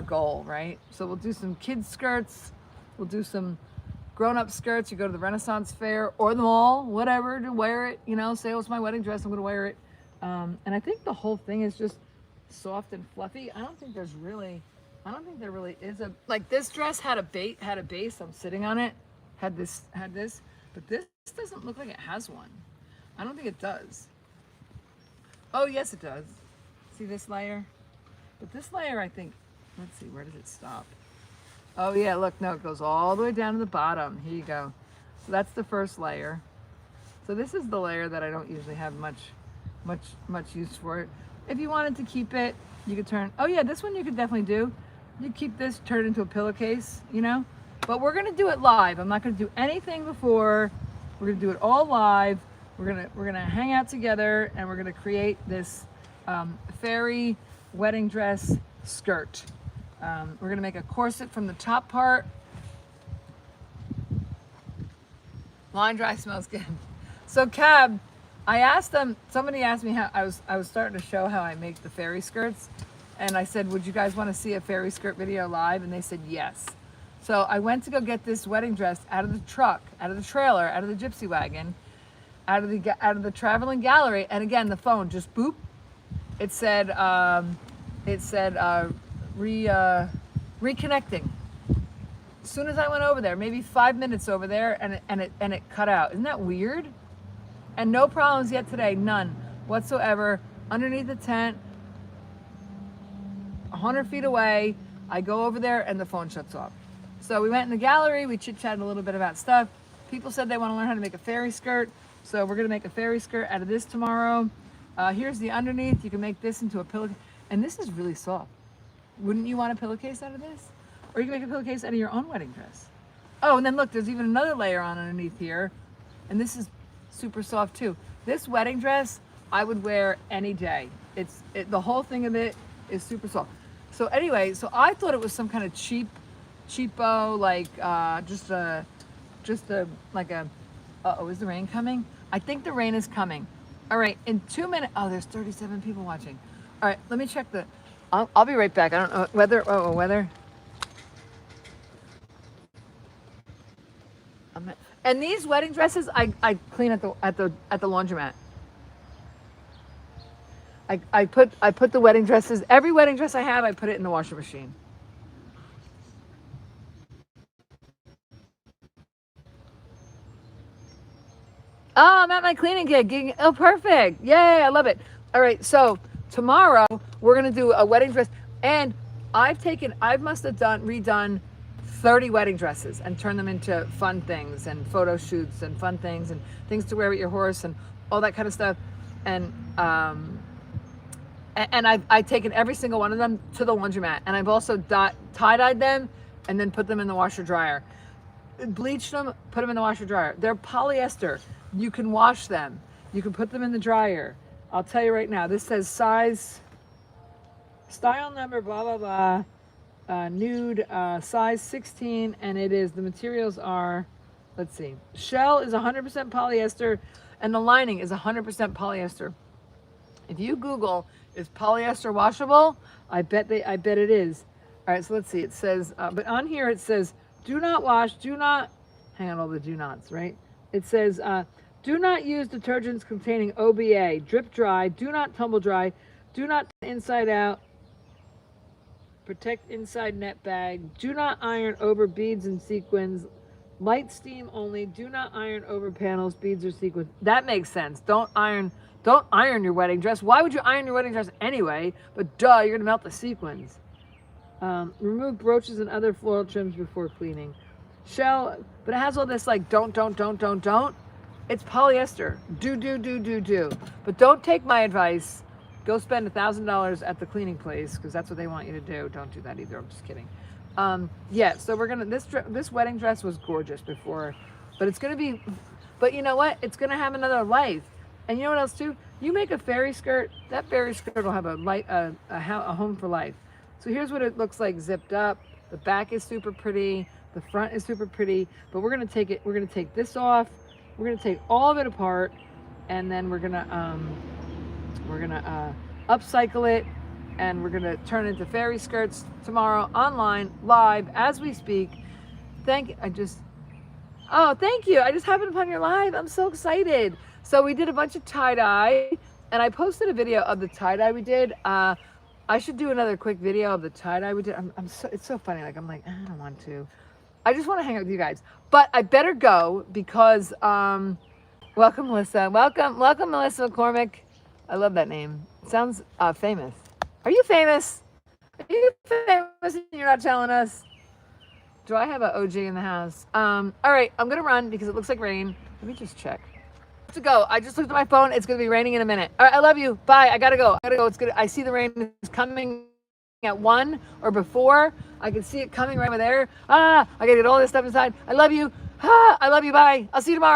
goal, right? So we'll do some kids skirts, we'll do some grown-up skirts. You go to the Renaissance Fair or the mall, whatever, to wear it, you know, say, oh, it's my wedding dress, I'm gonna wear it. And I think the whole thing is just soft and fluffy. I don't think there really is a, like this dress had a base. I'm sitting on it, had this, but this doesn't look like it has one. I don't think it does. Oh yes, it does. See this layer? But this layer, I think, let's see, where does it stop? Oh yeah, look, no, it goes all the way down to the bottom. Here you go. So that's the first layer. So this is the layer that I don't usually have much use for it. If you wanted to keep it, you could turn, oh yeah, this one you could definitely do. You keep this, turn it into a pillowcase, you know? But we're gonna do it live. I'm not gonna do anything before. We're gonna do it all live. We're gonna hang out together and we're gonna create this fairy wedding dress skirt. We're gonna make a corset from the top part. Line dry, smells good. So Cab, I asked them, somebody asked me how, I was starting to show how I make the fairy skirts. And I said, would you guys want to see a fairy skirt video live? And they said yes. So I went to go get this wedding dress out of the truck, out of the trailer, out of the gypsy wagon, out of the traveling gallery. And again, the phone just boop. It said reconnecting. As soon as I went over there, maybe 5 minutes over there, and it cut out. Isn't that weird? And no problems yet today, none whatsoever. Underneath the tent, 100 feet away, I go over there and the phone shuts off. So we went in the gallery, we chit-chatted a little bit about stuff. People said they want to learn how to make a fairy skirt. So we're gonna make a fairy skirt out of this tomorrow. Here's the underneath. You can make this into a pillow. And this is really soft. Wouldn't you want a pillowcase out of this? Or you can make a pillowcase out of your own wedding dress. Oh, and then look, there's even another layer on underneath here. And this is super soft too. This wedding dress, I would wear any day. The whole thing of it is super soft. So anyway, so I thought it was some kind of cheapo, like uh-oh, is the rain coming? I think the rain is coming. All right, in 2 minutes, oh, there's 37 people watching. All right, let me check I'll be right back. I don't know, weather. And these wedding dresses, I clean at the laundromat. I put the wedding dresses, every wedding dress I have, I put it in the washing machine. Oh, I'm at my cleaning gig. Oh, perfect. Yay, I love it. All right, so tomorrow we're gonna do a wedding dress, and I must have redone 30 wedding dresses and turned them into fun things and photo shoots and fun things and things to wear with your horse and all that kind of stuff. And I've taken every single one of them to the laundromat, and I've also tie-dyed them and then put them in the washer dryer. Bleached them, put them in the washer dryer. They're polyester. You can wash them. You can put them in the dryer. I'll tell you right now, this says size, style number, blah, blah, blah, nude, size 16, and the materials are, let's see, shell is 100% polyester, and the lining is 100% polyester. If you Google, is polyester washable? I bet it is. All right, so let's see, it says, but on here it says, do not wash, hang on, all the do nots, right? It says, do not use detergents containing OBA, drip dry, do not tumble dry, do not inside out, protect inside net bag, do not iron over beads and sequins, light steam only, do not iron over panels, beads or sequins. That makes sense. Don't iron your wedding dress. Why would you iron your wedding dress anyway? But duh, you're gonna melt the sequins. Remove brooches and other floral trims before cleaning. Shell, but it has all this like don't. It's polyester. Do. But don't take my advice. Go spend $1,000 at the cleaning place because that's what they want you to do. Don't do that either. I'm just kidding. Yeah. So we're gonna. This wedding dress was gorgeous before, but it's gonna be. But you know what? It's gonna have another life. And you know what else too? You make a fairy skirt. That fairy skirt will have a home for life. So here's what it looks like zipped up. The back is super pretty. The front is super pretty. But we're gonna take this off. We're gonna take all of it apart, and then we're gonna upcycle it, and we're gonna turn it into fairy skirts tomorrow, online, live, as we speak. Thank you. Thank you. I just happened upon your live. I'm so excited. So we did a bunch of tie-dye, and I posted a video of the tie-dye we did. I should do another quick video of the tie-dye we did. It's so funny. Like, I'm like, I don't want to. I just want to hang out with you guys. But I better go because, welcome, Melissa. Welcome, Melissa McCormick. I love that name. It sounds famous. Are you famous? Are you famous and you're not telling us? Do I have an OG in the house? All right, I'm going to run because it looks like rain. Let me just check. To go. I just looked at my phone. It's going to be raining in a minute. All right, I love you. Bye. I got to go. It's good. I see the rain is coming at 1 or before. I can see it coming right over there. I got to get all this stuff inside. I love you. I love you. Bye. I'll see you tomorrow.